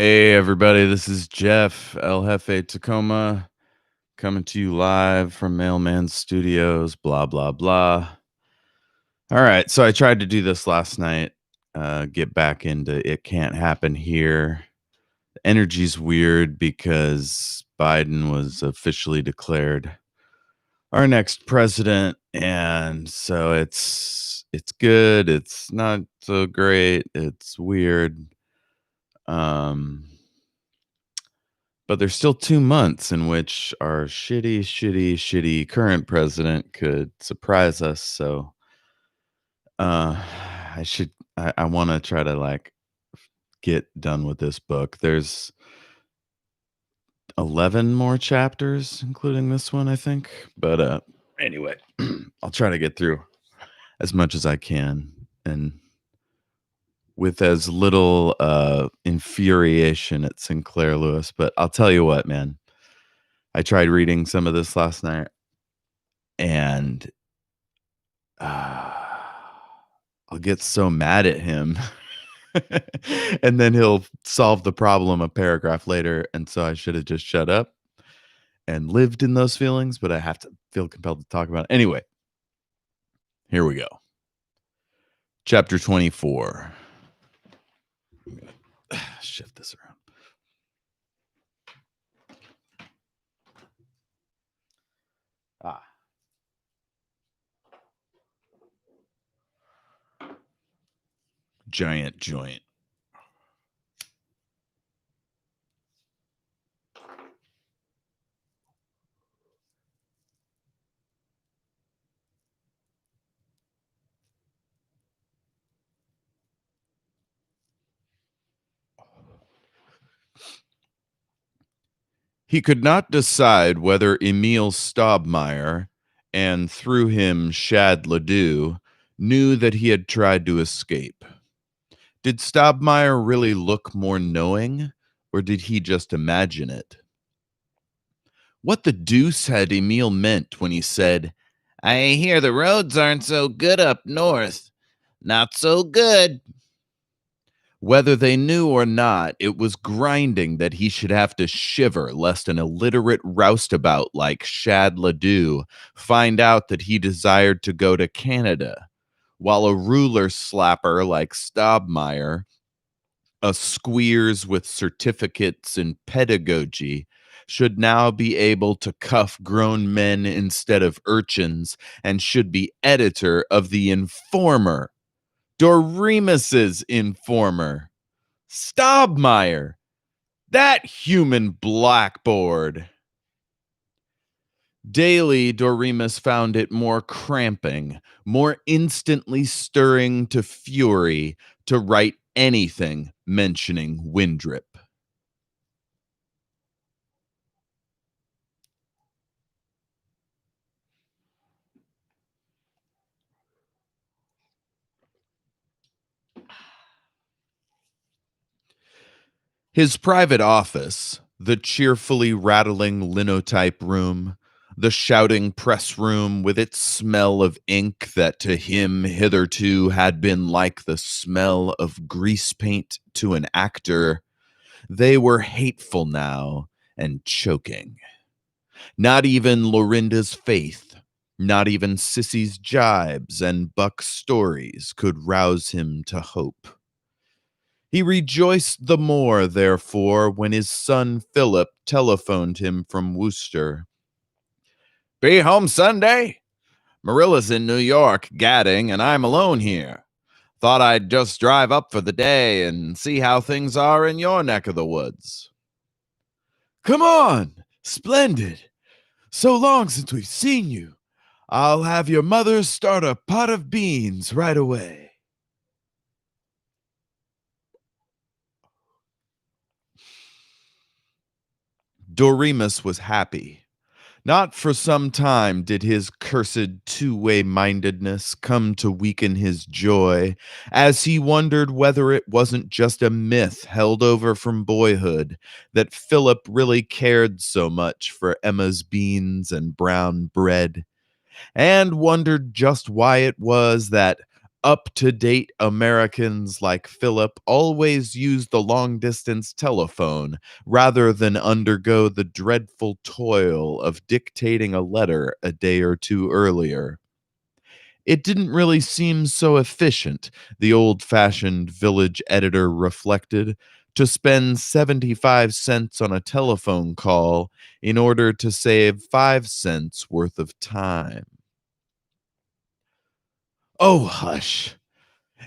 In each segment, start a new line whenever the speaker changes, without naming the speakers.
Hey everybody, this is Jeff, El Jefe Tacoma, coming to you live from Mailman Studios, blah blah blah. All right, so I tried to do this last night, get back into It Can't Happen Here. The energy's weird because Biden was officially declared our next president, and so it's good, it's not so great, it's weird. Um But there's still 2 months in which our shitty current president could surprise us, so, uh, I wanna try to, like, get done with this book. There's 11 more chapters, including this one, I think, but, anyway, I'll try to get through as much as I can and with as little, infuriation at Sinclair Lewis, but I'll tell you what, man, I tried reading some of this last night, and I'll get so mad at him. And then he'll solve the problem a paragraph later, and so I should have just shut up and lived in those feelings, but I have to feel compelled to talk about it. Anyway, here we go. Chapter 24. Shift this around. Ah. Giant joint. He could not decide whether Emil Staubmeier, and through him Shad Ledoux, knew that he had tried to escape. Did Staubmeier really look more knowing, or did he just imagine it? What the deuce had Emil meant when he said, "I hear the roads aren't so good up north. Not so good." Whether they knew or not, it was grinding that he should have to shiver lest an illiterate roustabout like Shad Ledoux find out that he desired to go to Canada, while a ruler slapper like Staubmeier, a squeers with certificates in pedagogy, should now be able to cuff grown men instead of urchins and should be editor of the Informer, Doremus's Informer. Staubmeier, that human blackboard. Daily, Doremus found it more cramping, more instantly stirring to fury to write anything mentioning Windrip. His private office, the cheerfully rattling linotype room, the shouting press room with its smell of ink that to him hitherto had been like the smell of grease paint to an actor, they were hateful now and choking. Not even Lorinda's faith, not even Sissy's jibes and Buck's stories could rouse him to hope. He rejoiced the more, therefore, when his son Philip telephoned him from Worcester. "Be home Sunday? Marilla's in New York, gadding, and I'm alone here. Thought I'd just drive up for the day and see how things are in your neck of the woods." "Come on! Splendid! So long since we've seen you. I'll have your mother start a pot of beans right away." Doremus was happy. Not for some time did his cursed two-way mindedness come to weaken his joy, as he wondered whether it wasn't just a myth held over from boyhood that Philip really cared so much for Emma's beans and brown bread, and wondered just why it was that, Up to date Americans like Philip always use the long distance telephone rather than undergo the dreadful toil of dictating a letter a day or two earlier. It didn't really seem so efficient, the old fashioned village editor reflected, to spend 75 cents on a telephone call in order to save 5 cents worth of time. Oh, hush.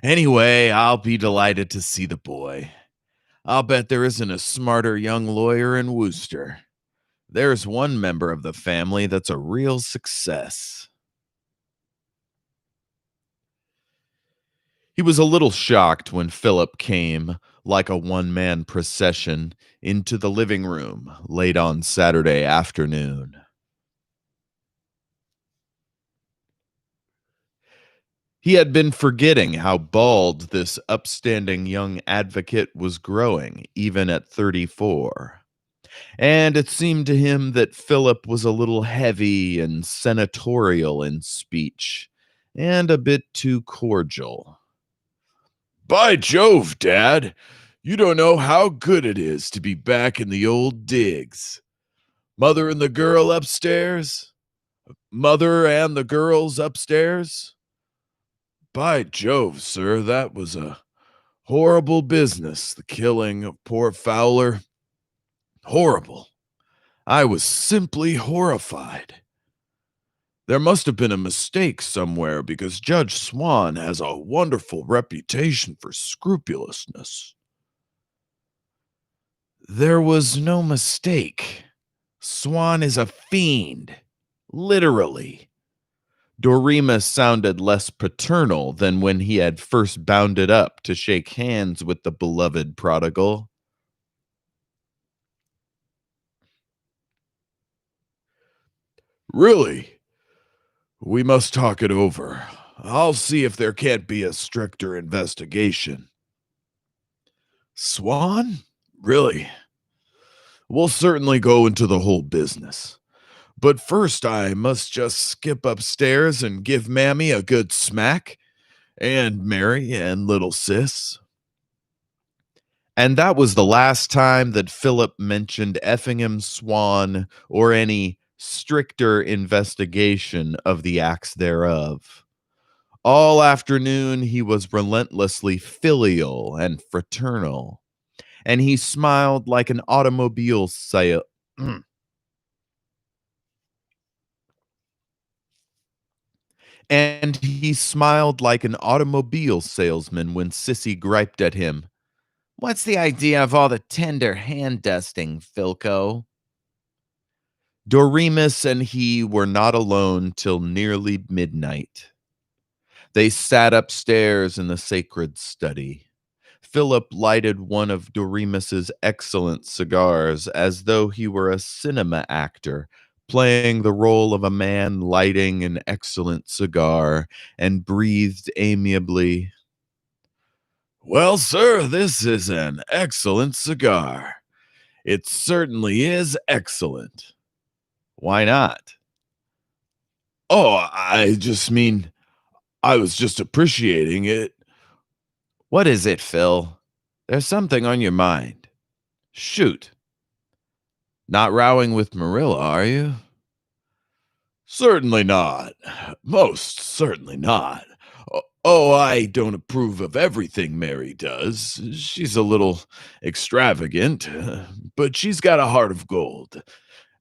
Anyway, I'll be delighted to see the boy. I'll bet there isn't a smarter young lawyer in Worcester. There's one member of the family that's a real success. He was a little shocked when Philip came, like a one man procession, into the living room late on Saturday afternoon. He had been forgetting how bald this upstanding young advocate was growing, even at 34. And it seemed to him that Philip was a little heavy and senatorial in speech, and a bit too cordial. By Jove, Dad, you don't know how good it is to be back in the old digs. Mother and the girl upstairs? Mother and the girls upstairs? By Jove, sir, that was a horrible business, the killing of poor Fowler. Horrible. I was simply horrified. There must have been a mistake somewhere because Judge Swan has a wonderful reputation for scrupulousness. There was no mistake. Swan is a fiend. Literally. Dorema sounded less paternal than when he had first bounded up to shake hands with the beloved prodigal. Really? We must talk it over. I'll see if there can't be a stricter investigation. Swan? Really? We'll certainly go into the whole business. But first, I must just skip upstairs and give Mammy a good smack, and Mary and little sis. And that was the last time that Philip mentioned Effingham Swan or any stricter investigation of the acts thereof. All afternoon he was relentlessly filial and fraternal, and he smiled like an automobile sale. And he smiled like an automobile salesman when Sissy griped at him. What's the idea of all the tender hand dusting, Philco? Doremus and he were not alone till nearly midnight. They sat upstairs in the sacred study. Philip lighted one of Doremus's excellent cigars as though he were a cinema actor playing the role of a man lighting an excellent cigar, and breathed amiably, well, sir, this is an excellent cigar. It certainly is excellent. Why not? Oh, I just mean, I was just appreciating it. What is it, Phil? There's something on your mind. Shoot. Not rowing with Marilla, are you? Certainly not. Most certainly not. Oh, I don't approve of everything Mary does. She's a little extravagant, but she's got a heart of gold.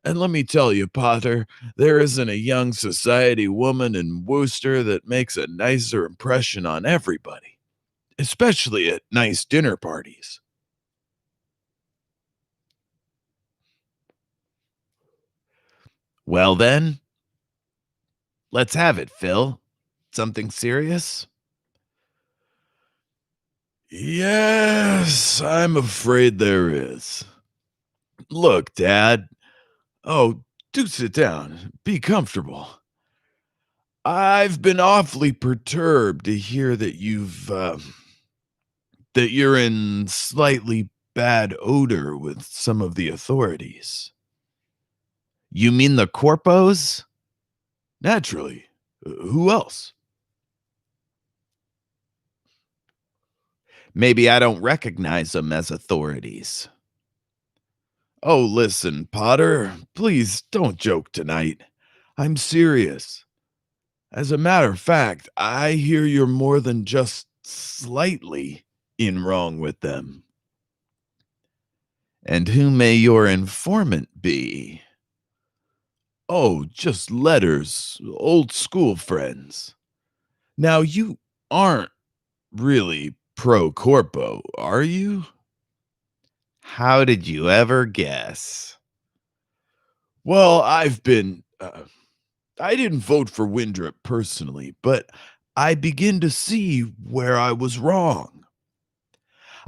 And let me tell you, Potter, there isn't a young society woman in Worcester that makes a nicer impression on everybody, especially at nice dinner parties. Well, then, let's have it, Phil. Something serious? Yes, I'm afraid there is. Look, Dad. Oh, do sit down. Be comfortable. I've been awfully perturbed to hear that that you're in slightly bad odor with some of the authorities. You mean the corpos? Naturally. Who else? Maybe I don't recognize them as authorities. Oh, listen, Potter, please don't joke tonight. I'm serious. As a matter of fact, I hear you're more than just slightly in wrong with them. And who may your informant be? Oh, just letters, old school friends. Now, you aren't really pro corpo, are you? How did you ever guess? Well, I didn't vote for Windrip personally, but I begin to see where I was wrong.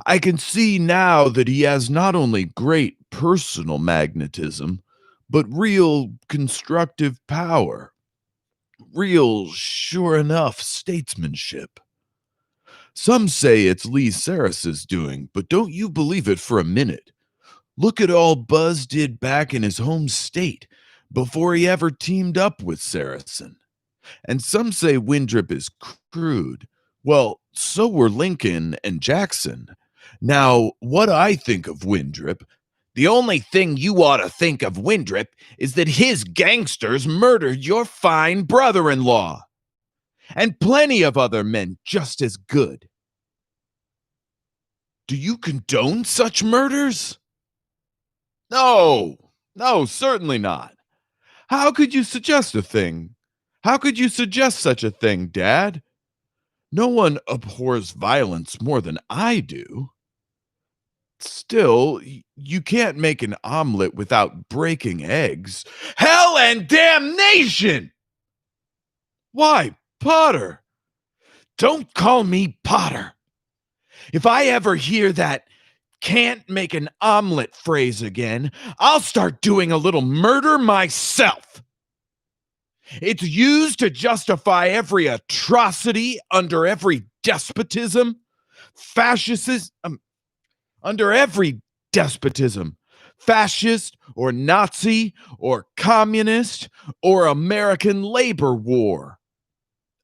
I can see now that he has not only great personal magnetism, but real constructive power, real sure enough statesmanship. Some say it's Lee Saris's doing, but don't you believe it for a minute. Look at all Buzz did back in his home state before he ever teamed up with Saracen. And some say Windrip is crude. Well, so were Lincoln and Jackson. Now, what I think of Windrip, the only thing you ought to think of Windrip is that his gangsters murdered your fine brother in law and plenty of other men just as good. Do you condone such murders? No, no, certainly not. How could you suggest a thing? How could you suggest such a thing, Dad? No one abhors violence more than I do. Still, you can't make an omelet without breaking eggs. Hell and damnation! Why, Potter? Don't call me Potter. If I ever hear that can't make an omelet phrase again, I'll start doing a little murder myself. It's used to justify every atrocity under every despotism, fascism, under every despotism, fascist or Nazi or communist or American labor war.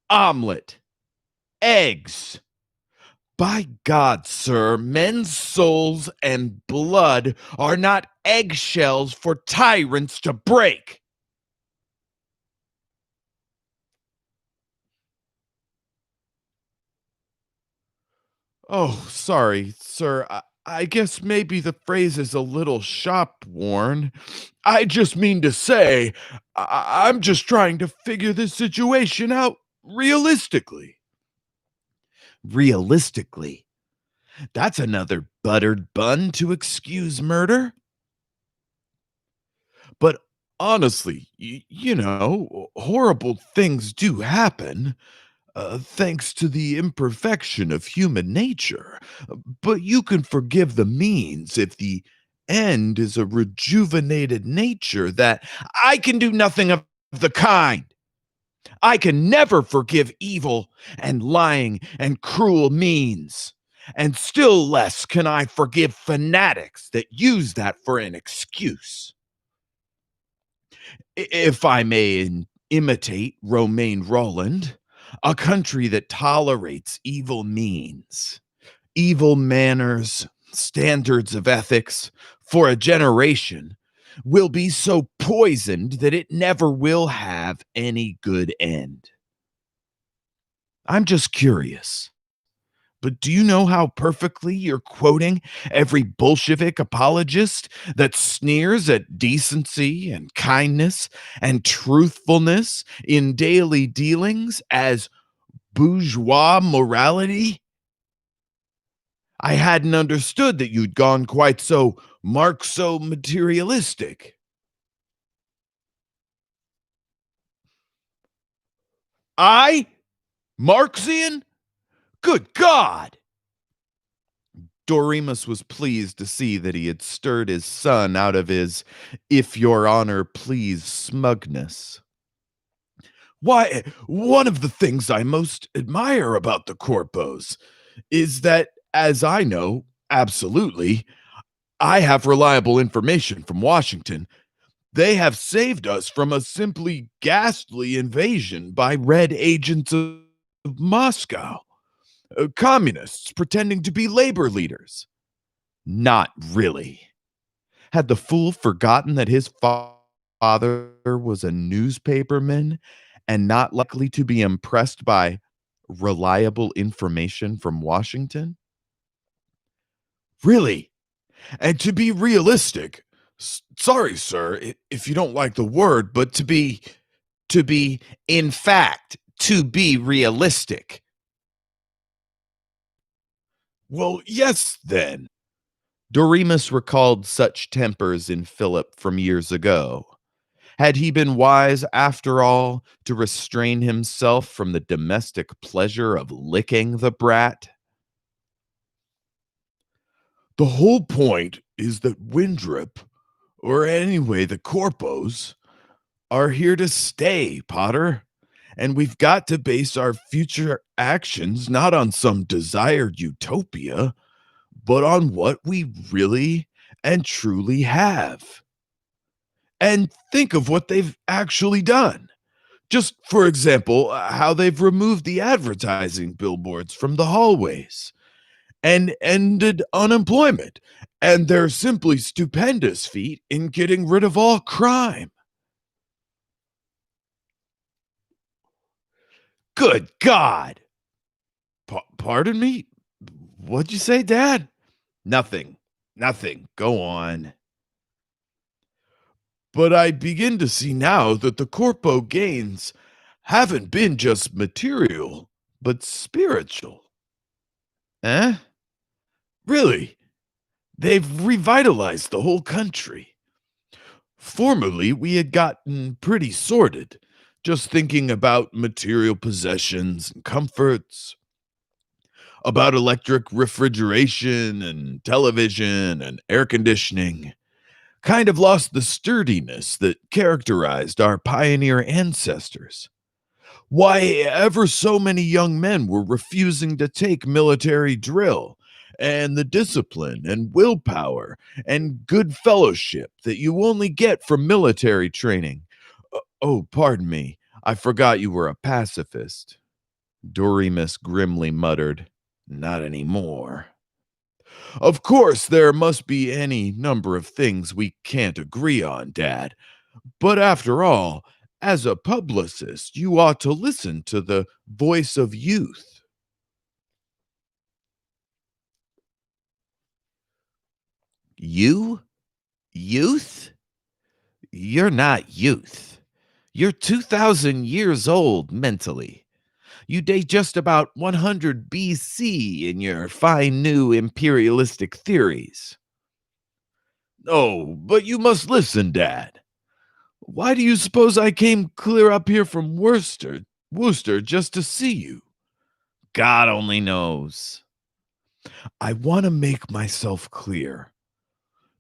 Omelet, eggs. By God, sir, men's souls and blood are not eggshells for tyrants to break. Oh, sorry, sir. I guess maybe the phrase is a little shop worn. I just mean to say, I'm just trying to figure this situation out realistically. Realistically? That's another buttered bun to excuse murder. But honestly, horrible things do happen. Thanks to the imperfection of human nature. But you can forgive the means if the end is a rejuvenated nature that I can do nothing of the kind. I can never forgive evil and lying and cruel means. And still less can I forgive fanatics that use that for an excuse. If I may imitate Romain Rolland, a country that tolerates evil means, evil manners, standards of ethics for a generation will be so poisoned that it never will have any good end. I'm just curious. But do you know how perfectly you're quoting every Bolshevik apologist that sneers at decency and kindness and truthfulness in daily dealings as bourgeois morality? I hadn't understood that you'd gone quite so Marxo materialistic. I? Marxian? Good God! Doremus was pleased to see that he had stirred his son out of his "if your honor please" smugness. Why, one of the things I most admire about the Corpos is that, as I know, absolutely, I have reliable information from Washington. They have saved us from a simply ghastly invasion by red agents of Moscow. Communists pretending to be labor leaders. Not really. Had the fool forgotten that his father was a newspaperman and not likely to be impressed by reliable information from Washington? Really? And to be realistic, sorry, sir, if you don't like the word, but to be, in fact, to be realistic. Well, yes, then. Doremus recalled such tempers in Philip from years ago. Had he been wise, after all, to restrain himself from the domestic pleasure of licking the brat? The whole point is that Windrip, or anyway the Corpos, are here to stay, Potter. And we've got to base our future actions not on some desired utopia, but on what we really and truly have. And think of what they've actually done. Just for example, how they've removed the advertising billboards from the hallways and ended unemployment, and their simply stupendous feat in getting rid of all crime. Good God! Pardon me? What'd you say, Dad? Nothing. Nothing. Go on. But I begin to see now that the Corpo gains haven't been just material, but spiritual. Eh? Really? They've revitalized the whole country. Formerly, we had gotten pretty sordid, just thinking about material possessions and comforts, about electric refrigeration and television and air conditioning. Kind of lost the sturdiness that characterized our pioneer ancestors. Why, ever so many young men were refusing to take military drill, and the discipline and willpower and good fellowship that you only get from military training. Oh, pardon me. I forgot you were a pacifist. Doremus grimly muttered. Not anymore. Of course, there must be any number of things we can't agree on, Dad. But after all, as a publicist, you ought to listen to the voice of youth. You? Youth? You're not youth. You're 2,000 years old mentally. You date just about 100 BC in your fine new imperialistic theories. Oh, but you must listen, Dad. Why do you suppose I came clear up here from Worcester just to see you? God only knows. I want to make myself clear.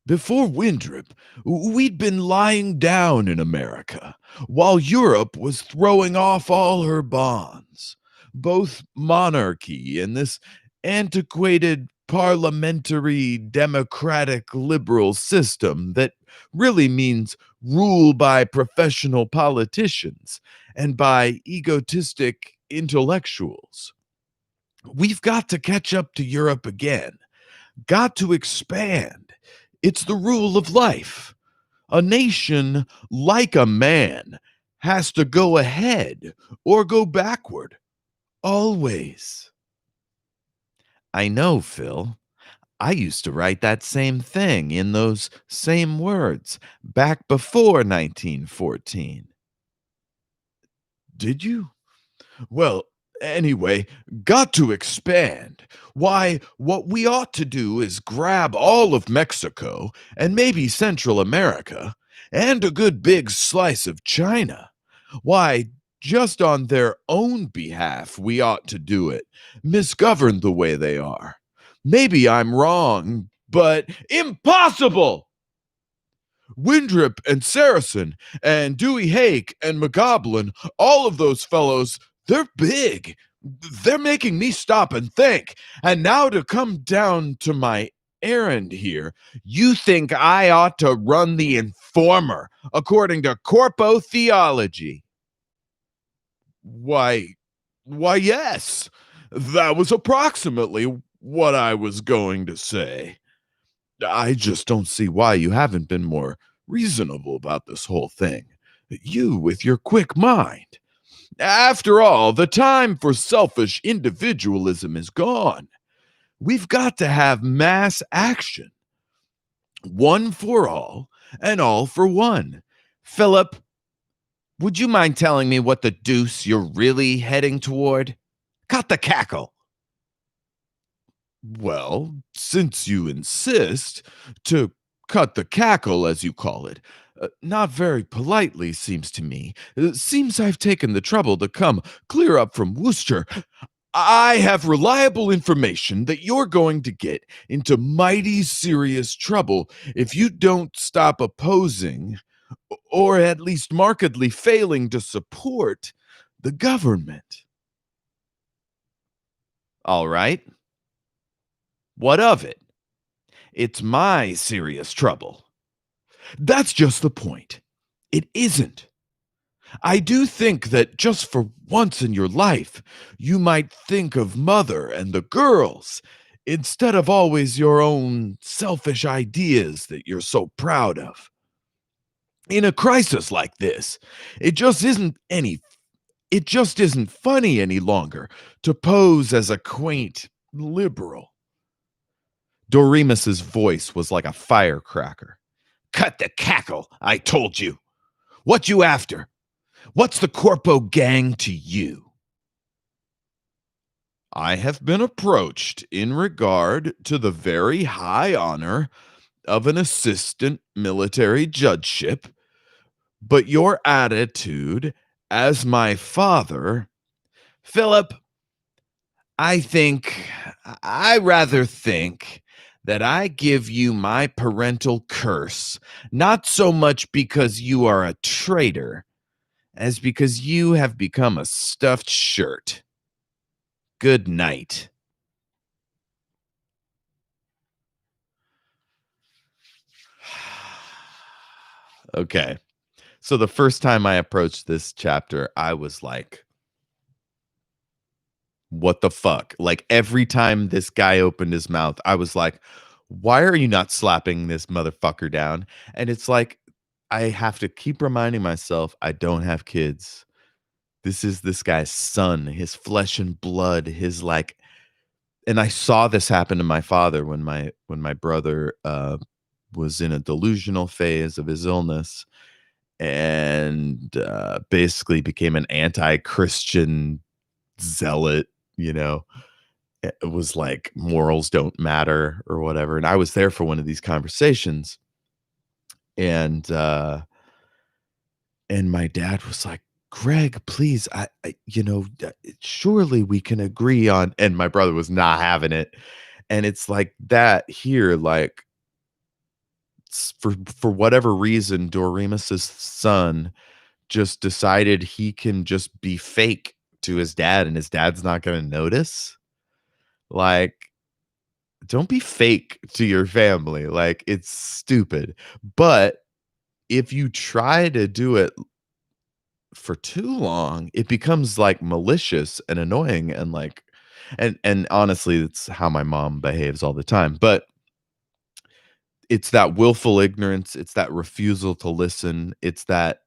Before Windrip, we'd been lying down in America, while Europe was throwing off all her bonds. Both monarchy and this antiquated parliamentary democratic liberal system that really means rule by professional politicians and by egotistic intellectuals. We've got to catch up to Europe again, got to expand. It's the rule of life. A nation, like a man, has to go ahead or go backward, always. I know, Phil. I used to write that same thing in those same words back before 1914. Did you? Well, anyway, got to expand. Why, what we ought to do is grab all of Mexico and maybe Central America and a good big slice of China. Why, just on their own behalf, we ought to do it, misgoverned the way they are. Maybe I'm wrong, but impossible! Windrip and Saracen and Dewey Hake and McGoblin, all of those fellows, they're big. They're making me stop and think. And now to come down to my errand here, you think I ought to run the Informer according to Corpo theology? Why, why, yes. That was approximately what I was going to say. I just don't see why you haven't been more reasonable about this whole thing. You with your quick mind. After all, the time for selfish individualism is gone. We've got to have mass action. One for all and all for one. Philip, would you mind telling me what the deuce you're really heading toward? Cut the cackle. Well, since you insist, to cut the cackle, as you call it, not very politely, seems to me. Seems I've taken the trouble to come clear up from Worcester. I have reliable information that you're going to get into mighty serious trouble if you don't stop opposing, or at least markedly failing to support, the government. All right. What of it? It's my serious trouble. That's just the point. It isn't. I do think that just for once in your life, you might think of Mother and the girls instead of always your own selfish ideas that you're so proud of. In a crisis like this, it just isn't any it just isn't funny any longer to pose as a quaint liberal. Doremus's voice was like a firecracker. Cut the cackle, I told you. What you after? What's the Corpo gang to you? I have been approached in regard to the very high honor of an assistant military judgeship, but your attitude as my father, Philip, I rather think that I give you my parental curse, not so much because you are a traitor, as because you have become a stuffed shirt. Good night. Okay. So the first time I approached this chapter, I was like, what the fuck? Like every time this guy opened his mouth, I was like, why are you not slapping this motherfucker down? And it's like, I have to keep reminding myself I don't have kids. This is this guy's son, his flesh and blood, his like, and I saw this happen to my father when my brother was in a delusional phase of his illness and basically became an anti-Christian zealot, you know. It was like morals don't matter or whatever. And I was there for one of these conversations, and my dad was like, "Greg, please, surely we can agree on." And my brother was not having it, and it's like that here, like for whatever reason, Doremus's son just decided he can just be fake to his dad, and his dad's not going to notice. Like, don't be fake to your family. Like, it's stupid. But if you try to do it for too long, it becomes like malicious and annoying and like and honestly, it's how my mom behaves all the time. But it's that willful ignorance, it's that refusal to listen, it's that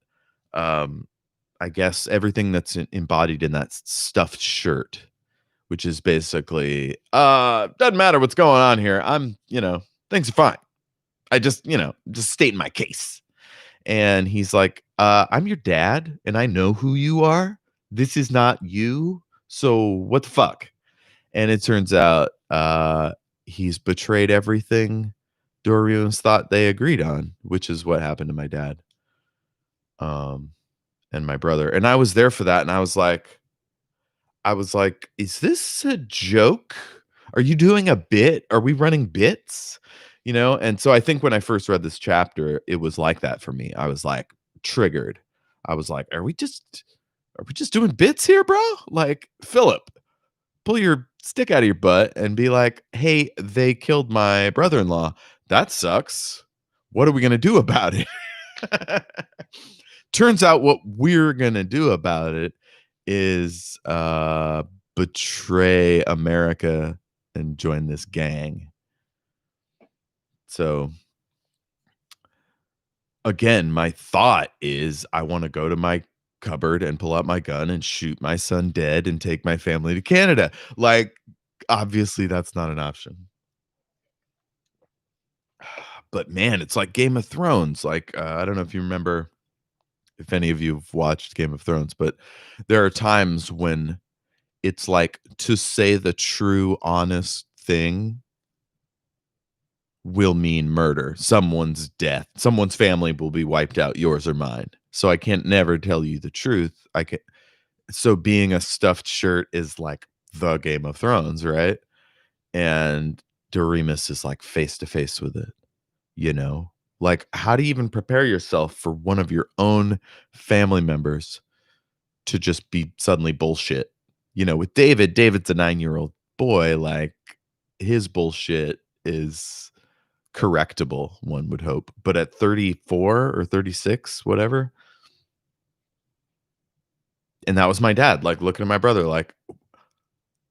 um I guess everything that's embodied in that stuffed shirt, which is basically doesn't matter what's going on here. Things are fine. I just stating my case. And he's like, I'm your dad and I know who you are. This is not you. So what the fuck? And it turns out he's betrayed everything Dorians thought they agreed on, which is what happened to my dad um, and my brother. And I was there for that. And I was like, is this a joke? Are you doing a bit? Are we running bits? And so I think when I first read this chapter, it was like that for me. I was like triggered. I was like, are we just doing bits here, bro? Like, Philip, pull your stick out of your butt and be like, hey, they killed my brother-in-law. That sucks. What are we gonna do about it? Turns out what we're gonna do about it is betray America and join this gang. So again, my thought is I want to go to my cupboard and pull out my gun and shoot my son dead and take my family to Canada. Like, obviously, that's not an option. But man, it's like Game of Thrones. Like, I don't know if you remember if any of you have watched Game of Thrones, but there are times when it's like to say the true, honest thing will mean murder. Someone's death. Someone's family will be wiped out, yours or mine. So I can't never tell you the truth. I can So being a stuffed shirt is like the Game of Thrones, right? And Doremus is like face to face with it, you know? Like, how do you even prepare yourself for one of your own family members to just be suddenly bullshit? You know, with David's a 9-year-old boy, like his bullshit is correctable, one would hope. But at 34 or 36, whatever, and that was my dad, like, looking at my brother like,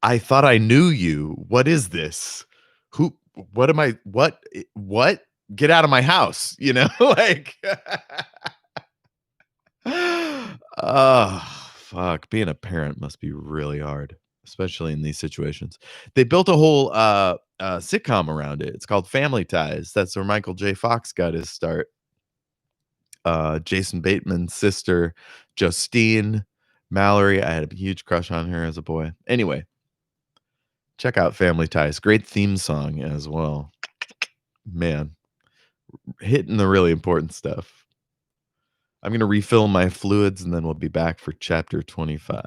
"I thought I knew you. What is this? Who what am I what? Get out of my house," you know? Like, oh, fuck. Being a parent must be really hard, especially in these situations. They built a whole, sitcom around it. It's called Family Ties. That's where Michael J. Fox got his start. Jason Bateman's sister, Justine Mallory. I had a huge crush on her as a boy. Anyway, check out Family Ties. Great theme song as well. Man, hitting the really important stuff. I'm going to refill my fluids and then we'll be back for chapter 25.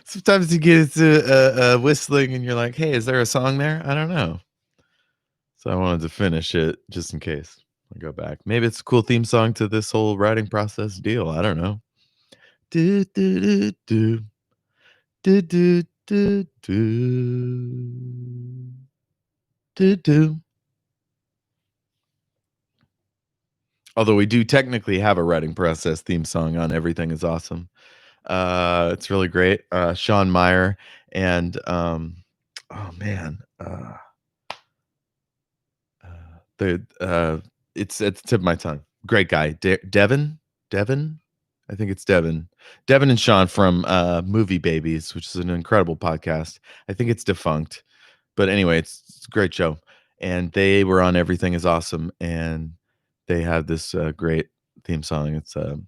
Sometimes you get into whistling and you're like, hey, is there a song there? I don't know. So I wanted to finish it just in case I go back. Maybe it's a cool theme song to this whole writing process deal. I don't know. Do, do, do, do. Do, do, do, do. Do, do. Although we do technically have a writing process theme song on Everything Is Awesome. It's really great. Sean Meyer and oh man, uh, the it's at the tip of my tongue. Great guy, Devin. I think it's Devin and Sean from Movie Babies, which is an incredible podcast. I think it's defunct, but anyway, it's a great show. And they were on Everything Is Awesome, and they had this great theme song. It's if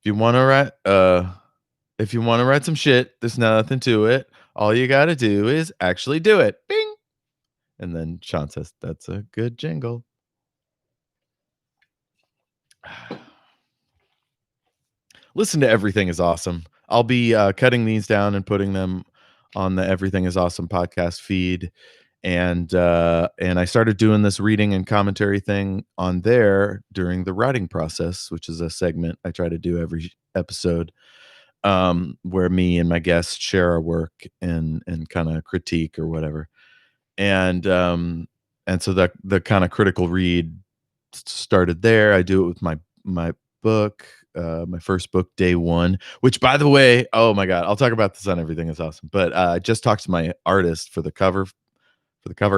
you want to write if you want to write some shit, there's nothing to it. All you got to do is actually do it. Bing. And then Sean says, "That's a good jingle." Listen to Everything Is Awesome. I'll be cutting these down and putting them on the Everything Is Awesome podcast feed. And I started doing this reading and commentary thing on there during the writing process, which is a segment I try to do every episode, where me and my guests share our work and kind of critique or whatever. And so the kind of critical read started there. I do it with my book, my first book, Day One, which, by the way, oh my god, I'll talk about this on Everything Is Awesome. But I just talked to my artist for the cover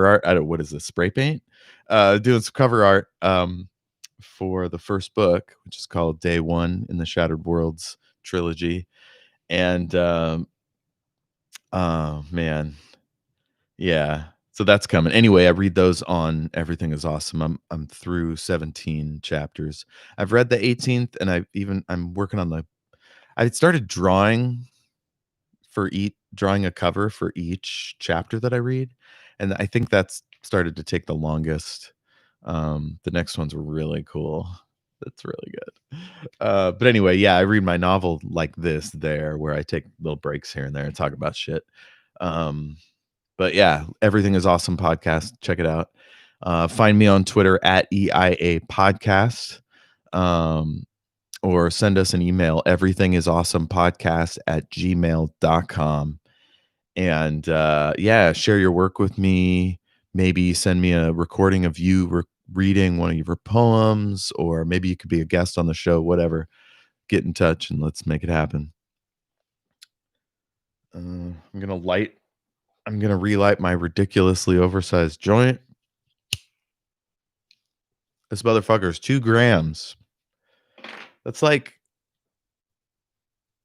art. I don't what is this, spray paint? Doing some cover art for the first book, which is called Day One in the Shattered Worlds trilogy. And oh man, yeah. So that's coming. Anyway, I read those on Everything Is Awesome. I'm through 17 chapters. I've read the 18th, and I'm working on the I started drawing a cover for each chapter that I read, and I think that's started to take the longest. The next one's really cool. That's really good. But anyway, yeah, I read my novel like this there, where I take little breaks here and there and talk about shit. Um, but yeah, Everything Is Awesome podcast. Check it out. Find me on Twitter at EIA Podcast. Um, or send us an email, everythingisawesomepodcast@gmail.com. And yeah, share your work with me. Maybe send me a recording of you reading one of your poems, or maybe you could be a guest on the show, whatever. Get in touch and let's make it happen. I'm gonna relight my ridiculously oversized joint. This motherfucker's 2 grams. That's like,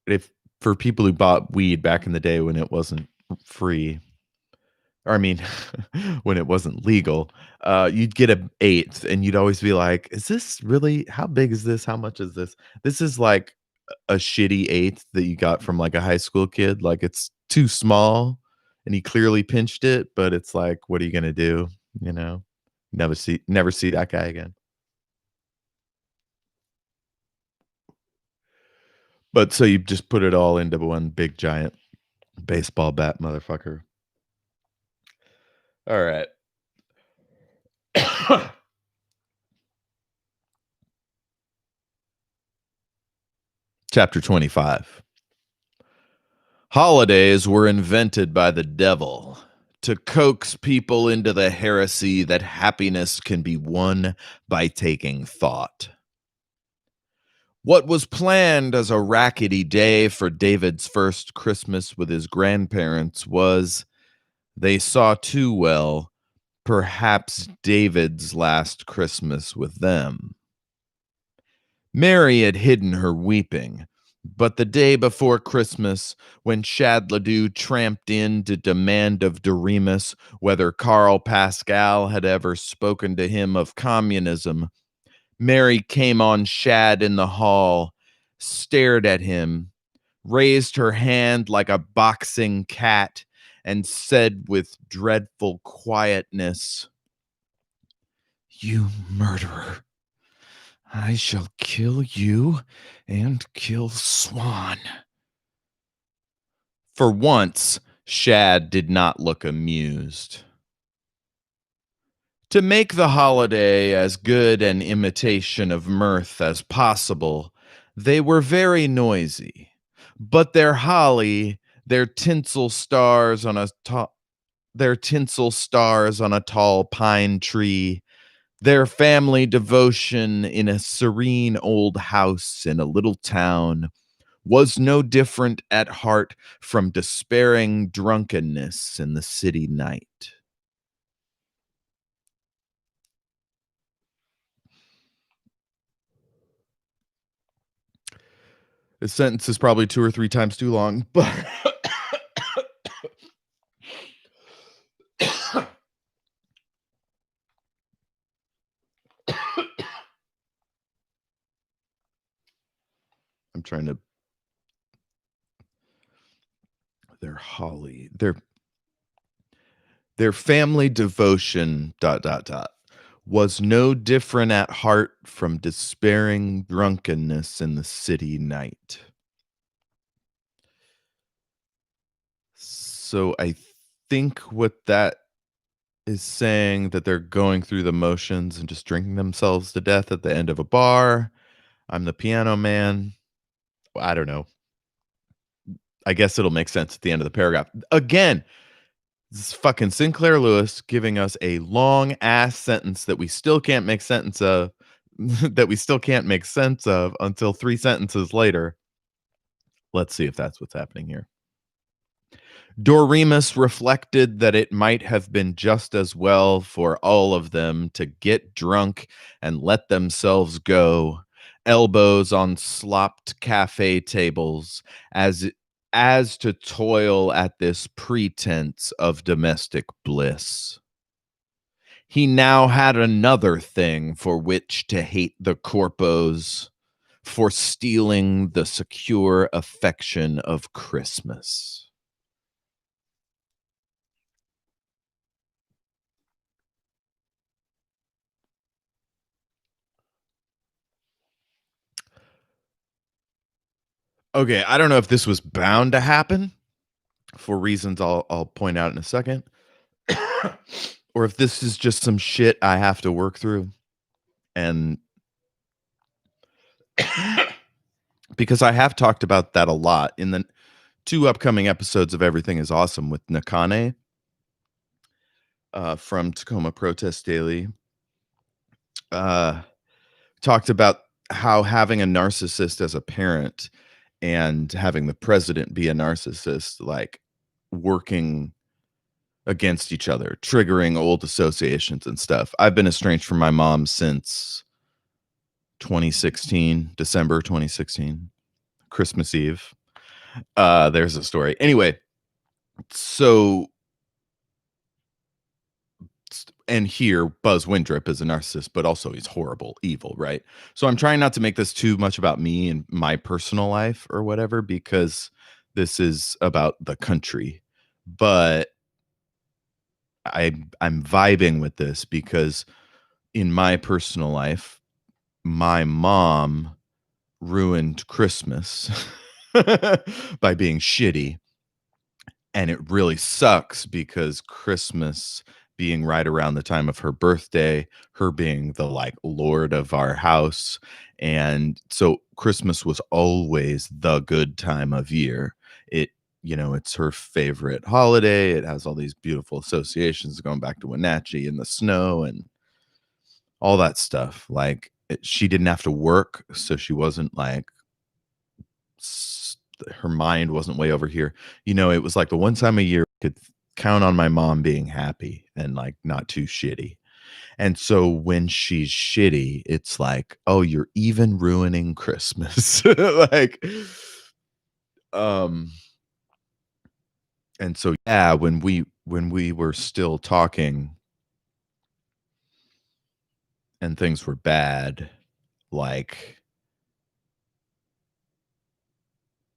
if for people who bought weed back in the day when it wasn't free, or I mean, when it wasn't legal, you'd get an eighth, and you'd always be like, "Is this really? How big is this? How much is this?" This is like a shitty eighth that you got from like a high school kid. Like, it's too small, and he clearly pinched it, but it's like, what are you gonna do? You know, never see that guy again. But so you just put it all into one big giant baseball bat, motherfucker. All right. Chapter 25. Holidays were invented by the devil to coax people into the heresy that happiness can be won by taking thought. What was planned as a rackety day for David's first Christmas with his grandparents was, they saw too well, perhaps David's last Christmas with them. Mary had hidden her weeping, but the day before Christmas, when Shad Ledoux tramped in to demand of Doremus whether Karl Pascal had ever spoken to him of communism, Mary came on Shad in the hall, stared at him, raised her hand like a boxing cat, and said with dreadful quietness, "You murderer! I shall kill you and kill Swan." For once, Shad did not look amused. To make the holiday as good an imitation of mirth as possible, they were very noisy, but their holly, their tinsel stars on a tall pine tree, their family devotion in a serene old house in a little town, was no different at heart from despairing drunkenness in the city night. This sentence is probably 2 or 3 times too long, but I'm trying to. Their holly, their family devotion, dot, dot, dot, was no different at heart from despairing drunkenness in the city night. So I think what that is saying, that they're going through the motions and just drinking themselves to death at the end of a bar. I'm the piano man. I don't know. I guess it'll make sense at the end of the paragraph. Again, this is fucking Sinclair Lewis giving us a long ass sentence that we still can't make sense of, that we still can't make sense of until 3 sentences later. Let's see if that's what's happening here. Doremus reflected that it might have been just as well for all of them to get drunk and let themselves go, elbows on slopped cafe tables, as to toil at this pretense of domestic bliss. He now had another thing for which to hate the corpos, for stealing the secure affection of Christmas. Okay, I don't know if this was bound to happen for reasons I'll point out in a second, or if this is just some shit I have to work through, and because I have talked about that a lot in the 2 upcoming episodes of Everything is Awesome with Nakane, from Tacoma Protest Daily, uh, talked about how having a narcissist as a parent and having the president be a narcissist, like, working against each other, triggering old associations and stuff. I've been estranged from my mom since 2016, December 2016, Christmas Eve. There's a story. Anyway, so and here Buzz Windrip is a narcissist, but also he's horrible, evil, right? So I'm trying not to make this too much about me and my personal life or whatever, because this is about the country. But I'm vibing with this because in my personal life, my mom ruined Christmas by being shitty. And it really sucks because Christmas being right around the time of her birthday, her being the like lord of our house. And so Christmas was always the good time of year. It, it's her favorite holiday. It has all these beautiful associations going back to Wenatchee and the snow and all that stuff. Like she didn't have to work. So she wasn't like her mind wasn't way over here. It was like the one time a year I could count on my mom being happy and like not too shitty. And so when she's shitty, it's like, oh, you're even ruining Christmas. Like, um, and so yeah, when we were still talking and things were bad, like,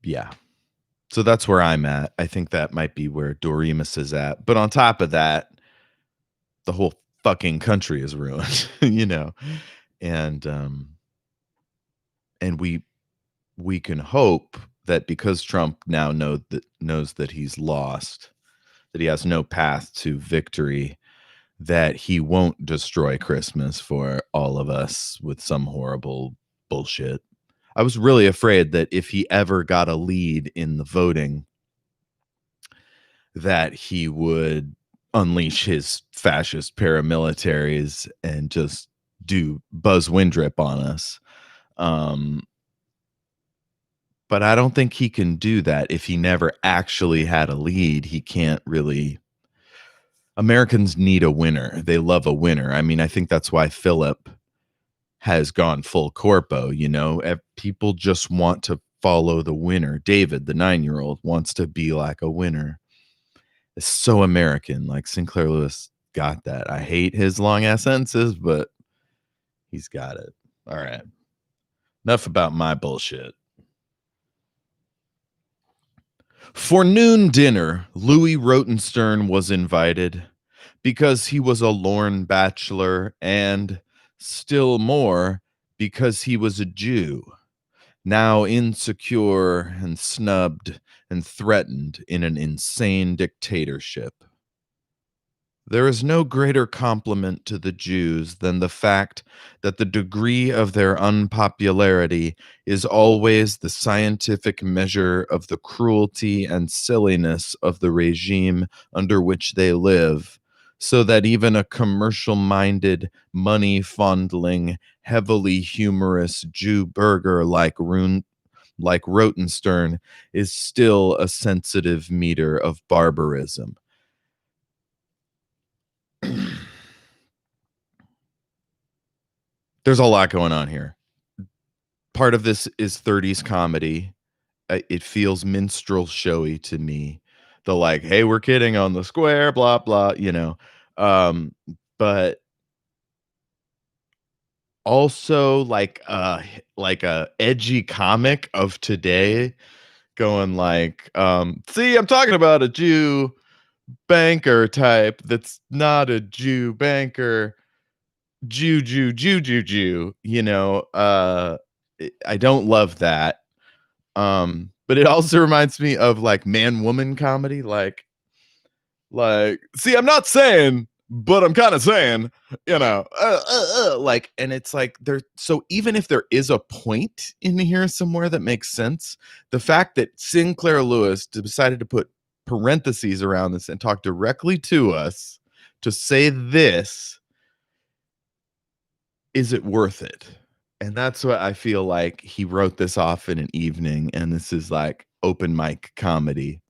yeah. So that's where I'm at. I think that might be where Doremus is at. But on top of that, the whole fucking country is ruined, And and we can hope that because Trump now knows that he's lost, that he has no path to victory, that he won't destroy Christmas for all of us with some horrible bullshit. I was really afraid that if he ever got a lead in the voting, that he would unleash his fascist paramilitaries and just do Buzz Windrip on us. Um, but I don't think he can do that if he never actually had a lead. He can't really. Americans need a winner. They love a winner. I mean, I think that's why Philip has gone full corpo. People just want to follow the winner. David, the 9-year-old, wants to be like a winner. It's so American. Like Sinclair Lewis got that. I hate his long ass sentences, but he's got it. All right. Enough about my bullshit. For noon dinner, Louis Rotenstern was invited because he was a lorn bachelor and, still more, because he was a Jew, now insecure and snubbed and threatened in an insane dictatorship. There is no greater compliment to the Jews than the fact that the degree of their unpopularity is always the scientific measure of the cruelty and silliness of the regime under which they live, so that even a commercial minded, money fondling, heavily humorous Jew burger like Rotenstern is still a sensitive meter of barbarism. There's a lot going on here. Part of this is 30s comedy. It feels minstrel showy to me. The like, hey, we're kidding on the square, blah blah, Um, but also like a edgy comic of today going like, "See, I'm talking about a Jew banker type that's not a Jew banker, Jew, Jew, Jew, Jew, Jew," I don't love that. But it also reminds me of like man-woman comedy, like, "See, I'm not saying, but I'm kinda saying," like, and it's like there so even if there is a point in here somewhere that makes sense, the fact that Sinclair Lewis decided to put parentheses around this and talk directly to us to say this, is it worth it? And that's what I feel like he wrote this off in an evening, and this is like open mic comedy.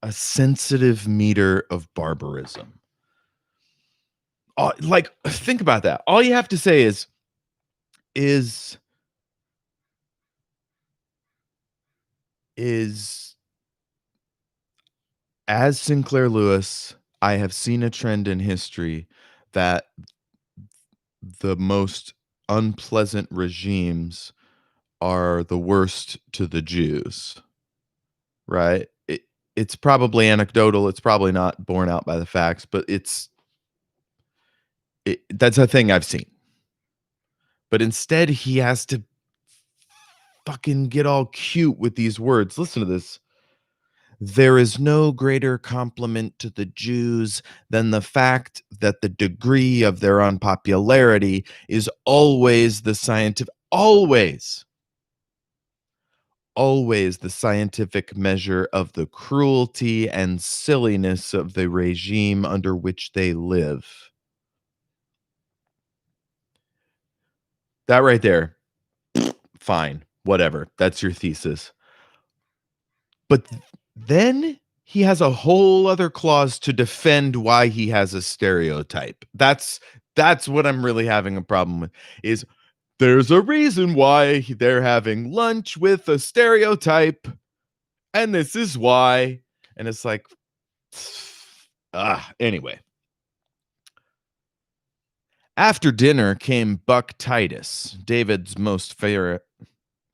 A sensitive meter of barbarism. Like, think about that. All you have to say is is as Sinclair Lewis, I have seen a trend in history that the most unpleasant regimes are the worst to the Jews, right? It's probably anecdotal. It's probably not borne out by the facts, but that's a thing I've seen. But instead, he has to fucking get all cute with these words. Listen to this. There is no greater compliment to the Jews than the fact that the degree of their unpopularity is always the scientific measure of the cruelty and silliness of the regime under which they live. That right there, fine, whatever. That's your thesis. But then he has a whole other clause to defend why he has a stereotype. That's what I'm really having a problem with, is there's a reason why they're having lunch with a stereotype, and this is why. And it's like, anyway. After dinner came Buck Titus, David's most favorite.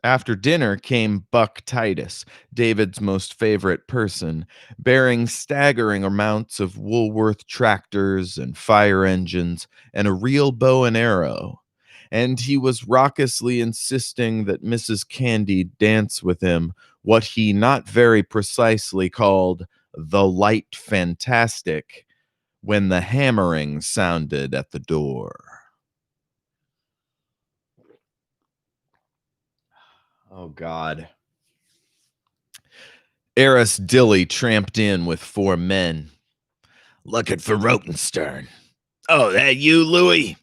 After dinner came Buck Titus, David's most favorite person, bearing staggering amounts of Woolworth tractors and fire engines and a real bow and arrow. And he was raucously insisting that Mrs. Candy dance with him what he not very precisely called the light fantastic when the hammering sounded at the door. Oh, God. Eris Dilly tramped in with 4 men. Looking for Rotenstern. Oh, that you, Louie?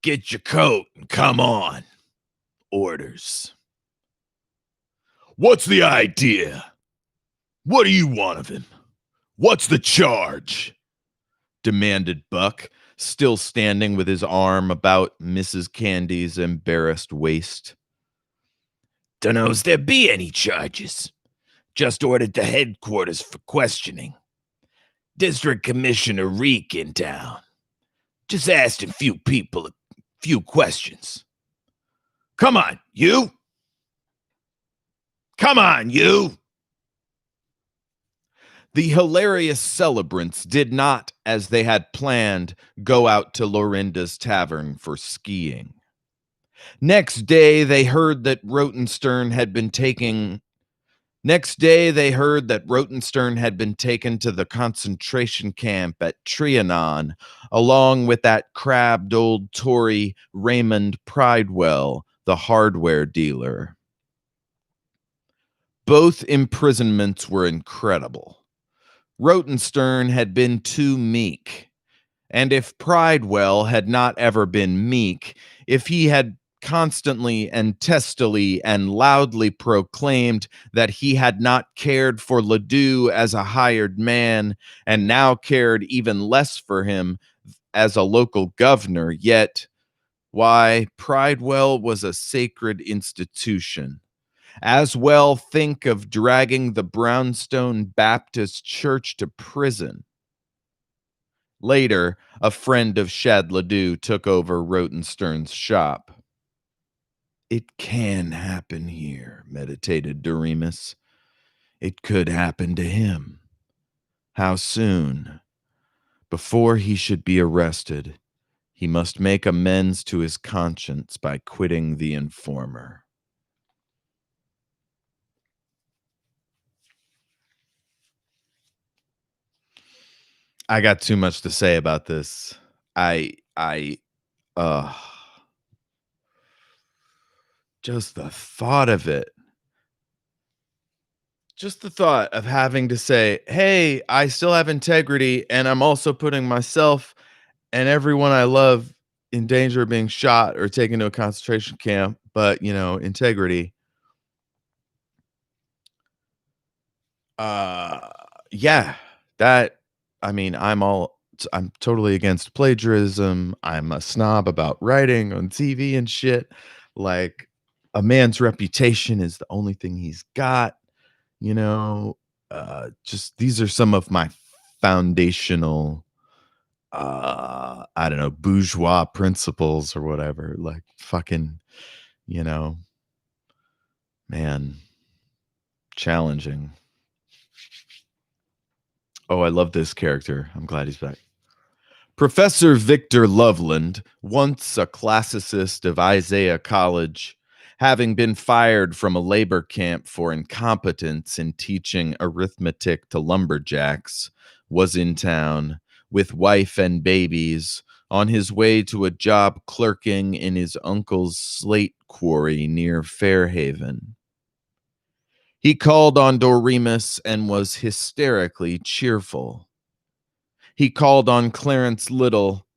Get your coat and come on. Orders. What's the idea? What do you want of him? What's the charge? Demanded Buck, still standing with his arm about Mrs. Candy's embarrassed waist. Dunno's there be any charges. Just ordered to headquarters for questioning. District Commissioner Reek in town. Just asked a few people a few questions. Come on, you! Come on, you! The hilarious celebrants did not, as they had planned, go out to Lorinda's tavern for skiing. Next day, they heard that Rotenstern had been taken to the concentration camp at Trianon, along with that crabbed old Tory Raymond Pridewell, the hardware dealer. Both imprisonments were incredible. Rotenstern had been too meek. And if Pridewell had not ever been meek, if he had constantly and testily and loudly proclaimed that he had not cared for Ledoux as a hired man and now cared even less for him as a local governor, yet, why, Pridewell was a sacred institution. As well think of dragging the Brownstone Baptist Church to prison. Later, a friend of Shad Ledoux took over Rotenstern's shop. It can happen here, meditated Doremus. It could happen to him. How soon? Before he should be arrested, he must make amends to his conscience by quitting the informer. I got too much to say about this. I just the thought of it. Just the thought of having to say, "Hey, I still have integrity and I'm also putting myself and everyone I love in danger of being shot or taken to a concentration camp, but, integrity." Uh, yeah, that I mean, I'm totally against plagiarism. I'm a snob about writing on TV and shit. Like, a man's reputation is the only thing he's got, you know. Just these are some of my foundational I don't know, bourgeois principles or whatever. Like, fucking, you know, man, challenging. Oh, I love this character. I'm glad he's back. Professor Victor Loveland, once a classicist of Isaiah College, having been fired from a labor camp for incompetence in teaching arithmetic to lumberjacks, was in town with wife and babies on his way to a job clerking in his uncle's slate quarry near Fairhaven. He called on Doremus and was hysterically cheerful. He called on Clarence Little.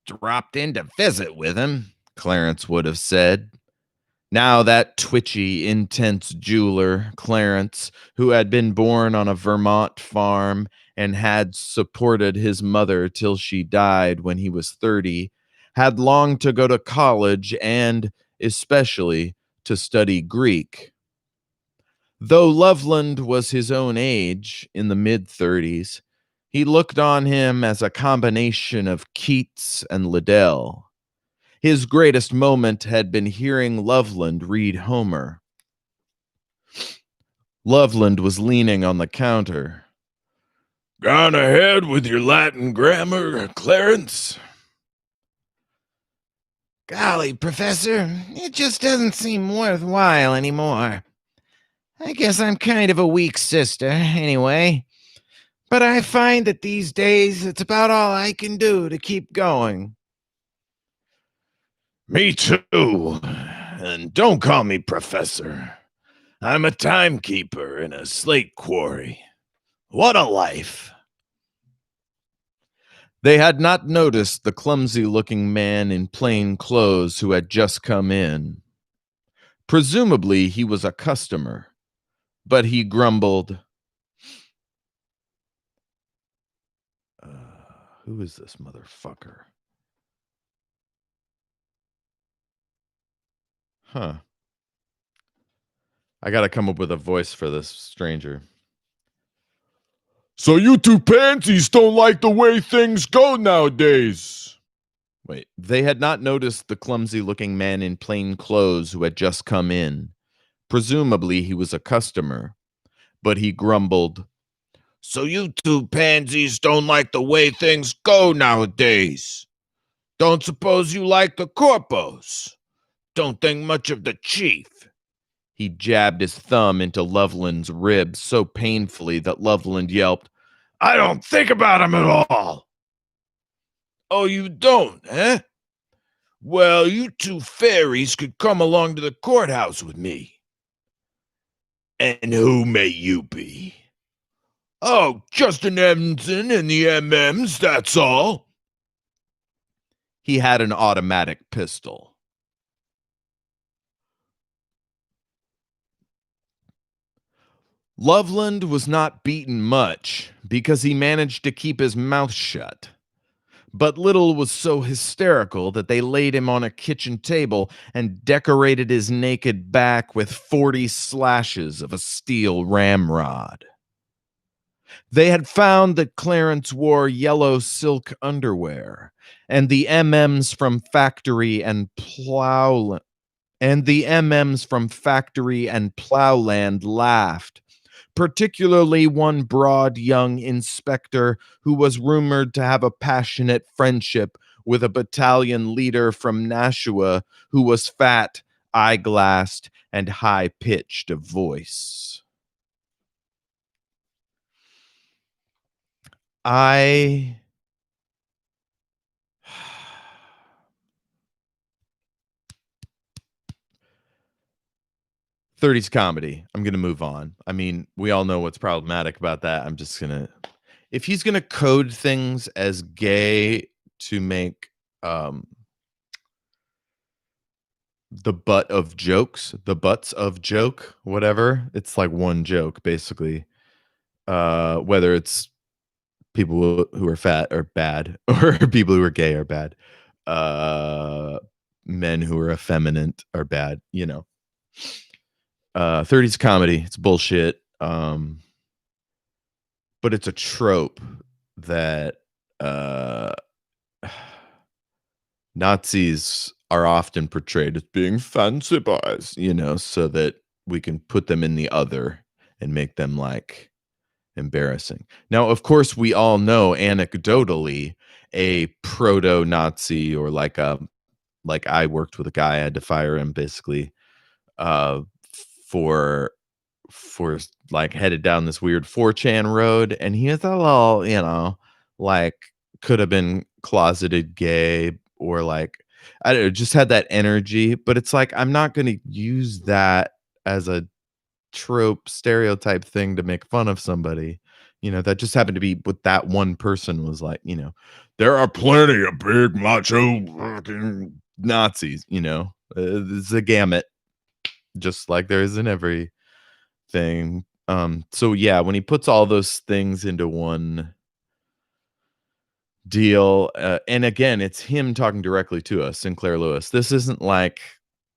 "Dropped in to visit with him," Clarence would have said. Now that twitchy, intense jeweler, Clarence, who had been born on a Vermont farm and had supported his mother till she died when he was 30, had longed to go to college and, especially, to study Greek. Though Loveland was his own age, in the mid-30s, he looked on him as a combination of Keats and Liddell. His greatest moment had been hearing Loveland read Homer. Loveland was leaning on the counter. "Gone ahead with your Latin grammar, Clarence?"
"Golly, Professor, it just doesn't seem worthwhile anymore. I guess I'm kind of a weak sister, anyway. But I find that these days it's about all I can do to keep going."
"Me too. And don't call me professor. I'm a timekeeper in a slate quarry. What a life." They had not noticed the clumsy-looking man in plain clothes who had just come in. Presumably, he was a customer, but he grumbled, uh, "Who is this motherfucker? Huh. I gotta come up with a voice for this stranger." "So you two pansies don't like the way things go nowadays?" Wait, they had not noticed the clumsy-looking man in plain clothes who had just come in. Presumably, he was a customer, but he grumbled, "So you two pansies don't like the way things go nowadays? Don't suppose you like the corpos? Don't think much of the chief." He jabbed his thumb into Loveland's rib so painfully that Loveland yelped, "I don't think about him at all." "Oh, you don't, eh? Well, you two fairies could come along to the courthouse with me." "And who may you be?" "Oh, just an Evanson in the MMs, that's all." He had an automatic pistol. Loveland was not beaten much because he managed to keep his mouth shut. But Little was so hysterical that they laid him on a kitchen table and decorated his naked back with 40 slashes of a steel ramrod. They had found that Clarence wore yellow silk underwear, and the MMs from factory and plowland laughed, particularly one broad young inspector who was rumored to have a passionate friendship with a battalion leader from Nashua who was fat, eyeglassed, and high pitched of voice. I 30s comedy. I'm going to move on. I mean, we all know what's problematic about that. I'm just going to if he's going to code things as gay to make um the butts of joke, whatever. It's like one joke basically. Whether it's people who are fat are bad or people who are gay are bad. Uh Men who are effeminate are bad, 30s comedy, it's bullshit. But it's a trope that uh Nazis are often portrayed as being fancy boys, so that we can put them in the other and make them like embarrassing. Now, of course, we all know anecdotally a proto Nazi or like I worked with a guy, I had to fire him basically uh for like headed down this weird 4chan road, and he was a little, like could have been closeted gay or like I don't know, just had that energy. But it's like I'm not going to use that as a trope stereotype thing to make fun of somebody. That just happened to be what that one person was like. There are plenty of big macho fucking Nazis. It's a gamut, just like there is in every thing. So yeah, when he puts all those things into one deal, and again, it's him talking directly to us, Sinclair Lewis. This isn't like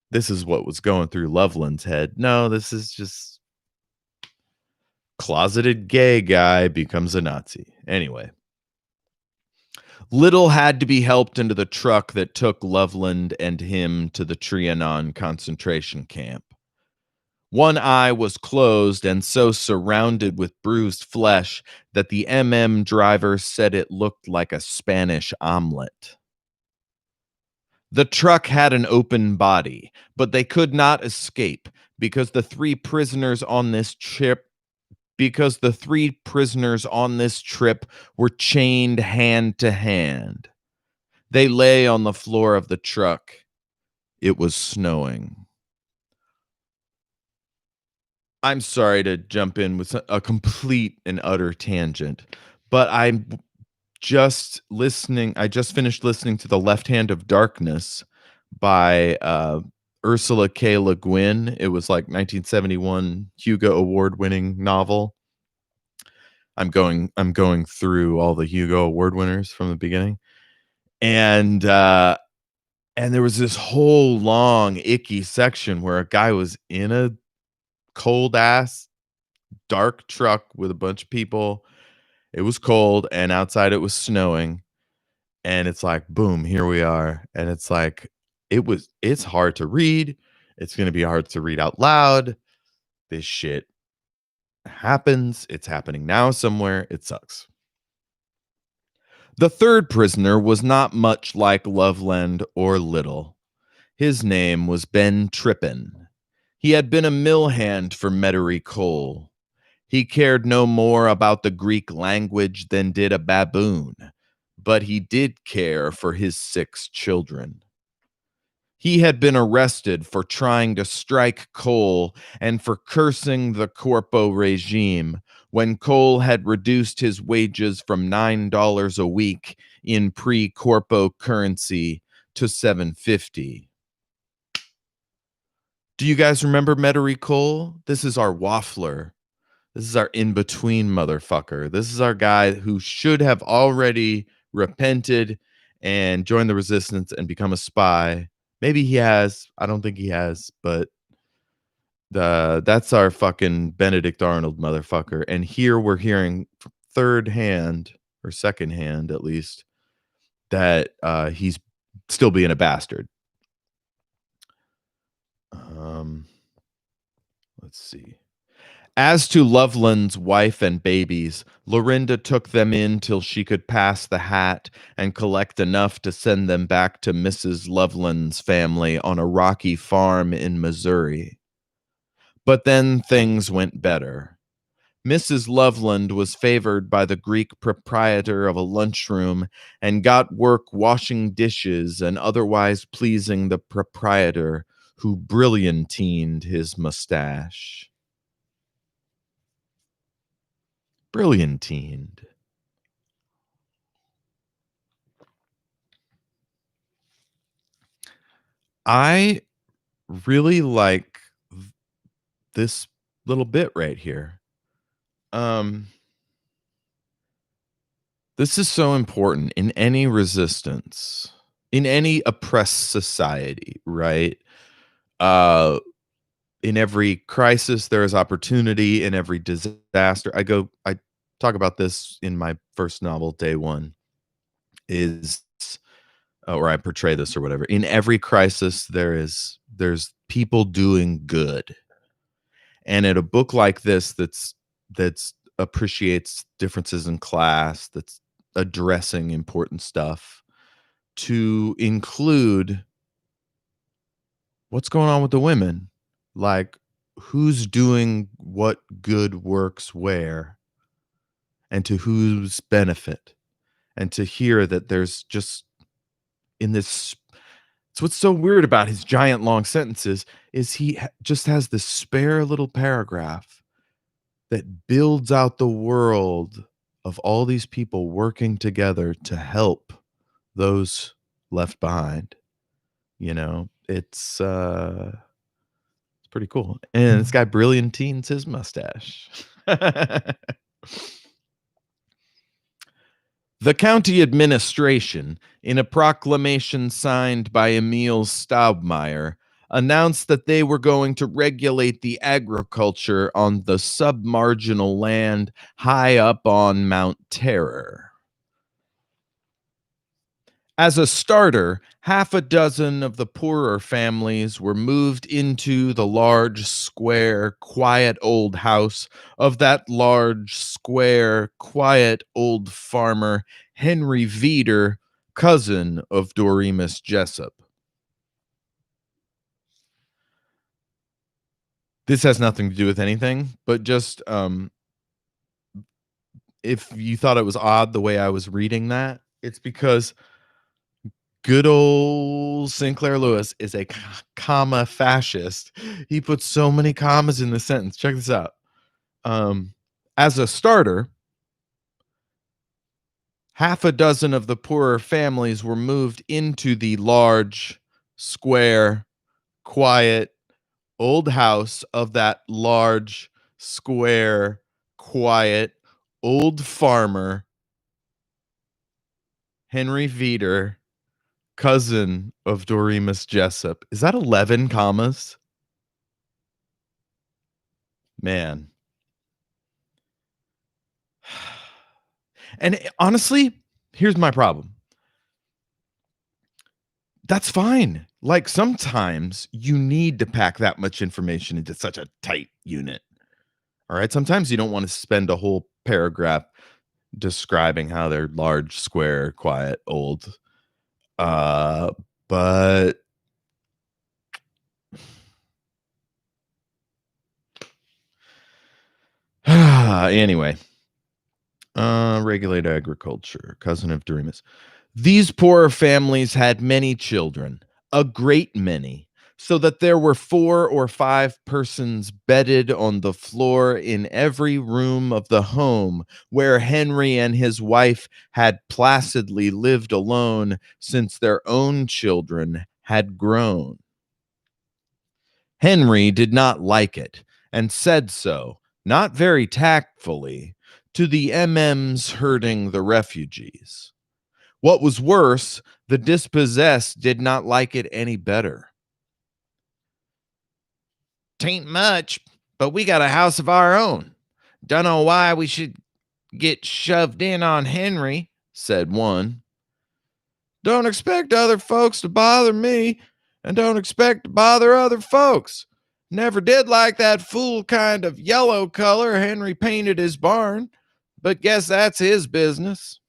this is what was going through Loveland's head. No, this is just closeted gay guy becomes a Nazi. Anyway, Little had to be helped into the truck that took Loveland and him to the Trianon concentration camp. One eye was closed and so surrounded with bruised flesh that the driver said it looked like a Spanish omelet. The truck had an open body, but they could not escape because the three prisoners on this trip were chained hand to hand. They lay on the floor of the truck. It was snowing. I'm sorry to jump in with a complete and utter tangent, but I just finished listening to The Left Hand of Darkness by Ursula K. Le Guin. It was like 1971 Hugo Award winning novel. I'm going through all the Hugo Award winners from the beginning. And there was this whole long icky section where a guy was in a cold ass dark truck with a bunch of people. It was cold and outside it was snowing. And it's like, boom, here we are. And it's like, it's hard to read. It's going to be hard to read out loud. This shit happens. It's happening now somewhere. It sucks. The third prisoner was not much like Loveland or Little. His name was Ben Trippin. He had been a mill hand for Metairie Coal. He cared no more about the Greek language than did a baboon, but he did care for his 6 children. He had been arrested for trying to strike Coal and for cursing the Corpo regime when Coal had reduced his wages from $9 a week in pre-Corpo currency to $7.50. Do you guys remember Metairie Coal? This is our waffler. This is our in-between motherfucker. This is our guy who should have already repented and joined the resistance and become a spy. Maybe he has. I don't think he has, but That's our fucking Benedict Arnold motherfucker. And here we're hearing third hand or second hand at least that he's still being a bastard. Um, let's see. As to Loveland's wife and babies, Lorinda took them in till she could pass the hat and collect enough to send them back to Mrs. Loveland's family on a rocky farm in Missouri. But then things went better. Mrs. Loveland was favored by the Greek proprietor of a lunchroom and got work washing dishes and otherwise pleasing the proprietor, who brilliantined his mustache. Brilliantined. I really like this little bit right here. This is so important in any resistance, in any oppressed society, right? Uh, in every crisis, there is opportunity. In every disaster, I talk about this in my first novel, Day One, is or I portray this or whatever. In every crisis, there's people doing good, and in a book like this, that's appreciates differences in class, that's addressing important stuff, to include what's going on with the women, like who's doing what good works where, and to whose benefit, and to hear that there's just in this. It's what's so weird about his giant long sentences is he just has this spare little paragraph that builds out the world of all these people working together to help those left behind. You know, it's pretty cool. And this guy brilliantines his mustache. The county administration, in a proclamation signed by Emil Staubmeier, announced that they were going to regulate the agriculture on the submarginal land high up on Mount Terror. As a starter, half a dozen of the poorer families were moved into the large, square, quiet old house of that large, square, quiet old farmer, Henry Veeder, cousin of Doremus Jessup. This has nothing to do with anything, but just if you thought it was odd the way I was reading that, it's because good old Sinclair Lewis is a comma fascist. He puts so many commas in the sentence. Check this out. As a starter, half a dozen of the poorer families were moved into the large, square, quiet, old house of that large, square, quiet, old farmer, Henry Veeder, cousin of Doremus Jessup. Is that 11 commas? Man. And honestly, here's my problem. That's fine. Like sometimes you need to pack that much information into such a tight unit. All right. Sometimes you don't want to spend a whole paragraph describing how they're large, square, quiet, old. But anyway, regulate agriculture, cousin of Doremus. These poorer families had many children, a great many, so that there were 4 or 5 persons bedded on the floor in every room of the home where Henry and his wife had placidly lived alone since their own children had grown. Henry did not like it and said so, not very tactfully, to the MMs herding the refugees. What was worse, the dispossessed did not like it any better.
'Tain't much, but we got a house of our own. Dunno why we should get shoved in on Henry," said one. "Don't expect other folks to bother me, and don't expect to bother other folks. Never did like that fool kind of yellow color Henry painted his barn, but guess that's his business."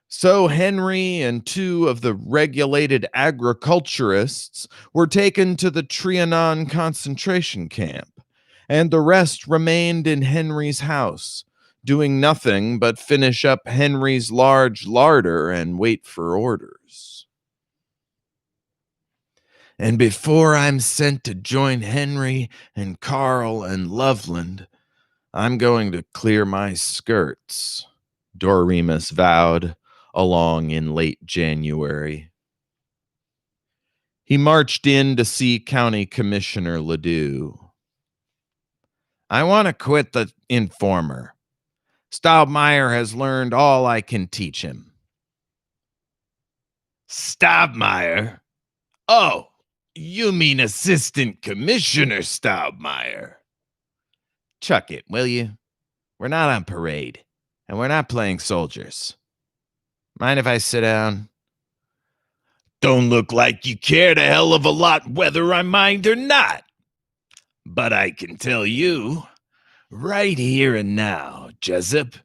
So Henry and two of the regulated agriculturists were taken to the Trianon concentration camp, and the rest remained in Henry's house, doing nothing but finish up Henry's large larder and wait for orders. "And before I'm sent to join Henry and Carl and Loveland, I'm going to clear my skirts," Doremus vowed, along in late January. He marched in to see County Commissioner Ledoux. "I want to quit the Informer. Staubmeyer has learned all I can teach him." "Staubmeyer? Oh, you mean Assistant Commissioner Staubmeyer?" "Chuck it, will you? We're not on parade, and we're not playing soldiers. Mind if I sit down?" "Don't look like you cared a hell of a lot whether I mind or not. But I can tell you, right here and now, Jessup,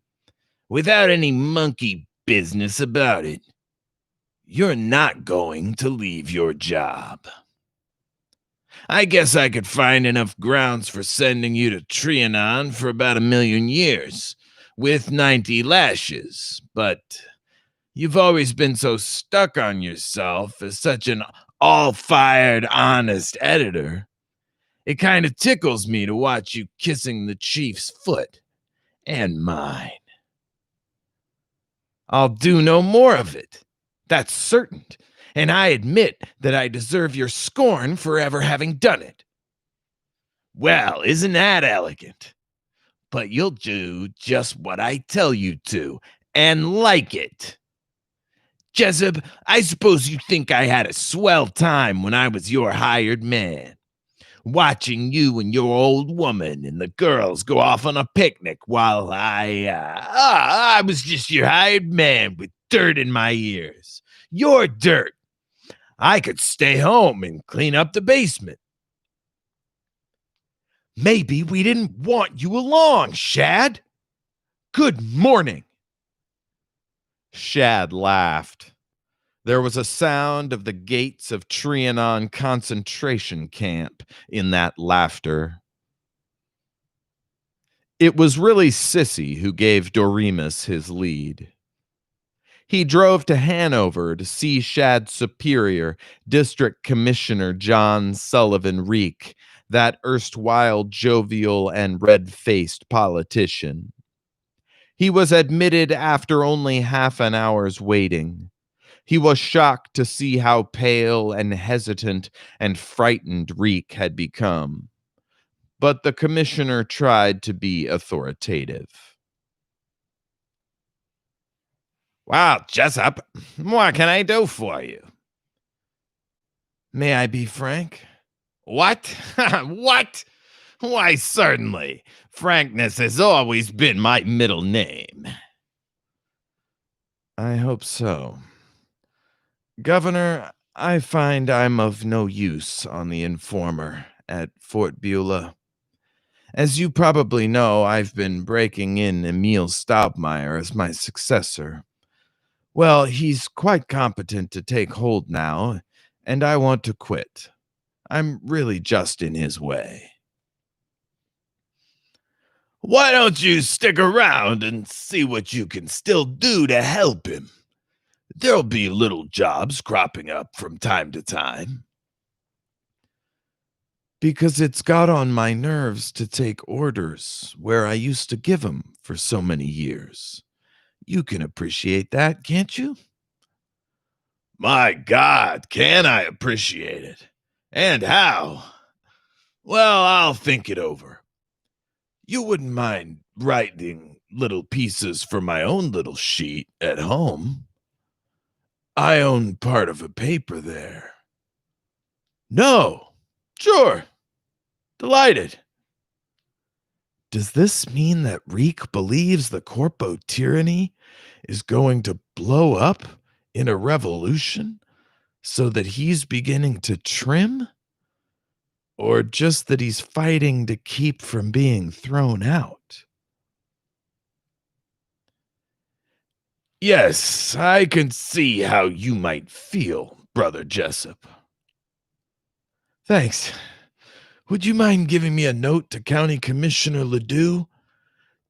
without any monkey business about it, you're not going to leave your job. I guess I could find enough grounds for sending you to Trianon for about 1,000,000 years, with 90 lashes, but you've always been so stuck on yourself as such an all-fired honest editor. It kind of tickles me to watch you kissing the chief's foot and mine. I'll do no more of it. That's certain, and I admit that I deserve your scorn for ever having done it." "Well, isn't that elegant? But you'll do just what I tell you to, and like it. Jessup, I suppose you think I had a swell time when I was your hired man, watching you and your old woman and the girls go off on a picnic while I was just your hired man with dirt in my ears. Your dirt. I could stay home and clean up the basement." "Maybe we didn't want you along, Shad. Good morning." Shad laughed. There was a sound of the gates of Trianon concentration camp in that laughter. It was really Sissy who gave Doremus his lead. He drove to Hanover to see Shad's superior, District Commissioner John Sullivan Reek, that erstwhile jovial and red-faced politician. He was admitted after only half an hour's waiting. He was shocked to see how pale and hesitant and frightened Reek had become. But the commissioner tried to be authoritative. "Well, Jessup, what can I do for you?" "May I be frank?" "What? What? Why, certainly. Frankness has always been my middle name." "I hope so. Governor, I find I'm of no use on the Informer at Fort Beulah. As you probably know, I've been breaking in Emil Staubmeyer as my successor. Well, he's quite competent to take hold now, and I want to quit. I'm really just in his way." "Why don't you stick around and see what you can still do to help him? There'll be little jobs cropping up from time to time." "Because it's got on my nerves to take orders where I used to give 'em for so many years. You can appreciate that, can't you?"
"My God, can I appreciate it? And how? Well, I'll think it over. You wouldn't mind writing little pieces for my own little sheet at home? I own part of a paper there." "No, sure. Delighted.
Does this mean that Reek believes the corpo tyranny is going to blow up in a revolution so that he's beginning to trim? Or just that he's fighting to keep from being thrown out? Yes, I can see how you might feel, Brother Jessup. Thanks. Would you mind giving me a note to County Commissioner Ledoux,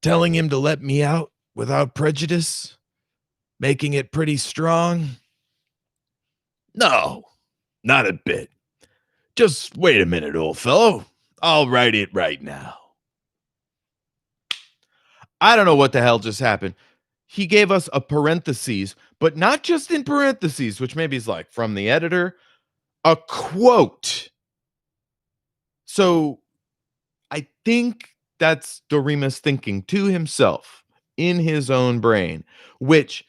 telling him to let me out without prejudice? Making it pretty strong? No, not a bit. Just wait a minute, old fellow. I'll write it right now.
I don't know what the hell just happened. He gave us a parentheses, but not just in parentheses, which maybe is like from the editor, a quote. So I think that's Doremus thinking to himself in his own brain, which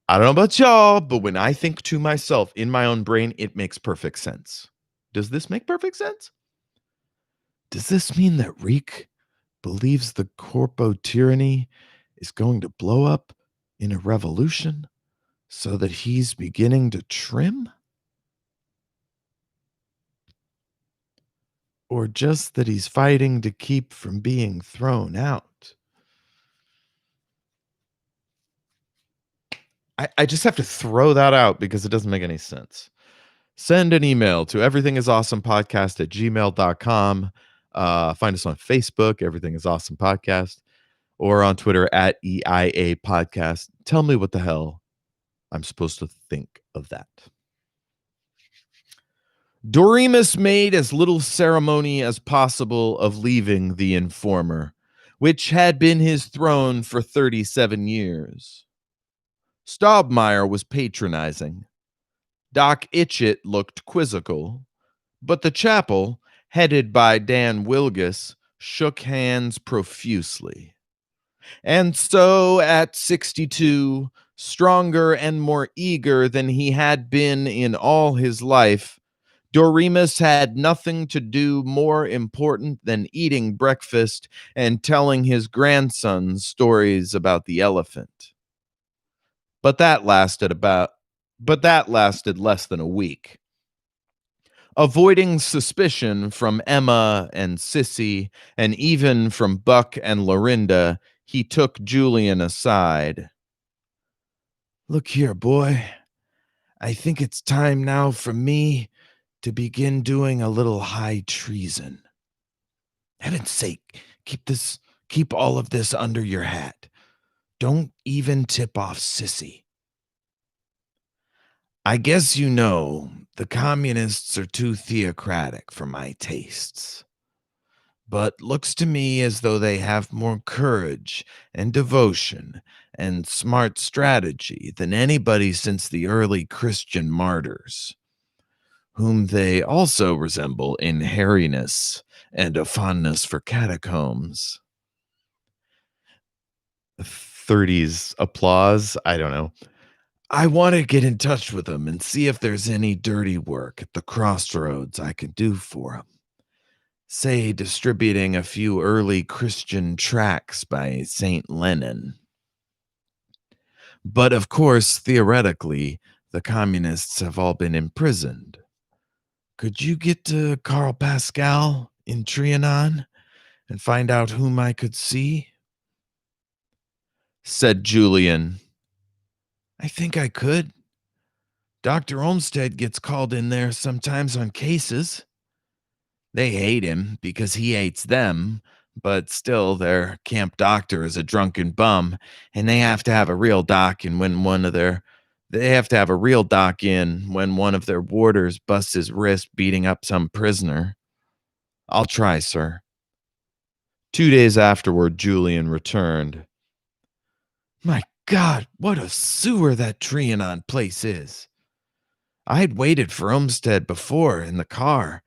I don't know about y'all, but when I think to myself in my own brain, it makes perfect sense. Does this make perfect sense?
Does this mean that Reek believes the corpo tyranny is going to blow up in a revolution so that he's beginning to trim? Or just that he's fighting to keep from being thrown out?
I just have to throw that out because it doesn't make any sense. Send an email to everythingisawesomepodcast@gmail.com. Find us on Facebook, Everything is Awesome Podcast, or on Twitter @EIA Podcast. Tell me what the hell I'm supposed to think of that. Doremus made as little ceremony as possible of leaving the informer, which had been his throne for 37 years. Staubmeyer was patronizing. Doc Itchett looked quizzical, but the chapel, headed by Dan Wilgus, shook hands profusely. And so at 62, stronger and more eager than he had been in all his life, Doremus had nothing to do more important than eating breakfast and telling his grandsons stories about the elephant. But that lasted less than a week. Avoiding suspicion from Emma and Sissy, and even from Buck and Lorinda, he took Julian aside.
Look here, boy. I think it's time now for me to begin doing a little high treason. Heaven's sake, keep all of this under your hat. Don't even tip off Sissy. I guess you know the communists are too theocratic for my tastes. But looks to me as though they have more courage and devotion and smart strategy than anybody since the early Christian martyrs, whom they also resemble in hairiness and a fondness for catacombs.
30s applause. I don't know.
I want to get in touch with them and see if there's any dirty work at the crossroads I could do for them. Say, distributing a few early Christian tracts by St. Lenin. But of course, theoretically, the communists have all been imprisoned. Could you get to Carl Pascal in Trianon and find out whom I could see?
Said Julian.
I think I could. Dr. Olmsted gets called in there sometimes on cases. They hate him because he hates them, but still their camp doctor is a drunken bum, and they have to have a real doc in when one of their warders busts his wrist beating up some prisoner. I'll try, sir.
2 days afterward, Julian returned.
My God, what a sewer that Trianon place is. I'd waited for Olmsted before in the car,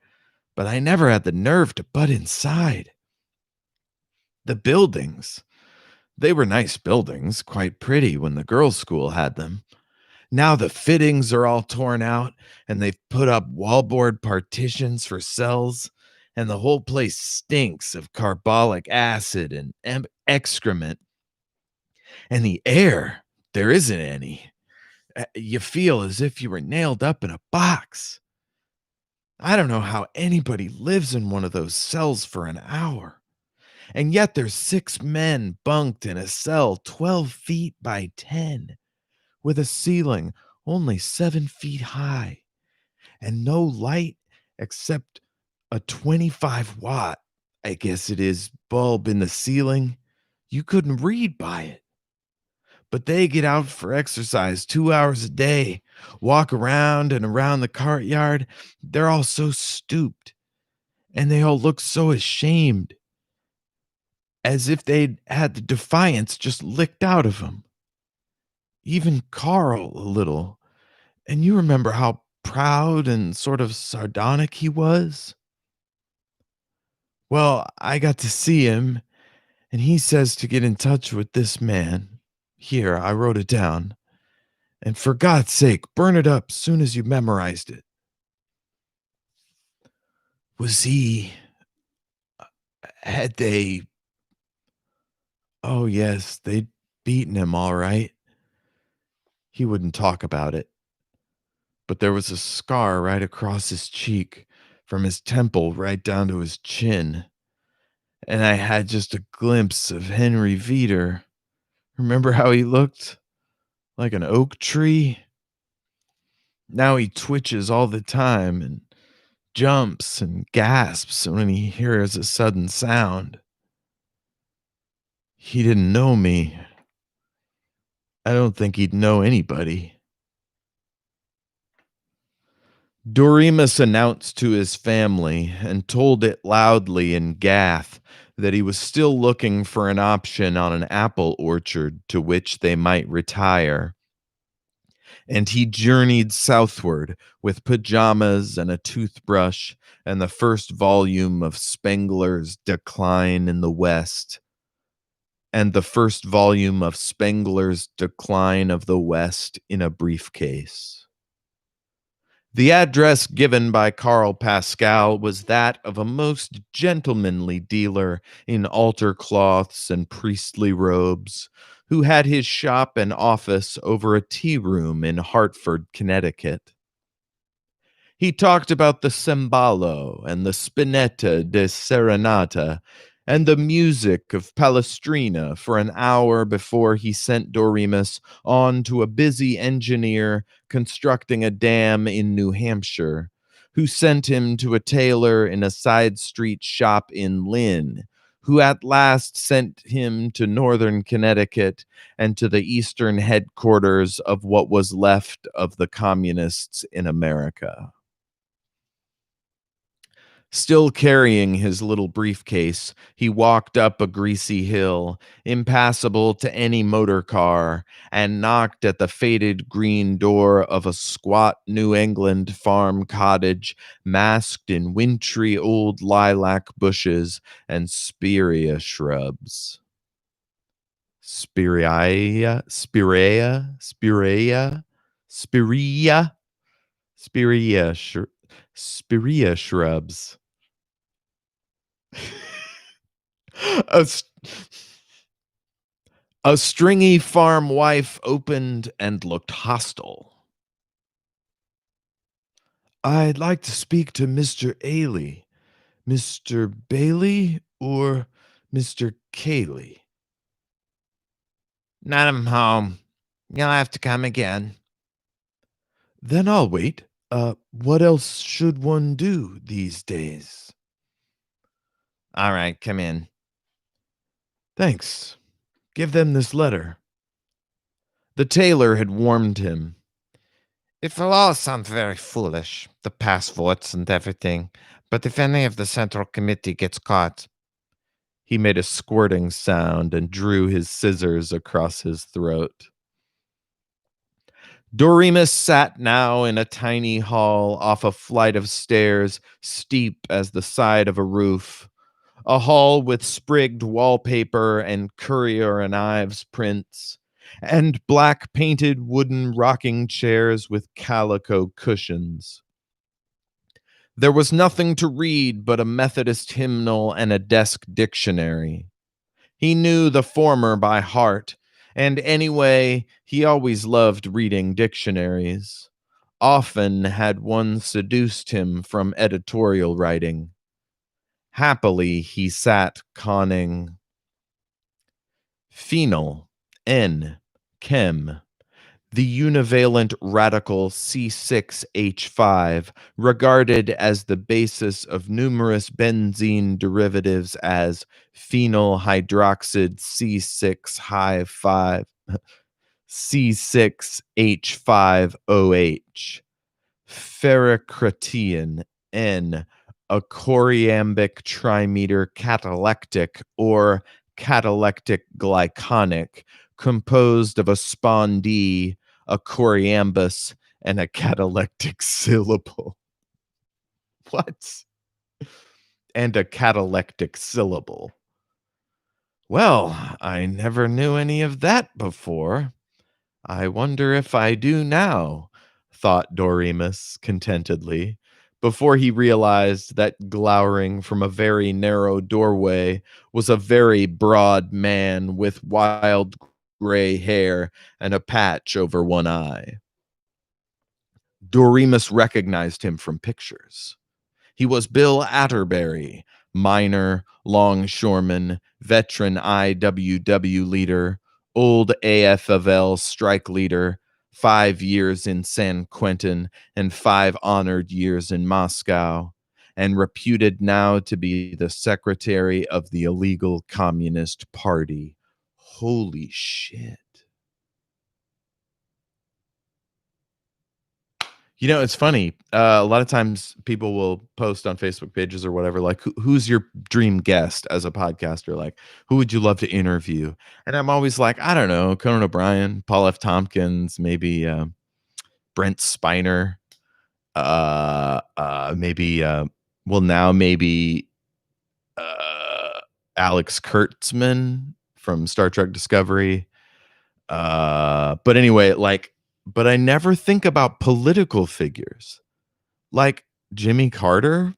but I never had the nerve to butt inside. The buildings, they were nice buildings, quite pretty when the girls' school had them. Now the fittings are all torn out, and they've put up wallboard partitions for cells, and the whole place stinks of carbolic acid and excrement. And the air, there isn't any. You feel as if you were nailed up in a box. I don't know how anybody lives in one of those cells for an hour. And yet there's 6 men bunked in a cell 12 feet by 10, with a ceiling only 7 feet high, and no light except a 25-watt, I guess it is, bulb in the ceiling. You couldn't read by it. But they get out for exercise 2 hours a day, walk around and around the courtyard. They're all so stooped, and they all look so ashamed, as if they'd had the defiance just licked out of them. Even Carl a little. And you remember how proud and sort of sardonic he was? Well, I got to see him, and he says to get in touch with this man. Here, I wrote it down. And for God's sake, burn it up soon as you memorized it. Was he. Had they. Oh, yes, they'd beaten him all right. He wouldn't talk about it. But there was a scar right across his cheek, from his temple right down to his chin. And I had just a glimpse of Henry Veeder. Remember how he looked? Like an oak tree? Now he twitches all the time and jumps and gasps when he hears a sudden sound. He didn't know me. I don't think he'd know anybody. Doremus announced to his family and told it loudly in Gath that he was still looking for an option on an apple orchard to which they might retire. And he journeyed southward with pajamas and a toothbrush and the first volume of Spengler's Decline in the West, and the first volume of Spengler's Decline of the West in a briefcase. The address given by Carl Pascal was that of a most gentlemanly dealer in altar cloths and priestly robes, who had his shop and office over a tea room in Hartford, Connecticut. He talked about the cembalo and the spinetta de serenata and the music of Palestrina for an hour before he sent Doremus on to a busy engineer constructing a dam in New Hampshire, who sent him to a tailor in a side street shop in Lynn, who at last sent him to northern Connecticut and to the eastern headquarters of what was left of the communists in America. Still carrying his little briefcase, he walked up a greasy hill, impassable to any motor car, and knocked at the faded green door of a squat New England farm cottage masked in wintry old lilac bushes and spirea shrubs. Spirea shrubs. A, a stringy farm wife opened and looked hostile. I'd like to speak to Mr. Ailey. Mr. Bailey or Mr. Cayley?
None of 'em home. You'll have to come again.
Then I'll wait. What else should one do these days?
All right, come in.
Thanks. Give them this letter. The tailor had warned him.
It will all sound very foolish, the passports and everything, but if any of the Central Committee gets caught.
He made a squirting sound and drew his scissors across his throat. Doremus sat now in a tiny hall off a flight of stairs steep as the side of a roof, a hall with sprigged wallpaper and Currier and Ives prints, and black painted wooden rocking chairs with calico cushions. There was nothing to read but a Methodist hymnal and a desk dictionary. He knew the former by heart, and anyway, he always loved reading dictionaries. Often had one seduced him from editorial writing. Happily, he sat conning phenol, N, chem, the univalent radical C6H5, regarded as the basis of numerous benzene derivatives as phenyl hydroxide C6 C6H5OH, ferricratian N, a choriambic trimeter catalectic or catalectic glyconic, composed of a spondee, a choriambus, and a catalectic syllable. What? And a catalectic syllable. Well, I never knew any of that before. I wonder if I do now, thought Doremus contentedly, before he realized that glowering from a very narrow doorway was a very broad man with wild gray hair and a patch over one eye. Doremus recognized him from pictures. He was Bill Atterbury, miner, longshoreman, veteran IWW leader, old AFL strike leader, 5 years in San Quentin and 5 honored years in Moscow, and reputed now to be the secretary of the illegal Communist Party. Holy shit. You know, it's funny. A lot of times people will post on Facebook pages or whatever, like, who's your dream guest as a podcaster? Like, who would you love to interview? And I'm always like, I don't know, Conan O'Brien, Paul F. Tompkins, maybe Brent Spiner, maybe, well, now maybe Alex Kurtzman from Star Trek Discovery. But anyway, like, but I never think about political figures like Jimmy Carter,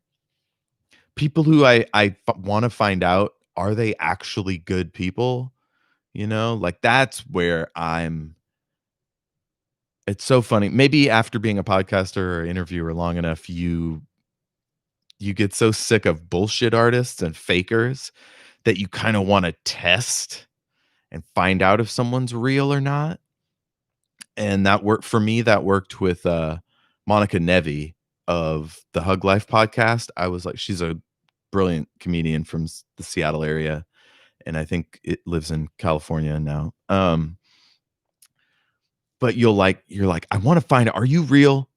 people who I want to find out, are they actually good people? You know, like that's where it's so funny. Maybe after being a podcaster or interviewer long enough, you get so sick of bullshit artists and fakers that you kind of want to test and find out if someone's real or not. And that worked for me. That worked with Monica Nevi of the Hug Life podcast. I was like, she's a brilliant comedian from the Seattle area, and I think it lives in California now. But you're like, I want to find out, are you real?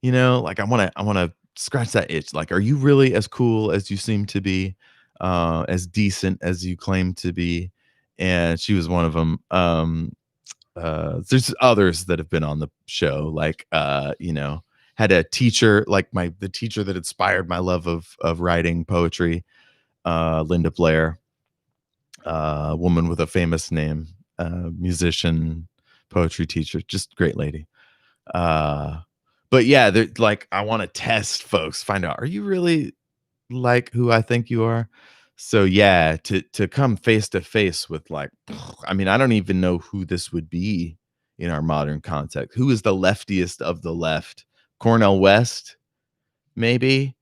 You know, like I want to scratch that itch. Like, are you really as cool as you seem to be, as decent as you claim to be? And she was one of them. There's others that have been on the show, like you know, had a teacher, like the teacher that inspired my love of writing poetry, Linda Blair, woman with a famous name, musician, poetry teacher, just great lady. But yeah, they're like, I want to test folks, find out, are you really like who I think you are? So yeah, to come face to face with, like, I mean, I don't even know who this would be in our modern context. Who is the leftiest of the left? Cornel West, maybe.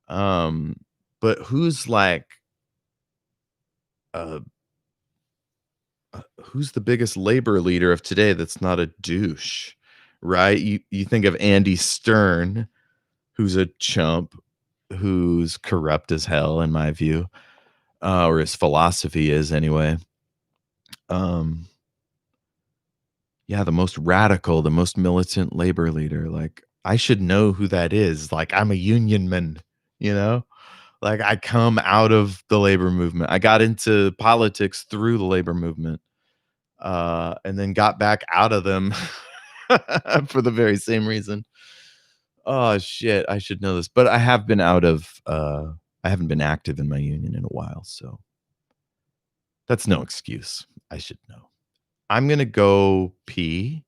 Um, but uh, who's the biggest labor leader of today that's not a douche, right? You think of Andy Stern, who's a chump, who's corrupt as hell in my view, or his philosophy is anyway. Um, yeah, the most radical, the most militant labor leader. Like, I should know who that is. Like, I'm a unionman, you know? Like, I come out of the labor movement. I got into politics through the labor movement, and then got back out of them for the very same reason. Oh shit, I should know this. But I have been out of I haven't been active in my union in a while, so that's no excuse. I should know. I'm gonna go pee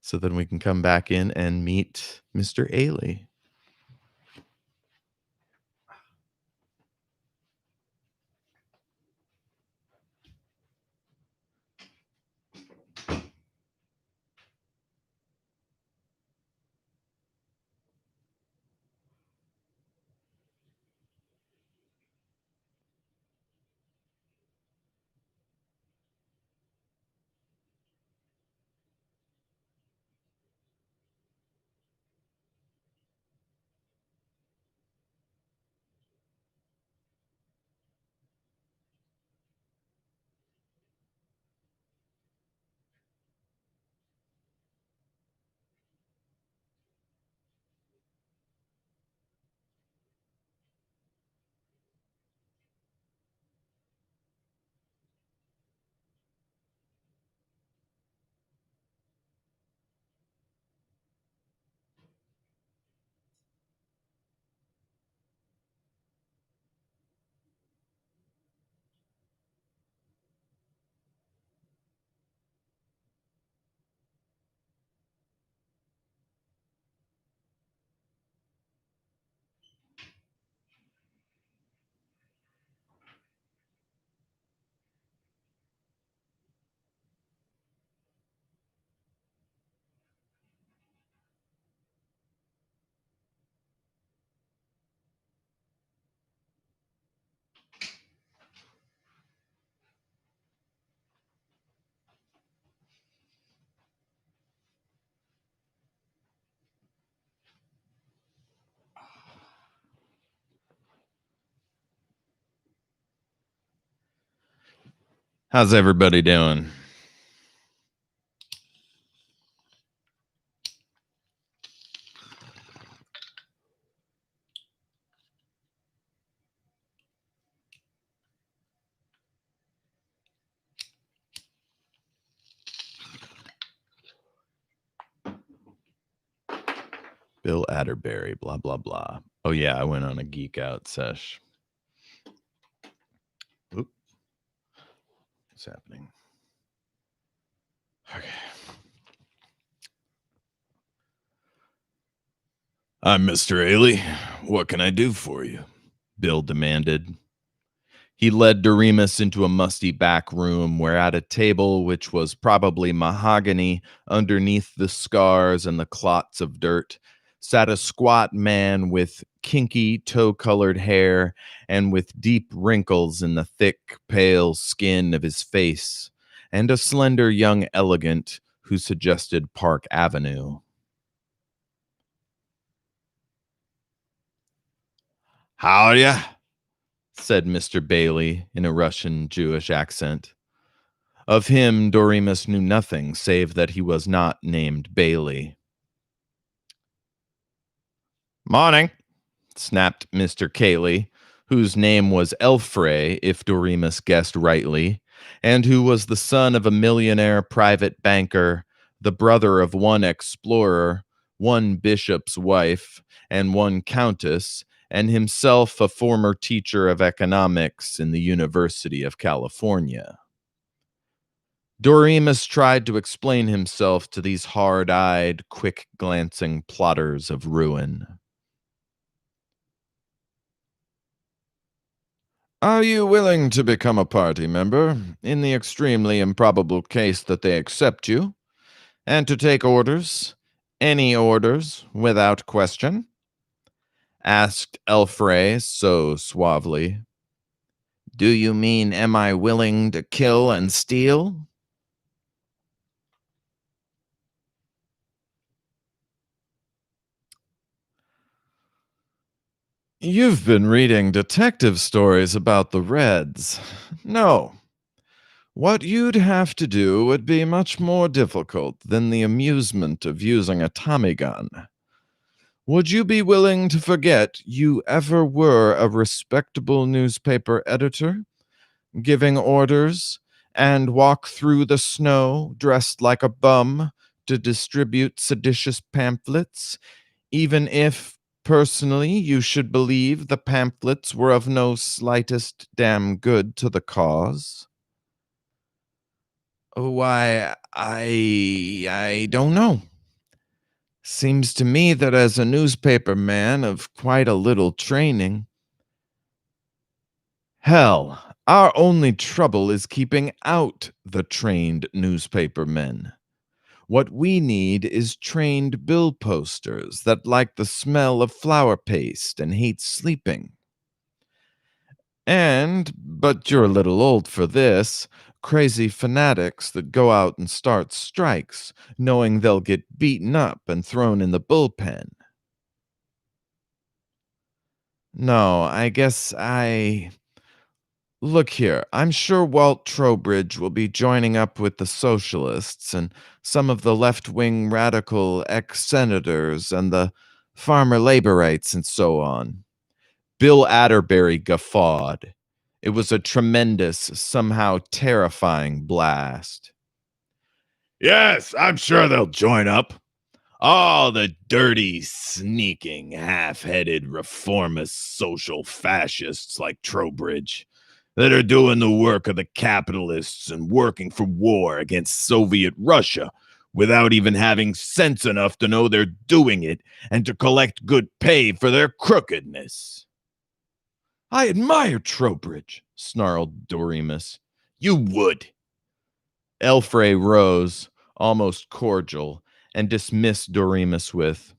so then we can come back in and meet Mr. Ailey.
How's everybody doing? Bill Atterbury, blah, blah, blah. Oh, yeah, I went on a geek out sesh. Oop. What's happening? Okay. I'm Mr. Ailey. What can I do for you? Bill demanded. He led Doremus into a musty back room where, at a table which was probably mahogany underneath the scars and the clots of dirt, sat a squat man with kinky tow colored hair and with deep wrinkles in the thick, pale skin of his face, and a slender young elegant who suggested Park Avenue. How'ya? Said Mr. Bailey in a Russian Jewish accent. Of him, Doremus knew nothing save that he was not named Bailey. Morning, snapped Mr. Cayley, whose name was Elfrey, if Doremus guessed rightly, and who was the son of a millionaire private banker, the brother of one explorer, one bishop's wife, and one countess, and himself a former teacher of economics in the University of California. Doremus tried to explain himself to these hard-eyed, quick-glancing plotters of ruin. Are you willing to become a party member, in the extremely improbable case that they accept you, and to take orders, any orders, without question? Asked Elfrey so suavely. Do you mean, am I willing to kill and steal? You've been reading detective stories about the Reds. No. What you'd have to do would be much more difficult than the amusement of using a Tommy gun. Would you be willing to forget you ever were a respectable newspaper editor, giving orders, and walk through the snow dressed like a bum to distribute seditious pamphlets, even if, personally, you should believe the pamphlets were of no slightest damn good to the cause? Why, I don't know. Seems to me that as a newspaper man of quite a little training. Hell, our only trouble is keeping out the trained newspaper men. What we need is trained bill posters that like the smell of flour paste and hate sleeping. But you're a little old for this, crazy fanatics that go out and start strikes, knowing they'll get beaten up and thrown in the bullpen. No, I guess I. Look here, I'm sure Walt Trowbridge will be joining up with the socialists and some of the left wing radical ex senators and the farmer laborites and so on. Bill Atterbury guffawed. It was a tremendous, somehow terrifying blast. Yes, I'm sure they'll join up. All the dirty, sneaking, half-headed, reformist social fascists like Trowbridge that are doing the work of the capitalists and working for war against Soviet Russia without even having sense enough to know they're doing it and to collect good pay for their crookedness. I admire Trowbridge, snarled Doremus. You would. Elfrey rose, almost cordial, and dismissed Doremus with,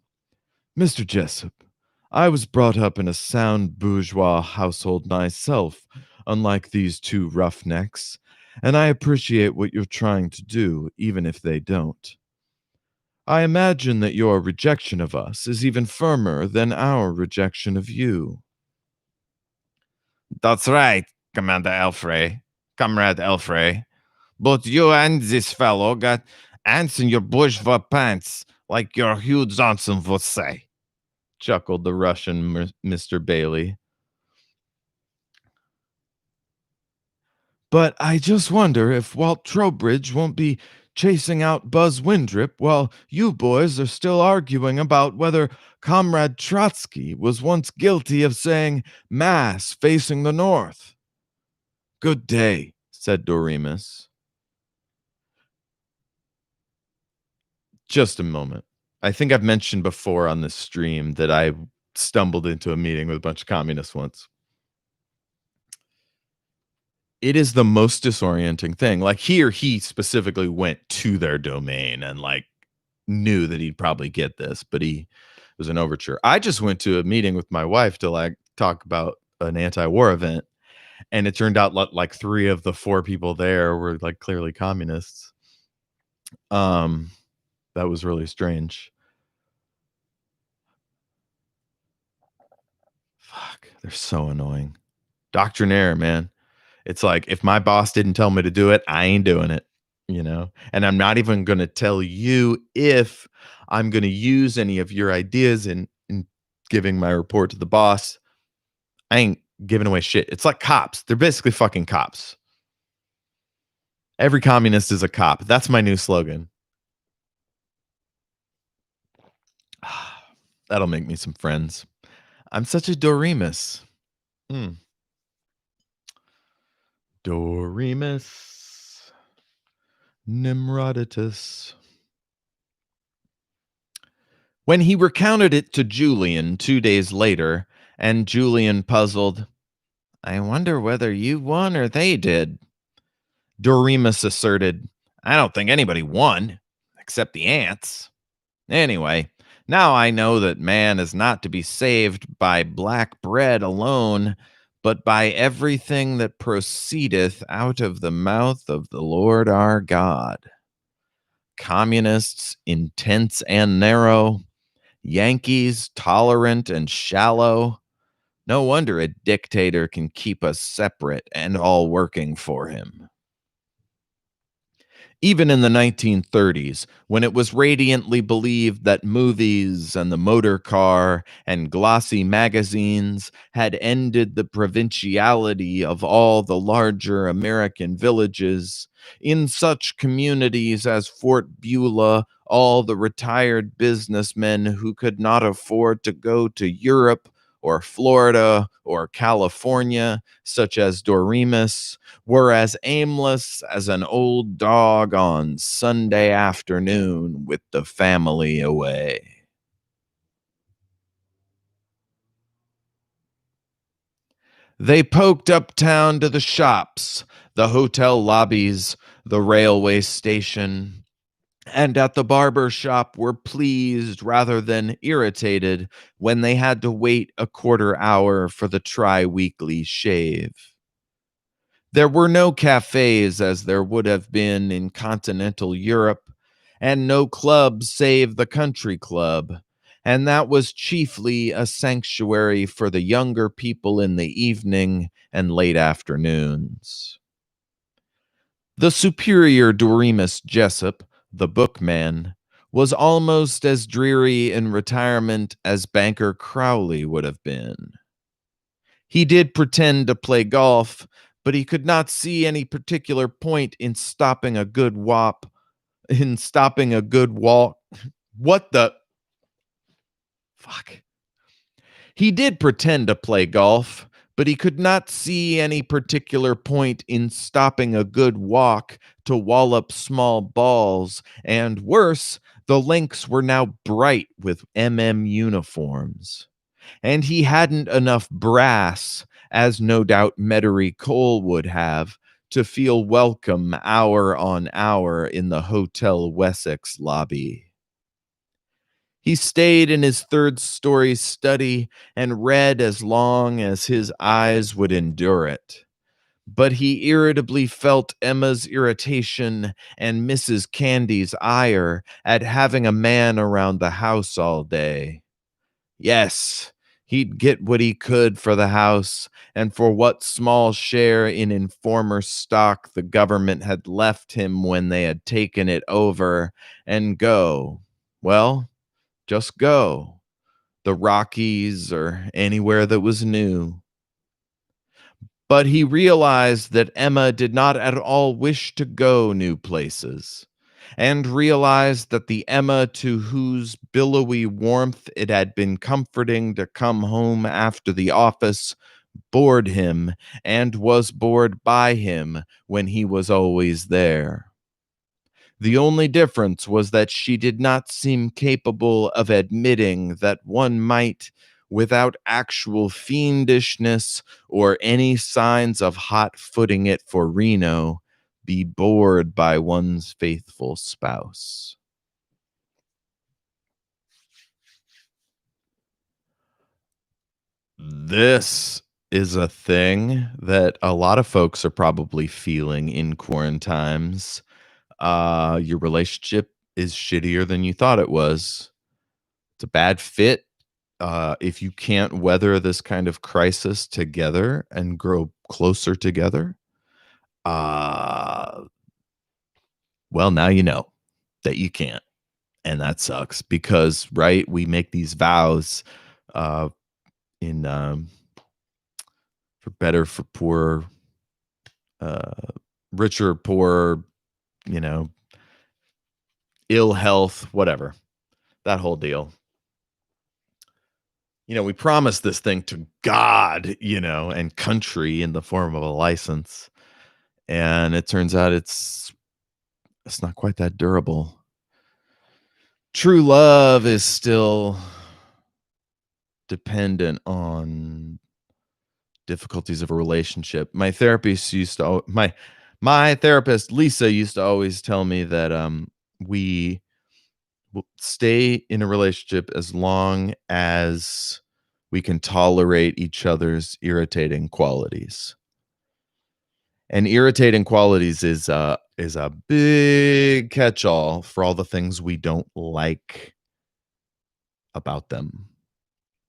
Mr. Jessup, I was brought up in a sound bourgeois household myself, unlike these two roughnecks, and I appreciate what you're trying to do, even if they don't. I imagine that your rejection of us is even firmer than our rejection of you. That's right, Commander Elfrey.
Comrade Elfrey. Both you and this fellow got ants in your bourgeois pants, like your Hugh Johnson would say,
chuckled the Russian Mr. Bailey.
But I just wonder if Walt Trowbridge won't be chasing out Buzz Windrip while you boys are still arguing about whether Comrade Trotsky was once guilty of saying Mass facing the north.
Good day, said Doremus. Just a moment. I think I've mentioned before on this stream that I stumbled into a meeting with a bunch of communists once. It is the most disorienting thing. Like here, he specifically went to their domain and like knew that he'd probably get this, but he was an overture. I just went to a meeting with my wife to like talk about an anti-war event, and it turned out like 3 of the 4 people there were like clearly communists. That was really strange. Fuck, they're so annoying. Doctrinaire, man. It's like, if my boss didn't tell me to do it, I ain't doing it, you know? And I'm not even going to tell you if I'm going to use any of your ideas in giving my report to the boss. I ain't giving away shit. It's like cops. They're basically fucking cops. Every communist is a cop. That's my new slogan. That'll make me some friends. I'm such a Doremus. Doremus Nimroditus. When he recounted it to Julian 2 days later, and Julian puzzled,
I wonder whether you won or they did,
Doremus asserted,
I don't think anybody won, except the ants. Anyway, now I know that man is not to be saved by black bread alone, but by everything that proceedeth out of the mouth of the Lord our God. Communists, intense and narrow. Yankees, tolerant and shallow. No wonder a dictator can keep us separate and all working for him. Even in the 1930s, when it was radiantly believed that movies and the motor car and glossy magazines had ended the provinciality of all the larger American villages, in such communities as Fort Beulah, all the retired businessmen who could not afford to go to Europe or Florida or California, such as Doremus, were as aimless as an old dog on Sunday afternoon with the family away. They poked uptown to the shops, the hotel lobbies, the railway station, and at the barber shop were pleased rather than irritated when they had to wait a quarter hour for the tri-weekly shave. There were no cafes as there would have been in continental Europe, and no clubs save the country club, and that was chiefly a sanctuary for the younger people in the evening and late afternoons. The superior Doremus Jessup, the bookman, was almost as dreary in retirement as banker Crowley would have been. He did pretend to play golf, but he could not see any particular point in stopping a good walk. What the fuck? He did pretend to play golf, but he could not see any particular point in stopping a good walk to wallop small balls, and worse, the links were now bright with uniforms. And he hadn't enough brass, as no doubt Metairie Cole would have, to feel welcome hour on hour in the Hotel Wessex lobby. He stayed in his third-story study and read as long as his eyes would endure it. But he irritably felt Emma's irritation and Mrs. Candy's ire at having a man around the house all day. Yes,
He'd get what he could for the house and for what small share in informer stock the government had left him when they had taken it over, and go. Well, just go. The Rockies or anywhere that was new. But he realized that Emma did not at all wish to go new places, and realized that the Emma to whose billowy warmth it had been comforting to come home after the office bored him and was bored by him when he was always there. The only difference was that she did not seem capable of admitting that one might, without actual fiendishness or any signs of hot footing it for Reno, be bored by one's faithful spouse. This is a thing that a lot of folks are probably feeling in quarantines. Your relationship is shittier than you thought it was. It's a bad fit. If you can't weather this kind of crisis together and grow closer together, uh, well, now you know that you can't. And that sucks because, right, we make these vows uh, in for better, for poor, uh, richer, poor, you know, ill health, whatever, that whole deal. We promise this thing to God, and country in the form of a license. And it turns out it's not quite that durable. True love is still dependent on difficulties of a relationship. My therapist used to my therapist Lisa used to always tell me that we will stay in a relationship as long as we can tolerate each other's irritating qualities. And irritating qualities is a big catch-all for all the things we don't like about them.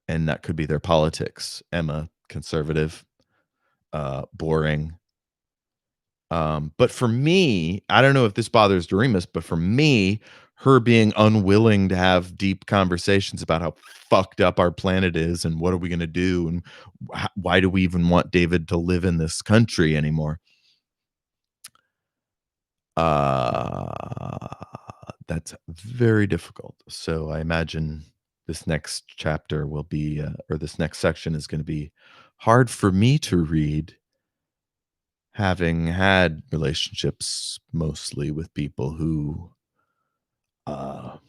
And that could be their politics. Emma, conservative, boring. But for me, I don't know if this bothers Doremus, but for me, her being unwilling to have deep conversations about how fucked up our planet is and what are we going to do and why do we even want David to live in this country anymore? Uh, that's very difficult. So I imagine this next chapter will be, or this next section is going to be hard for me to read, having had relationships mostly with people who are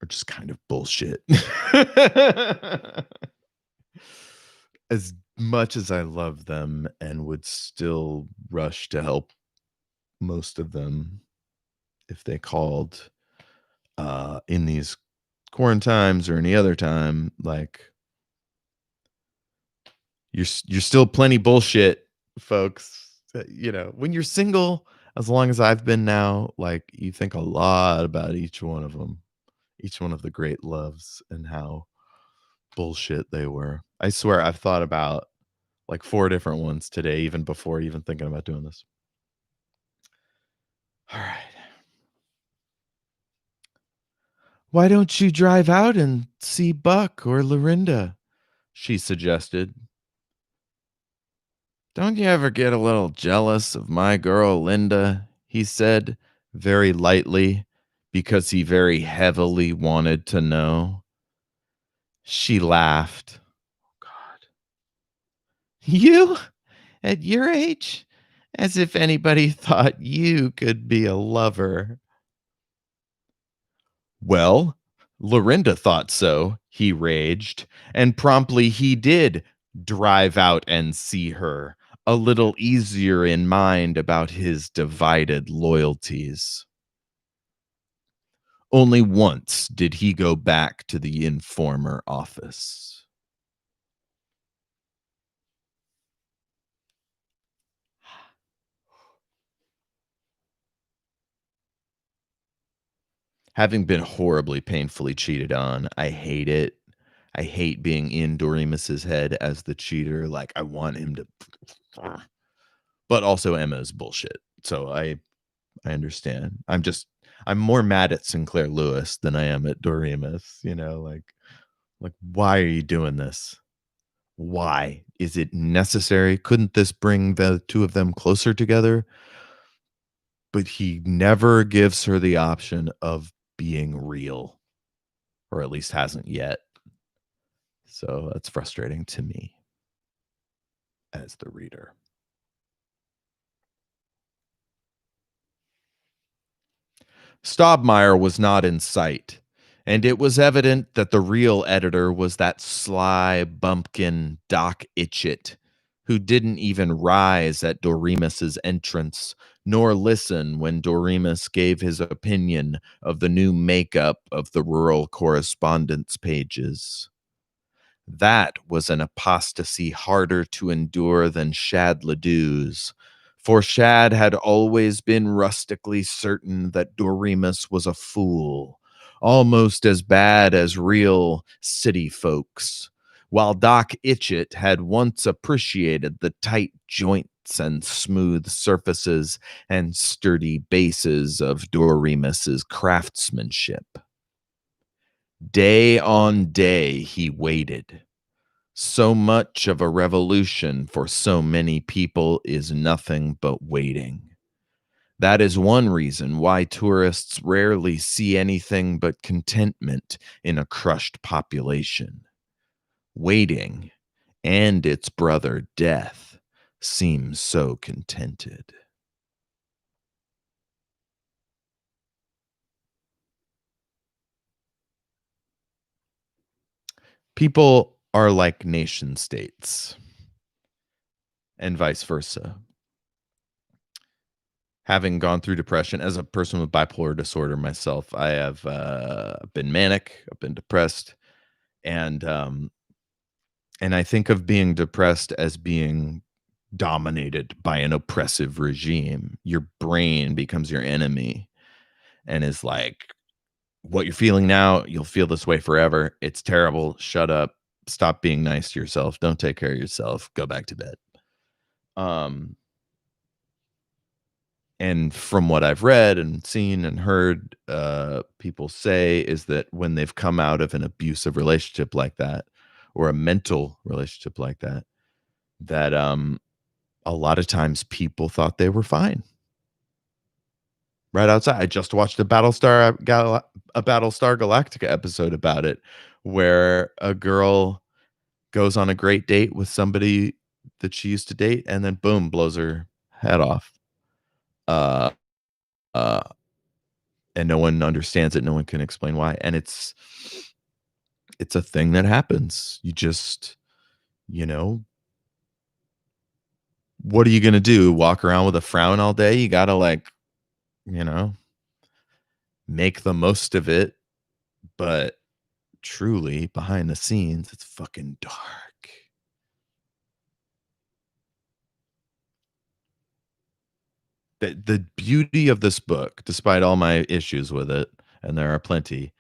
just kind of bullshit. As much as I love them and would still rush to help most of them if they called in these quarantines or any other time, like you're still plenty bullshit, folks. When you're single, as long as I've been now, like you think a lot about each one of them, each one of the great loves and how bullshit they were. I swear I've thought about like 4 different ones today, even before even thinking about doing this. All right. Why don't you drive out and see Buck or Lorinda? She suggested. Don't you ever get a little jealous of my girl Linda? He said, very lightly, because he very heavily wanted to know. She laughed. Oh, God. You? At your age? As if anybody thought you could be a lover. Well, Lorinda thought so, he raged, and promptly he did drive out and see her, a little easier in mind about his divided loyalties. Only once did he go back to the informer office. Having been horribly painfully cheated on, I hate it.
I hate being in Doremus's head as the cheater. Like, I want him to, but also Emma's bullshit. So I understand. I'm more mad at Sinclair Lewis than I am at Doremus. Like, why are you doing this? Why? Is it necessary? Couldn't this bring the two of them closer together? But he never gives her the option of being real, or at least hasn't yet. So that's frustrating to me as the reader. Stobmeyer was not in sight, and it was evident that the real editor was that sly bumpkin Doc Itchett, who didn't even rise at Doremus's entrance, nor listen when Doremus gave his opinion of the new makeup of the rural correspondence pages. That was an apostasy harder to endure than Shad Ledoux's, for Shad had always been rustically certain that Doremus was a fool, almost as bad as real city folks, while Doc Itchett had once appreciated the tight joints and smooth surfaces and sturdy bases of Doremus's craftsmanship. Day on day he waited. So much of a revolution for so many people is nothing but waiting. That is one reason why tourists rarely see anything but contentment in a crushed population. Waiting, and its brother death, seems so contented. People are like nation states, and vice versa. Having gone through depression as a person with bipolar disorder myself, I have been manic, I've been depressed, and I think of being depressed as being dominated by an oppressive regime. Your brain becomes your enemy and is like, what you're feeling now, you'll feel this way forever. It's terrible. Shut up. Stop being nice to yourself. Don't take care of yourself. Go back to bed. And from what I've read and seen and heard, people say is that when they've come out of an abusive relationship like that, or a mental relationship like that, that a lot of times people thought they were fine. Right outside, I just watched a Battlestar Galactica episode about it, where a girl goes on a great date with somebody that she used to date, and then boom, blows her head off. Uh, uh, and no one understands it. No one can explain why. And it's a thing that happens. You just, you know, what are you going to do? Walk around with a frown all day? You got to you know, make the most of it. But truly behind the scenes, it's fucking dark. The beauty of this book, despite all my issues with it, and there are plenty,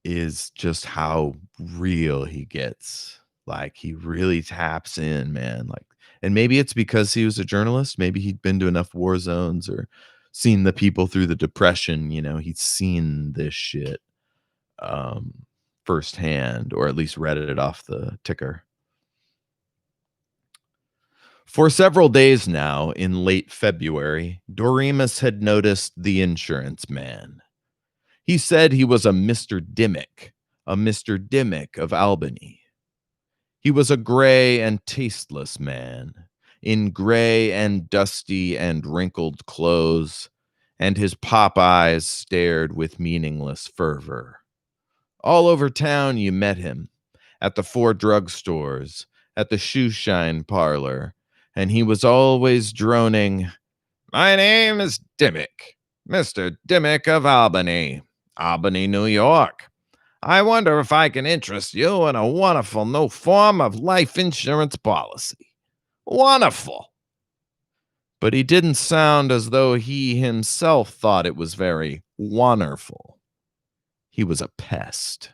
is just how real he gets. Like, he really taps in, man. Like, and maybe it's because he was a journalist. Maybe he'd been to enough war zones or seen the people through the Depression. He'd seen this shit firsthand, or at least read it off the ticker. For several days now, in late February, Doremus had noticed the insurance man. He said he was a Mr. Dimmick of Albany. He was a gray and tasteless man, in gray and dusty and wrinkled clothes, and his pop eyes stared with meaningless fervor. All over town you met him, at the 4 drugstores, at the shoe shine parlor, and he was always droning, "My name is Dimmick, Mr. Dimmick of Albany, New York. I wonder if I can interest you in a wonderful new form of life insurance policy. Wonderful." But he didn't sound as though he himself thought it was very wonderful. He was a pest.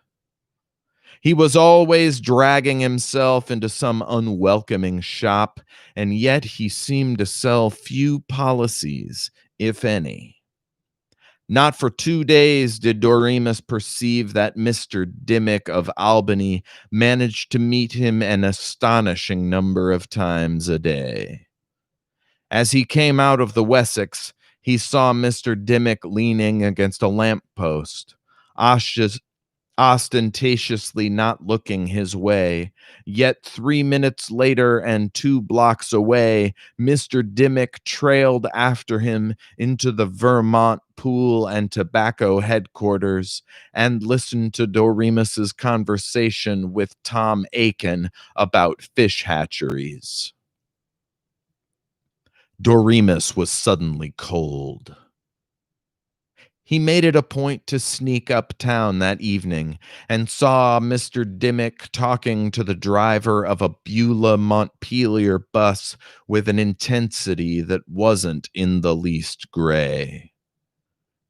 He was always dragging himself into some unwelcoming shop, and yet he seemed to sell few policies, if any. Not for 2 days did Doremus perceive that Mr. Dimmick of Albany managed to meet him an astonishing number of times a day. As he came out of the Wessex, he saw Mr. Dimmick leaning against a lamppost, ostentatiously not looking his way. Yet 3 minutes later and 2 blocks away, Mr. Dimmick trailed after him into the Vermont Pool and Tobacco headquarters and listened to Doremus's conversation with Tom Aiken about fish hatcheries. Doremus was suddenly cold. He made it a point to sneak uptown that evening and saw Mr. Dimmick talking to the driver of a Beulah Montpelier bus with an intensity that wasn't in the least gray.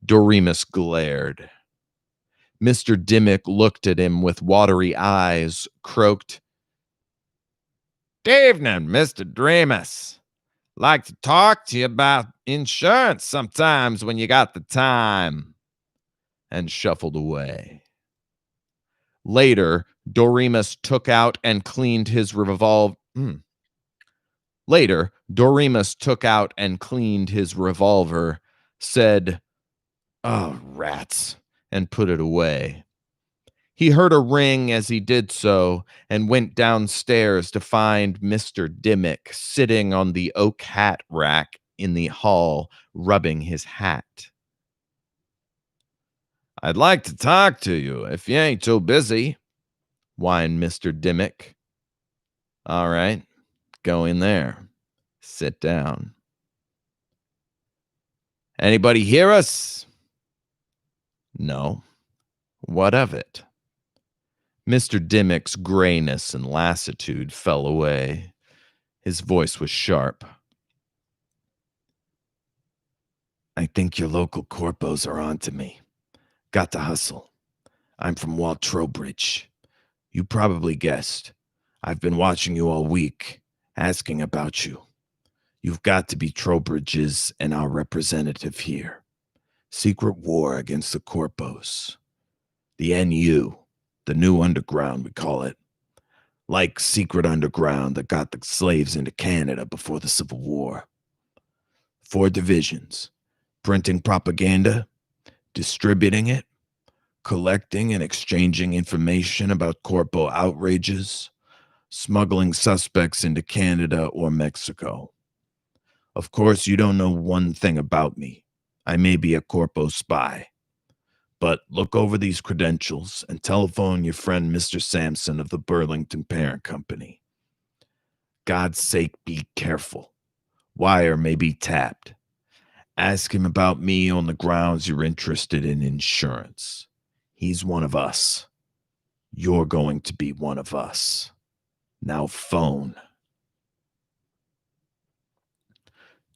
Doremus glared. Mr. Dimmick looked at him with watery eyes, croaked,
"'Evening, Mr. Doremus. Like to talk to you about insurance sometimes when you got the time,"
and shuffled away. Later, Doremus took out and cleaned his revolver. Later, Doremus took out and cleaned his revolver, said, "Oh, rats," and put it away. He heard a ring as he did so and went downstairs to find Mr. Dimmick sitting on the oak hat rack in the hall, rubbing his hat.
"I'd like to talk to you if you ain't too busy,"
whined Mr. Dimmick. "All right, go in there. Sit down."
"Anybody hear us?"
"No. What of it?" Mr. Dimmick's grayness and lassitude fell away. His voice was sharp.
"I think your local corpos are on to me. Got to hustle. I'm from Walt Trowbridge. You probably guessed. I've been watching you all week, asking about you. You've got to be Trowbridge's and our representative here. Secret war against the corpos. The NU, the new underground, we call it. Like secret underground that got the slaves into Canada before the Civil War. 4 divisions. Printing propaganda, distributing it, collecting and exchanging information about corpo outrages, smuggling suspects into Canada or Mexico. Of course, you don't know one thing about me. I may be a corpo spy. But look over these credentials and telephone your friend Mr. Sampson of the Burlington Parent Company. God's sake, be careful. Wire may be tapped. Ask him about me on the grounds you're interested in insurance. He's one of us. You're going to be one of us. Now phone."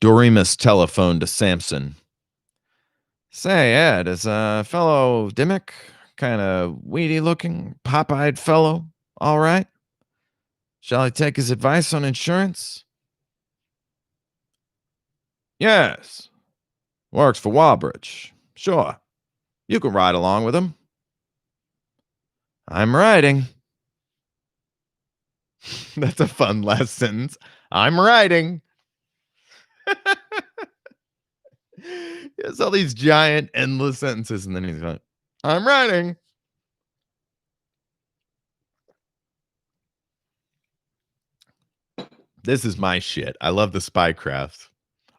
Doremus telephoned to Sampson.
"Say, Ed, is a fellow Dimmick, kind of weedy looking, pop-eyed fellow, all right? Shall I take his advice on insurance?" "Yes. Works for Warbridge. Sure. You can ride along with him." "I'm riding." That's a fun last sentence. "I'm riding." He has all these giant, endless sentences, and then he's like, "I'm riding." This is my shit. I love the spycraft.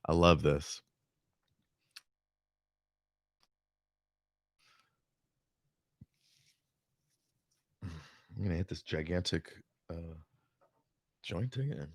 I love this. I'm gonna hit this gigantic joint again.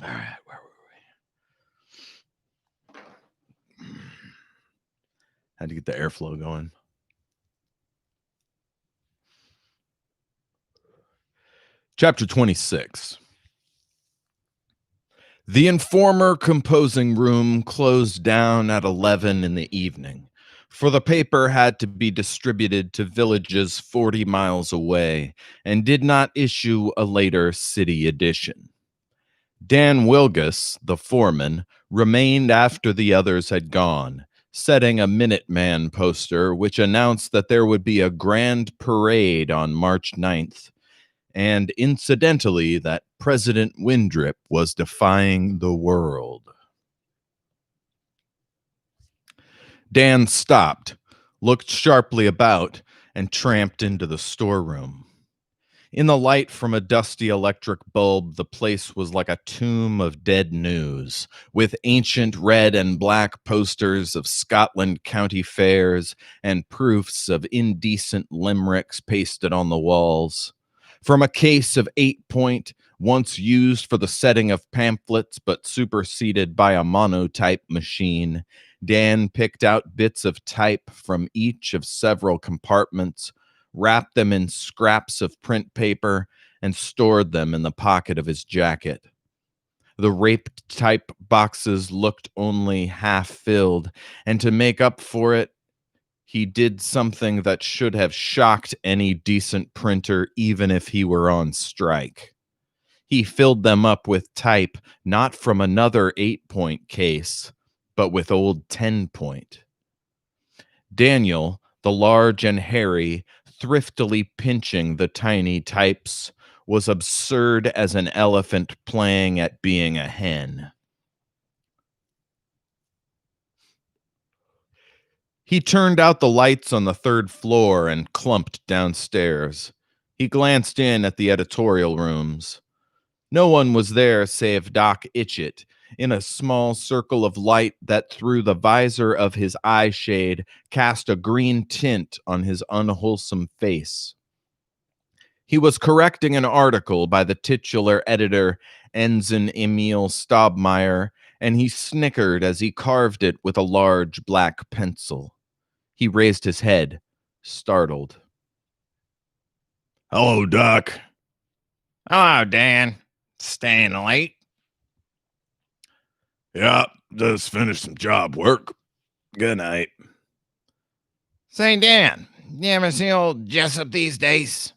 All right, where were we? Had to get the airflow going. Chapter 26. The informer composing room closed down at 11 in the evening, for the paper had to be distributed to villages 40 miles away and did not issue a later city edition. Dan Wilgus, the foreman, remained after the others had gone, setting a Minuteman poster which announced that there would be a grand parade on March 9th, and incidentally, that President Windrip was defying the world. Dan stopped, looked sharply about, and tramped into the storeroom. In the light from a dusty electric bulb, the place was like a tomb of dead news, with ancient red and black posters of Scotland county fairs and proofs of indecent limericks pasted on the walls. From a case of 8-point, once used for the setting of pamphlets but superseded by a monotype machine, Dan picked out bits of type from each of several compartments, wrapped them in scraps of print paper, and stored them in the pocket of his jacket. The raped type boxes looked only half filled, and to make up for it, he did something that should have shocked any decent printer, even if he were on strike. He filled them up with type, not from another 8-point case, but with old 10-point. Daniel, the large and hairy, thriftily pinching the tiny types, was absurd as an elephant playing at being a hen. He turned out the lights on the third floor and clumped downstairs. He glanced in at the editorial rooms. No one was there save Doc Itchett, in a small circle of light that through the visor of his eye shade cast a green tint on his unwholesome face. He was correcting an article by the titular editor, Ensign Emil Staubmeier, and he snickered as he carved it with a large black pencil. He raised his head, startled. "Hello, Doc."
Hello, Dan. Staying late?
"Yeah, just finished some job work. Good night."
Say, Dan, you ever see old Jessup these days?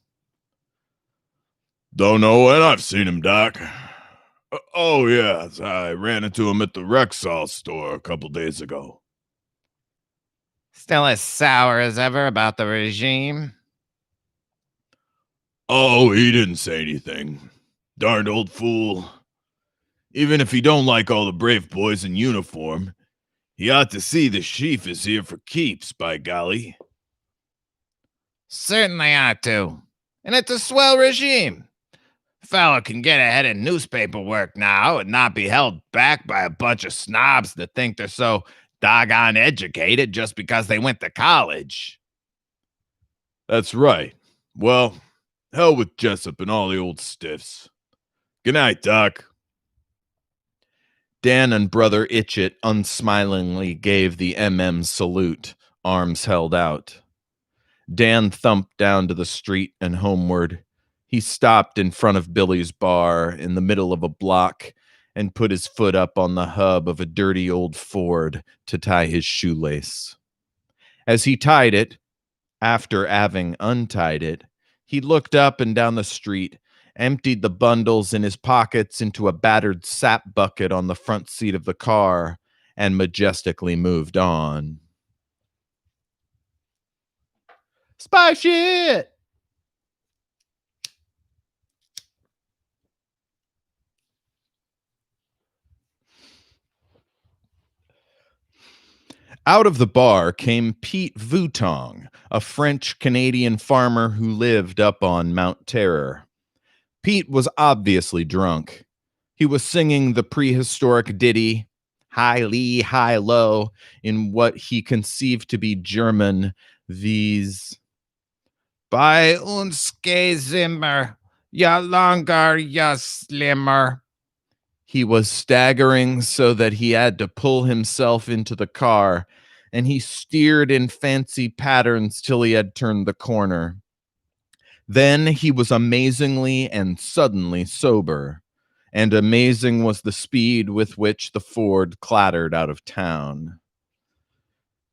"Don't know when I've seen him, Doc. Oh, yes, I ran into him at the Rexall store a couple days ago."
Still as sour as ever about the regime?
"Oh, he didn't say anything. Darned old fool. Even if he don't like all the brave boys in uniform, he ought to see the Jefe is here for keeps, by golly."
Certainly ought to. And it's a swell regime. Fellow can get ahead in newspaper work now and not be held back by a bunch of snobs that think they're so doggone educated just because they went to college.
"That's right. Well, hell with Jessup and all the old stiffs. Good night, Doc." Dan and Brother Itchett unsmilingly gave the salute, arms held out. Dan thumped down to the street and homeward. He stopped in front of Billy's bar in the middle of a block and put his foot up on the hub of a dirty old Ford to tie his shoelace. As he tied it, after having untied it, he looked up and down the street, emptied the bundles in his pockets into a battered sap bucket on the front seat of the car, and majestically moved on. Spy shit! Out of the bar came Pete Voutong, a French-Canadian farmer who lived up on Mount Terror. Pete was obviously drunk. He was singing the prehistoric ditty, High Lee, High Low, in what he conceived to be German, viz.
Bei uns Zimmer, ja longer, ja slimmer.
He was staggering so that he had to pull himself into the car, and he steered in fancy patterns till he had turned the corner. Then he was amazingly and suddenly sober, and amazing was the speed with which the Ford clattered out of town.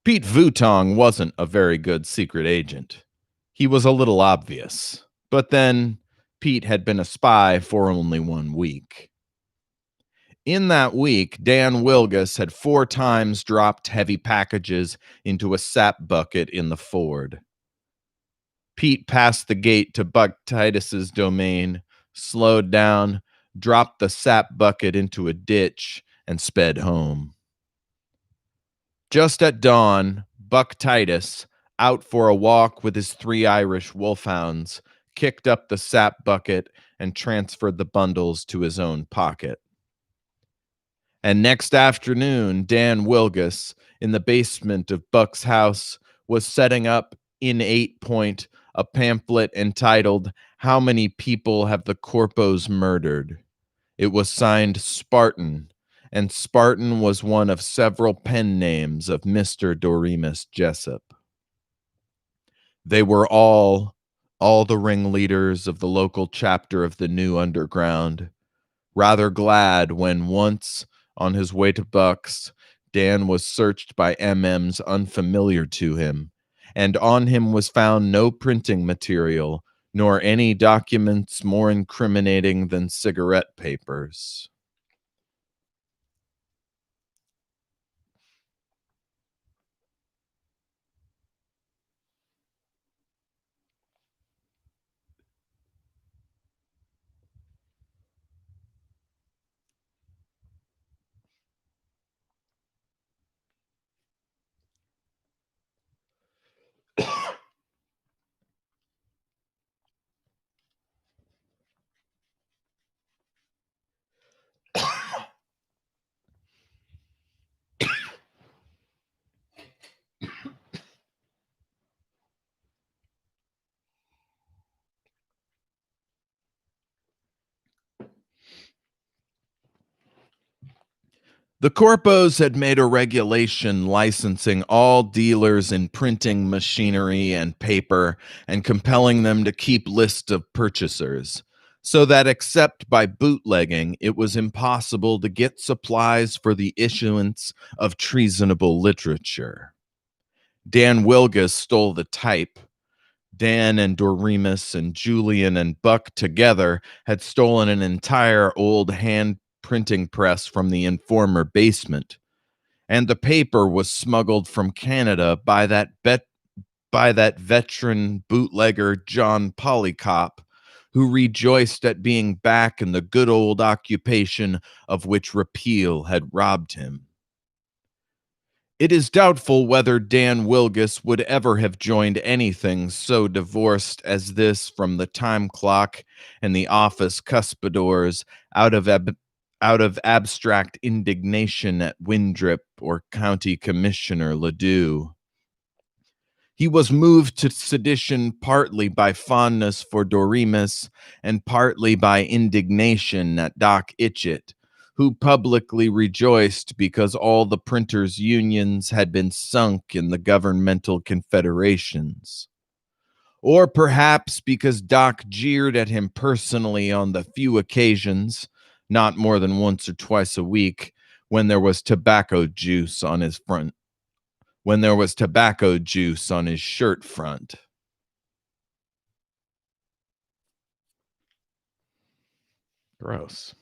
Pete Vutong wasn't a very good secret agent. He was a little obvious, but then Pete had been a spy for only 1 week. In that week, Dan Wilgus had 4 times dropped heavy packages into a sap bucket in the Ford. Pete passed the gate to Buck Titus's domain, slowed down, dropped the sap bucket into a ditch, and sped home. Just at dawn, Buck Titus, out for a walk with his 3 Irish wolfhounds, kicked up the sap bucket and transferred the bundles to his own pocket. And next afternoon, Dan Wilgus, in the basement of Buck's house, was setting up in 8-point a pamphlet entitled, "How Many People Have the Corpos Murdered?" It was signed Spartan, and Spartan was one of several pen names of Mr. Doremus Jessup. They were all the ringleaders of the local chapter of the New Underground, rather glad when once, on his way to Buck's, Dan was searched by MMs unfamiliar to him, and on him was found no printing material, nor any documents more incriminating than cigarette papers. The corpos had made a regulation licensing all dealers in printing machinery and paper and compelling them to keep lists of purchasers, so that except by bootlegging, it was impossible to get supplies for the issuance of treasonable literature. Dan Wilgus stole the type. Dan and Doremus and Julian and Buck together had stolen an entire old hand printing press from the Informer basement, and the paper was smuggled from Canada by that veteran bootlegger John Polycop, who rejoiced at being back in the good old occupation of which repeal had robbed him. It is doubtful whether Dan Wilgus would ever have joined anything so divorced as this from the time clock and the office cuspidors out of abstract indignation at Windrip or County Commissioner Ledoux. He was moved to sedition partly by fondness for Doremus and partly by indignation at Doc Itchett, who publicly rejoiced because all the printers' unions had been sunk in the governmental confederations. Or perhaps because Doc jeered at him personally on the few occasions, not more than once or twice a week, when there was tobacco juice on his shirt front. Gross.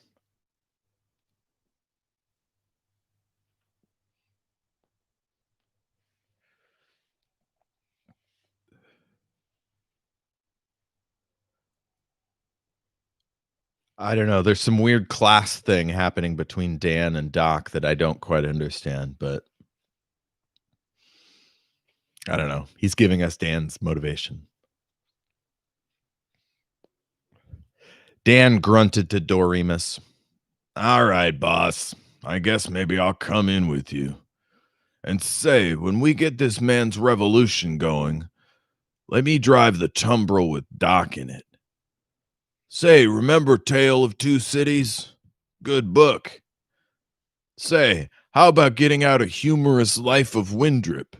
I don't know. There's some weird class thing happening between Dan and Doc that I don't quite understand, but I don't know. He's giving us Dan's motivation. Dan grunted to Doremus. "All right, boss. I guess maybe I'll come in with you. And say, when we get this man's revolution going, let me drive the tumbril with Doc in it. Say, remember Tale of Two Cities? Good book. Say, how about getting out a humorous life of Windrip?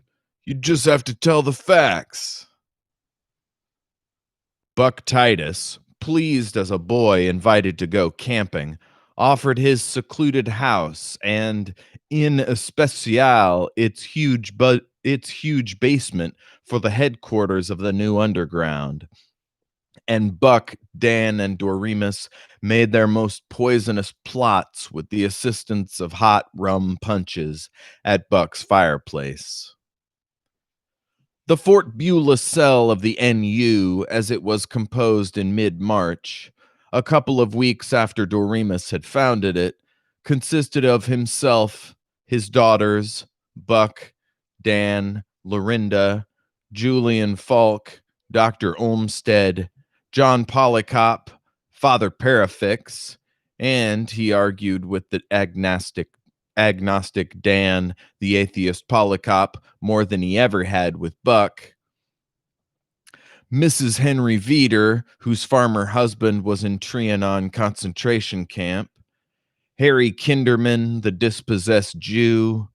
You just have to tell the facts. Buck Titus, pleased as a boy invited to go camping, offered his secluded house and, in especial, its huge basement for the headquarters of the new underground. And Buck, Dan, and Doremus made their most poisonous plots with the assistance of hot rum punches at Buck's fireplace. The Fort Beulah cell of the NU, as it was composed in mid-March, a couple of weeks after Doremus had founded it, consisted of himself, his daughters, Buck, Dan, Lorinda, Julian Falk, Dr. Olmsted, John Polycop, Father Parafix, and, he argued with the agnostic Dan, the atheist Polycop, more than he ever had with Buck, Mrs. Henry Veeder, whose farmer husband was in Trianon concentration camp, Harry Kinderman, the dispossessed Jew,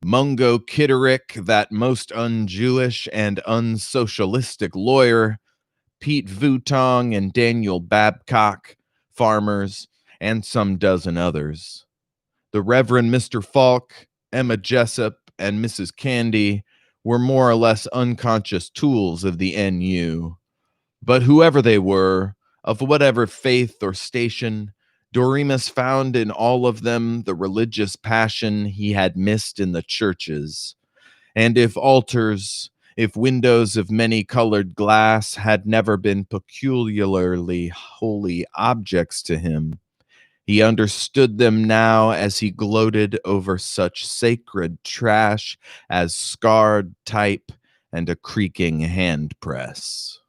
Mungo Kitterick, that most un-Jewish and unsocialistic lawyer, Pete Vutong and Daniel Babcock, farmers, and some dozen others. The Reverend Mr. Falk, Emma Jessup, and Mrs. Candy were more or less unconscious tools of the NU. But whoever they were, of whatever faith or station, Doremus found in all of them the religious passion he had missed in the churches. And if altars, if windows of many-colored glass had never been peculiarly holy objects to him, he understood them now as he gloated over such sacred trash as scarred type and a creaking hand press.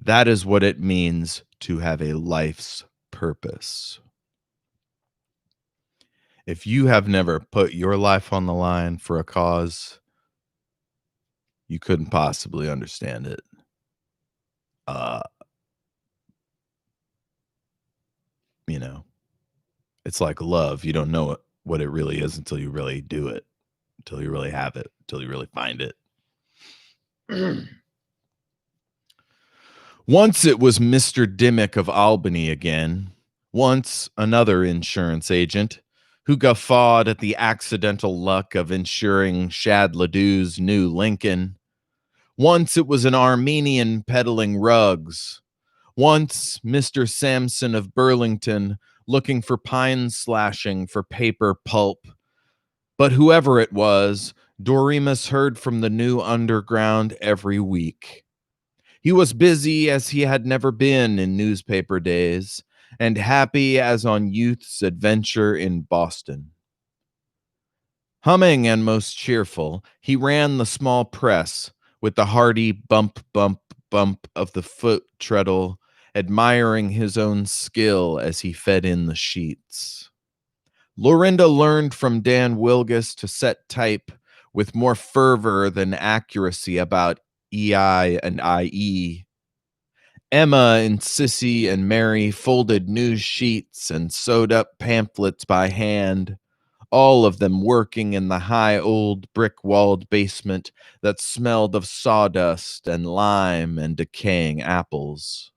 That is what it means to have a life's purpose. If you have never put your life on the line for a cause, you couldn't possibly understand it. You know, it's like love. You don't know what it really is until you really do it, until you really have it, until you really find it. Once it was Mr. Dimmick of Albany again. Once another insurance agent who guffawed at the accidental luck of insuring Shad Ladou's new Lincoln. Once it was an Armenian peddling rugs. Once Mr. Sampson of Burlington looking for pine slashing for paper pulp. But whoever it was, Doremus heard from the new underground every week. He was busy as he had never been in newspaper days, and happy as on youth's adventure in Boston. Humming and most cheerful, he ran the small press with the hearty bump, bump, bump of the foot treadle, admiring his own skill as he fed in the sheets. Lorinda learned from Dan Wilgus to set type with more fervor than accuracy about EI and IE. Emma and Sissy and Mary folded news sheets and sewed up pamphlets by hand, all of them working in the high old brick-walled basement that smelled of sawdust and lime and decaying apples.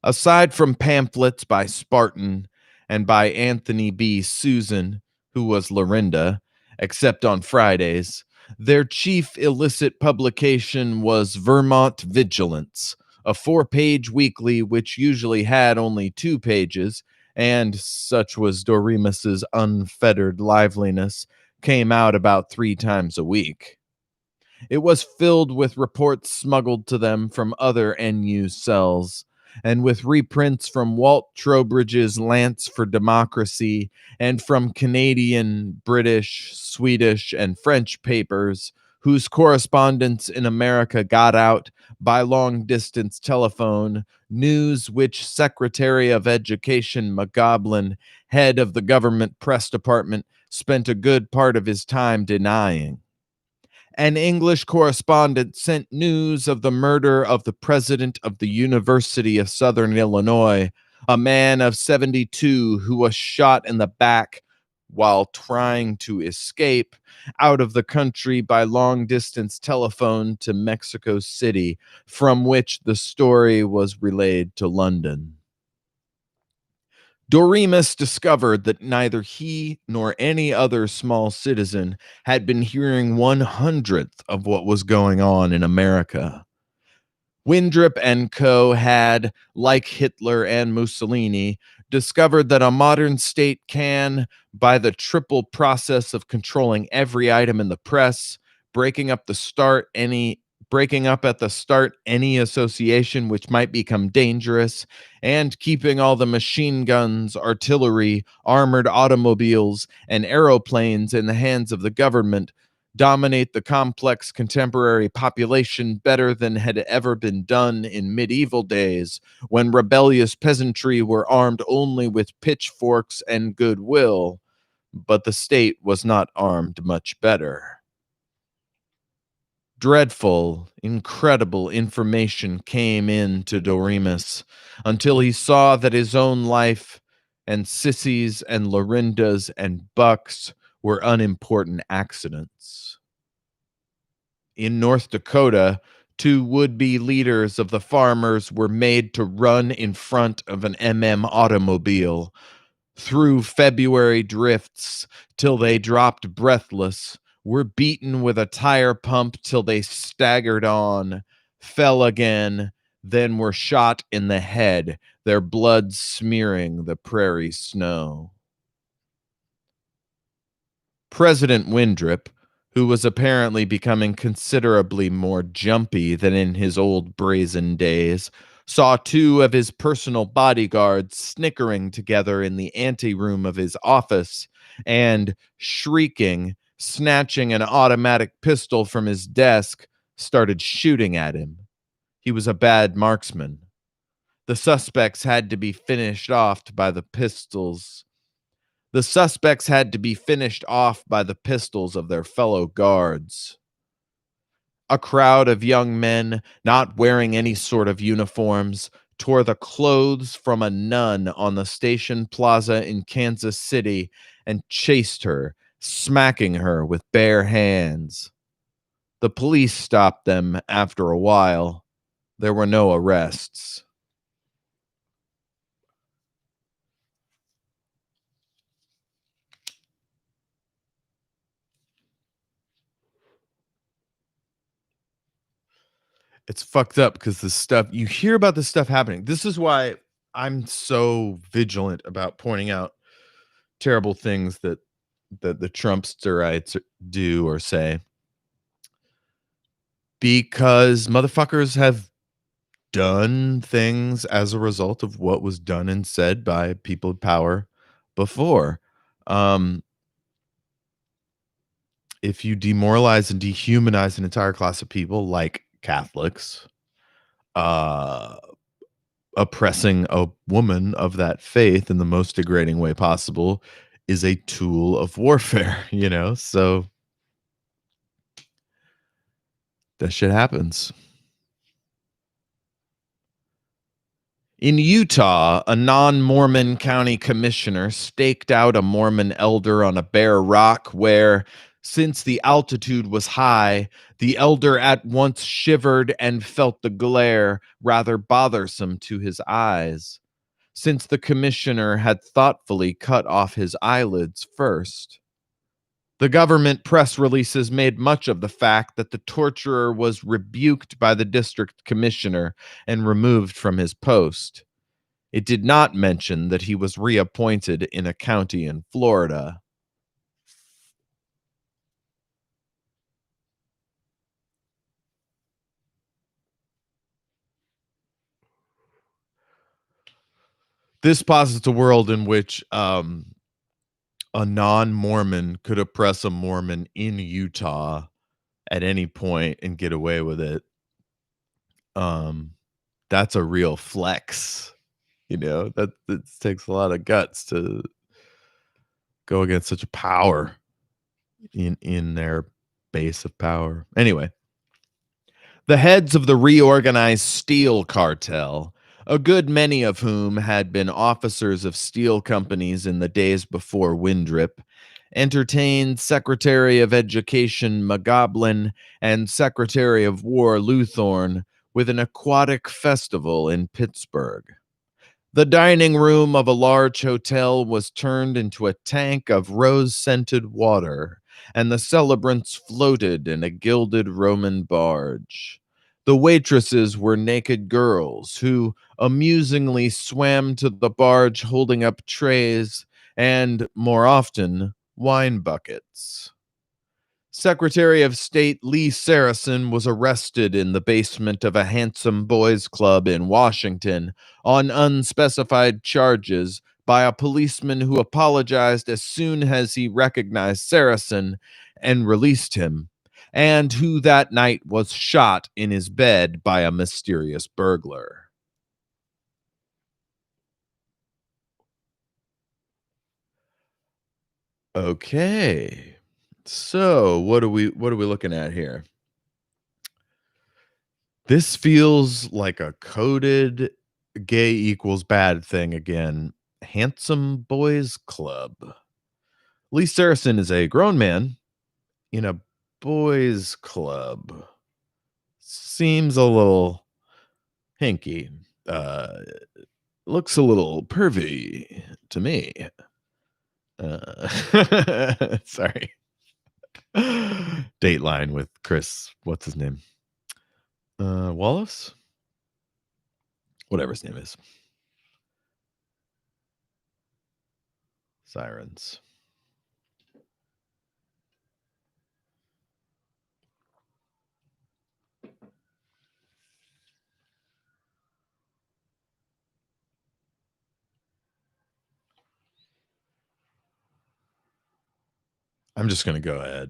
Aside from pamphlets by Spartan and by Anthony B. Susan, who was Lorinda, except on Fridays, their chief illicit publication was Vermont Vigilance, a 4-page weekly which usually had only 2 pages, and, such was Doremus's unfettered liveliness, came out about 3 times a week. It was filled with reports smuggled to them from other NU cells, and with reprints from Walt Trowbridge's Lance for Democracy and from Canadian, British, Swedish, and French papers whose correspondents in America got out by long-distance telephone news which Secretary of Education McGoblin, head of the government press department, spent a good part of his time denying. An English correspondent sent news of the murder of the president of the University of Southern Illinois, a man of 72 who was shot in the back while trying to escape out of the country by long distance telephone to Mexico City, from which the story was relayed to London. Doremus discovered that neither he nor any other small citizen had been hearing 1/100th of what was going on in America. Windrip and Co. had, like Hitler and Mussolini, discovered that a modern state can, by the triple process of controlling every item in the press, breaking up at the start any association which might become dangerous, and keeping all the machine guns, artillery, armored automobiles, and aeroplanes in the hands of the government, dominate the complex contemporary population better than had ever been done in medieval days, when rebellious peasantry were armed only with pitchforks and goodwill, but the state was not armed much better. Dreadful, incredible information came in to Doremus until he saw that his own life and Sissy's and Lorinda's and Buck's were unimportant accidents. In North Dakota, two would-be leaders of the farmers were made to run in front of an automobile through February drifts till they dropped breathless, were beaten with a tire pump till they staggered on, fell again, then were shot in the head, their blood smearing the prairie snow. President Windrip, who was apparently becoming considerably more jumpy than in his old brazen days, saw two of his personal bodyguards snickering together in the anteroom of his office and, shrieking, snatching an automatic pistol from his desk, started shooting at him. He was a bad marksman. The suspects had to be finished off by the pistols. The suspects had to be finished off by the pistols of their fellow guards. A crowd of young men, not wearing any sort of uniforms, tore the clothes from a nun on the station plaza in Kansas City and chased her, smacking her with bare hands. The police stopped them after a while. There were no arrests. It's fucked up because the stuff you hear about this stuff happening. This is why I'm so vigilant about pointing out terrible things that the Trumpsterites do or say, because motherfuckers have done things as a result of what was done and said by people of power before. If you demoralize and dehumanize an entire class of people like Catholics, uh oppressing a woman of that faith in the most degrading way possible is a tool of warfare, so that shit happens. In Utah, a non-Mormon county commissioner staked out a Mormon elder on a bare rock where, since the altitude was high, the elder at once shivered and felt the glare rather bothersome to his eyes, since the commissioner had thoughtfully cut off his eyelids first. The government press releases made much of the fact that the torturer was rebuked by the district commissioner and removed from his post. It did not mention that he was reappointed in a county in Florida. This posits a world in which a non-Mormon could oppress a Mormon in Utah at any point and get away with it. That's a real flex, that takes a lot of guts to go against such a power in their base of power. Anyway, the heads of the reorganized steel cartel, a good many of whom had been officers of steel companies in the days before Windrip, entertained Secretary of Education McGoblin and Secretary of War Luthorn with an aquatic festival in Pittsburgh. The dining room of a large hotel was turned into a tank of rose-scented water, and the celebrants floated in a gilded Roman barge. The waitresses were naked girls who amusingly swam to the barge holding up trays and, more often, wine buckets. Secretary of State Lee Saracen was arrested in the basement of a handsome boys' club in Washington on unspecified charges by a policeman who apologized as soon as he recognized Saracen and released him, and who that night was shot in his bed by a mysterious burglar. Okay. So, what are we looking at here? This feels like a coded gay equals bad thing again. Handsome Boys Club. Lee Saracen is a grown man in a boys club. Seems a little hinky. Looks a little pervy to me. Sorry. Dateline with Chris. What's his name? Wallace? Whatever his name is. Sirens. I'm just going to go ahead.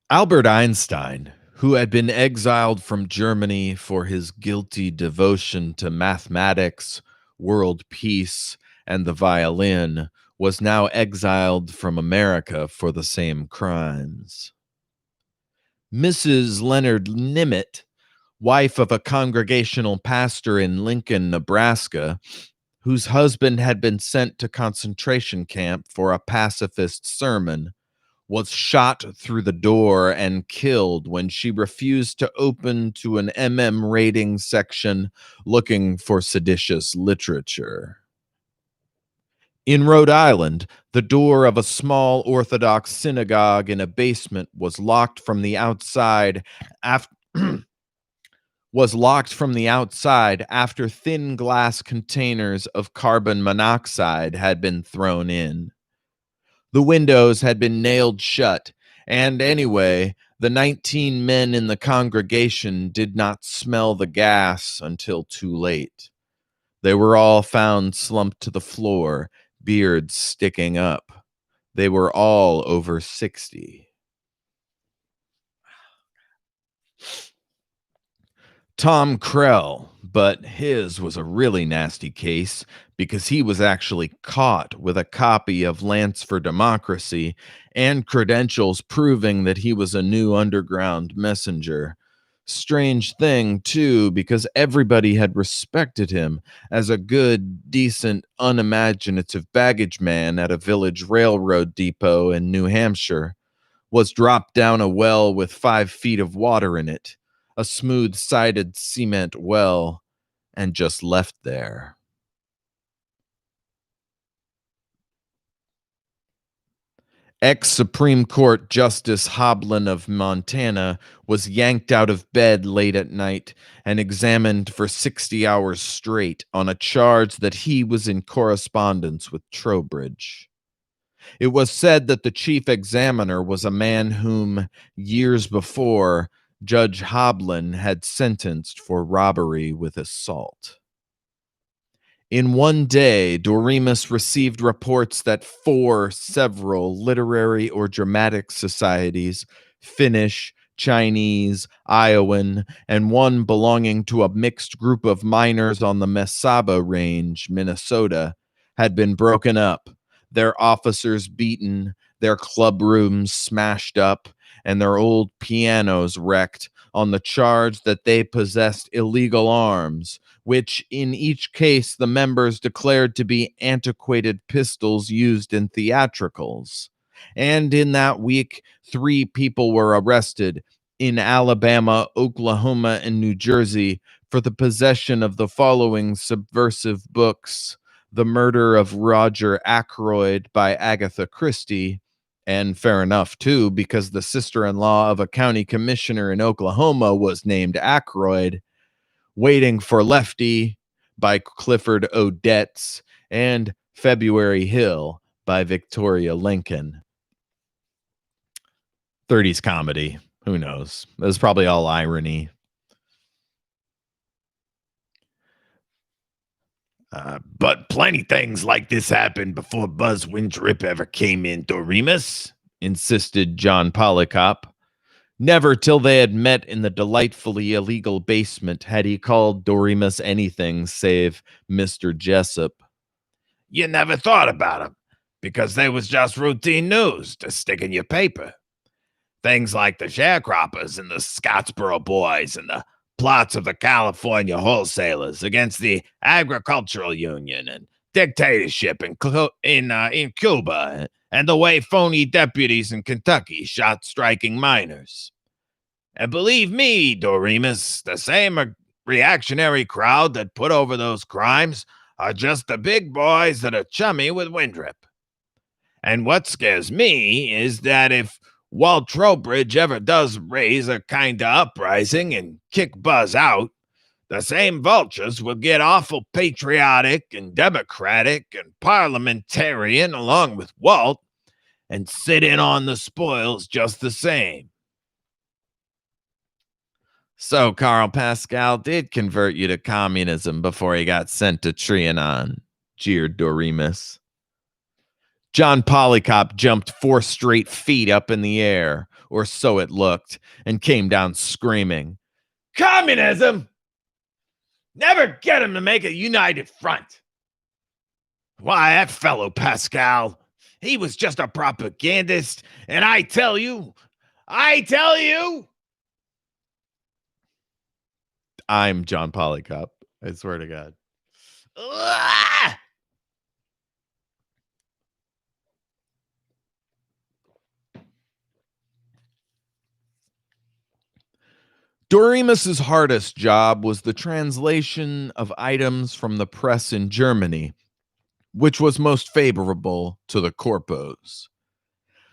Albert Einstein, who had been exiled from Germany for his guilty devotion to mathematics, world peace, and the violin, was now exiled from America for the same crimes. Mrs. Leonard Nimitz, wife of a congregational pastor in Lincoln, Nebraska, whose husband had been sent to concentration camp for a pacifist sermon, was shot through the door and killed when she refused to open to an rating section looking for seditious literature. In Rhode Island, the door of a small Orthodox synagogue in a basement was locked from the outside after thin glass containers of carbon monoxide had been thrown in. The windows had been nailed shut, and anyway, the 19 men in the congregation did not smell the gas until too late. They were all found slumped to the floor, beards sticking up. They were all over 60. Tom Krell, but his was a really nasty case because he was actually caught with a copy of Lance for Democracy and credentials proving that he was a new underground messenger. Strange thing, too, because everybody had respected him as a good, decent, unimaginative baggage man at a village railroad depot in New Hampshire, was dropped down a well with 5 feet of water in it, a smooth-sided cement well, and just left there. Ex-Supreme Court Justice Hoblin of Montana was yanked out of bed late at night and examined for 60 hours straight on a charge that he was in correspondence with Trowbridge. It was said that the chief examiner was a man whom, years before, Judge Hoblin had sentenced for robbery with assault. In one day, Doremus received reports that 4 several literary or dramatic societies, Finnish, Chinese, Iowan, and one belonging to a mixed group of miners on the Mesaba Range, Minnesota, had been broken up, their officers beaten, their club rooms smashed up, and their old pianos wrecked on the charge that they possessed illegal arms, which in each case the members declared to be antiquated pistols used in theatricals. And in that week, 3 people were arrested in Alabama, Oklahoma, and New Jersey for the possession of the following subversive books: The Murder of Roger Ackroyd by Agatha Christie, and fair enough, too, because the sister-in-law of a county commissioner in Oklahoma was named Ackroyd, Waiting for Lefty by Clifford Odets, and February Hill by Victoria Lincoln. 30s comedy. Who knows? It was probably all irony.
But plenty things like this happened before Buzz Windrip ever came in, Doremus,
insisted John Polycop. Never till they had met in the delightfully illegal basement had he called Doremus anything save Mr. Jessup.
You never thought about them, because they was just routine news to stick in your paper. Things like the sharecroppers and the Scottsboro boys and the plots of the California wholesalers against the agricultural union and dictatorship in Cuba, and the way phony deputies in Kentucky shot striking miners. And believe me, Doremus, the same reactionary crowd that put over those crimes are just the big boys that are chummy with Windrip. And what scares me is that if Walt Trowbridge ever does raise a kind of uprising and kick Buzz out, the same vultures will get awful patriotic and democratic and parliamentarian along with Walt and sit in on the spoils just the same.
So Carl Pascal did convert you to communism before he got sent to Trianon, jeered Doremus. John Polycop jumped 4 straight feet up in the air, or so it looked, and came down screaming.
Communism? Never get him to make a united front. Why, that fellow Pascal, he was just a propagandist, and I tell you,
I'm John Polycop. I swear to God. Doremus's hardest job was the translation of items from the press in Germany, which was most favorable to the corpos.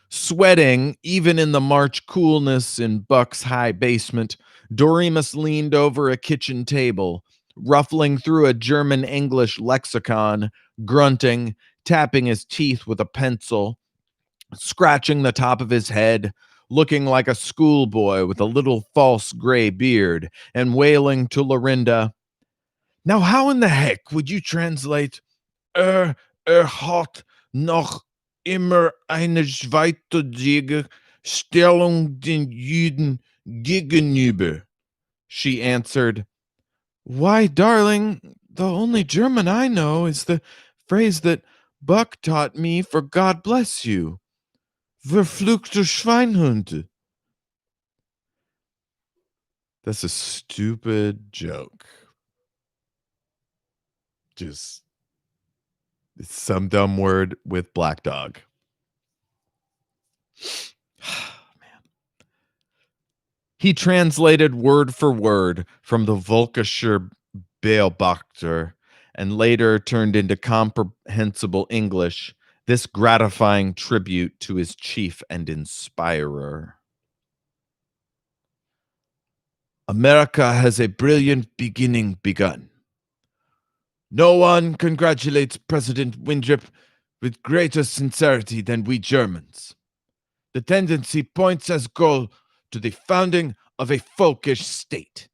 Sweating, even in the March coolness in Buck's high basement, Doremus leaned over a kitchen table, ruffling through a German-English lexicon, grunting, tapping his teeth with a pencil, scratching the top of his head, looking like a schoolboy with a little false gray beard, and wailing to Lorinda, "Now how in the heck would you translate hat noch immer eine schweitzerige Stellung den Juden gegenüber?" She answered, "Why, darling, the only German I know is the phrase that Buck taught me for God bless you. Verfluchter Schweinhund." That's a stupid joke. Just, it's some dumb word with black dog. Man. He translated word for word from the Volkischer Beobachter and later turned into comprehensible English this gratifying tribute to his chief and inspirer. "America has a brilliant beginning begun. No one congratulates President Windrip with greater sincerity than we Germans. The tendency points as goal to the founding of a folkish state.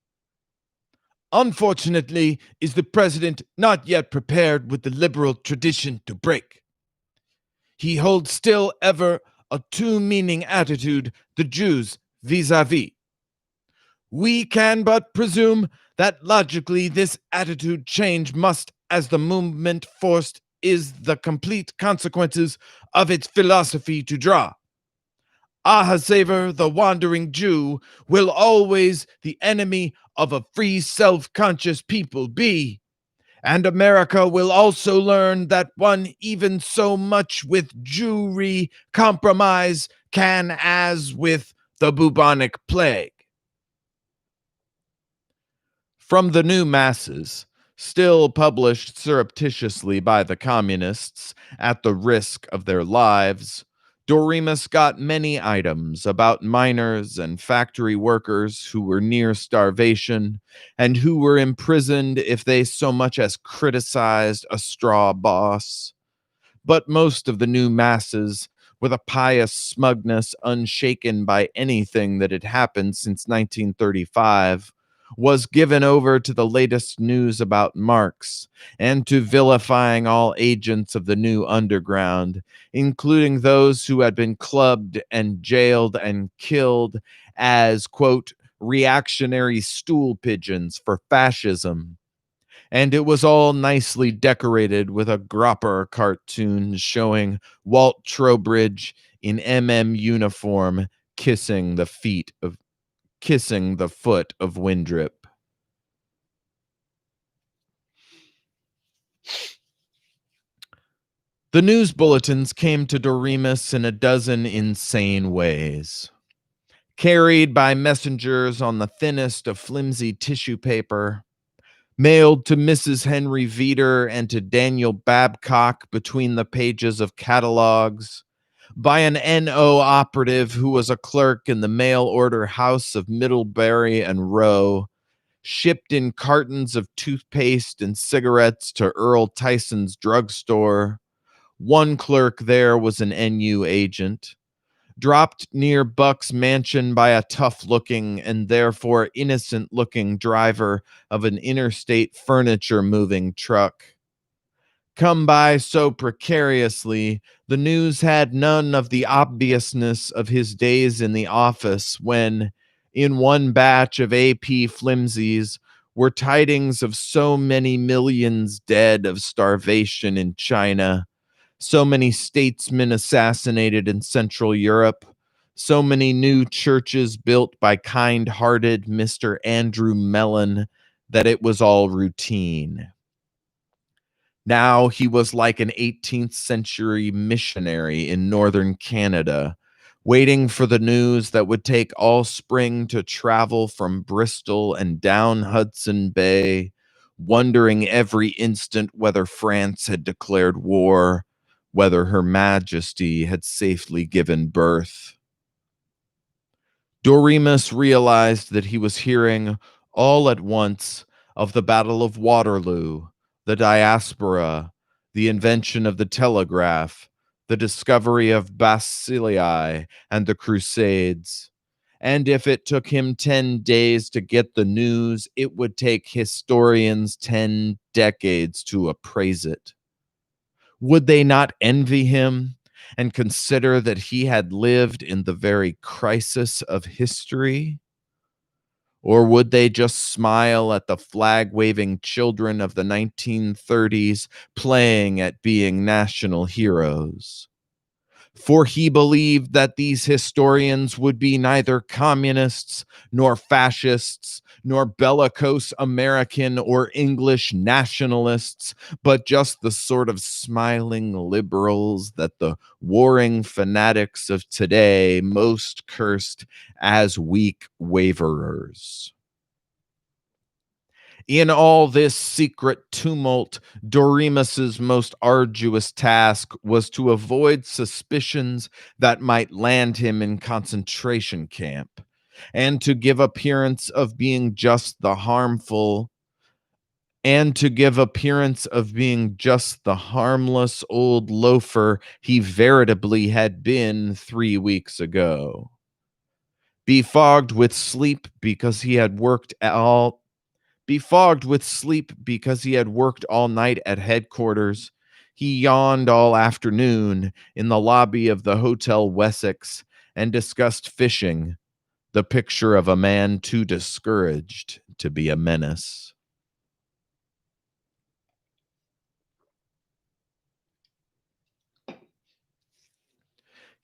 Unfortunately, is the president not yet prepared with the liberal tradition to break. He holds still ever a two-meaning attitude, the Jews vis-a-vis. We can but presume that logically this attitude change must, as the movement forced
is the complete consequences of its philosophy to draw. Ahasver, the wandering Jew, will always the enemy of a free, self-conscious people be. And America will also learn that one even so much with Jewry compromise can as with the bubonic plague. From the new masses, still published surreptitiously by the communists at the risk of their lives, Doremus got many items about miners and factory workers who were near starvation and who were imprisoned if they so much as criticized a straw boss. But most of the new masses, with a pious smugness unshaken by anything that had happened since 1935, was given over to the latest news about Marx and to vilifying all agents of the new underground, including those who had been clubbed and jailed and killed as, quote, reactionary stool pigeons for fascism. And it was all nicely decorated with a Gropper cartoon showing Walt Trowbridge in uniform kissing the foot of Windrip. The news bulletins came to Doremus in a dozen insane ways. Carried by messengers on the thinnest of flimsy tissue paper, mailed to Mrs. Henry Veeder and to Daniel Babcock between the pages of catalogs, by an NO operative who was a clerk in the mail order house of Middlebury and Row, shipped in cartons of toothpaste and cigarettes to Earl Tyson's drugstore. One clerk there was an NU agent. Dropped near Buck's mansion by a tough-looking and therefore innocent-looking driver of an interstate furniture-moving truck. Come by so precariously, the news had none of the obviousness of his days in the office when, in one batch of AP flimsies, were tidings of so many millions dead of starvation in China, so many statesmen assassinated in Central Europe, so many new churches built by kind-hearted Mr. Andrew Mellon, that it was all routine. Now he was like an 18th century missionary in northern Canada, waiting for the news that would take all spring to travel from Bristol and down Hudson Bay, wondering every instant whether France had declared war, whether Her Majesty had safely given birth. Doremus realized that he was hearing all at once of the Battle of Waterloo, the diaspora, the invention of the telegraph, the discovery of Bacilli, and the Crusades. And if it took him 10 days to get the news, it would take historians 10 decades to appraise it. Would they not envy him and consider that he had lived in the very crisis of history? Or would they just smile at the flag-waving children of the 1930s playing at being national heroes? For he believed that these historians would be neither communists, nor fascists, nor bellicose American or English nationalists, but just the sort of smiling liberals that the warring fanatics of today most cursed as weak waverers. In all this secret tumult, Doremus's most arduous task was to avoid suspicions that might land him in concentration camp, and to give appearance of being just the harmless old loafer he veritably had been 3 weeks ago. Befogged with sleep because he had worked all night at headquarters, he yawned all afternoon in the lobby of the Hotel Wessex and discussed fishing, the picture of a man too discouraged to be a menace.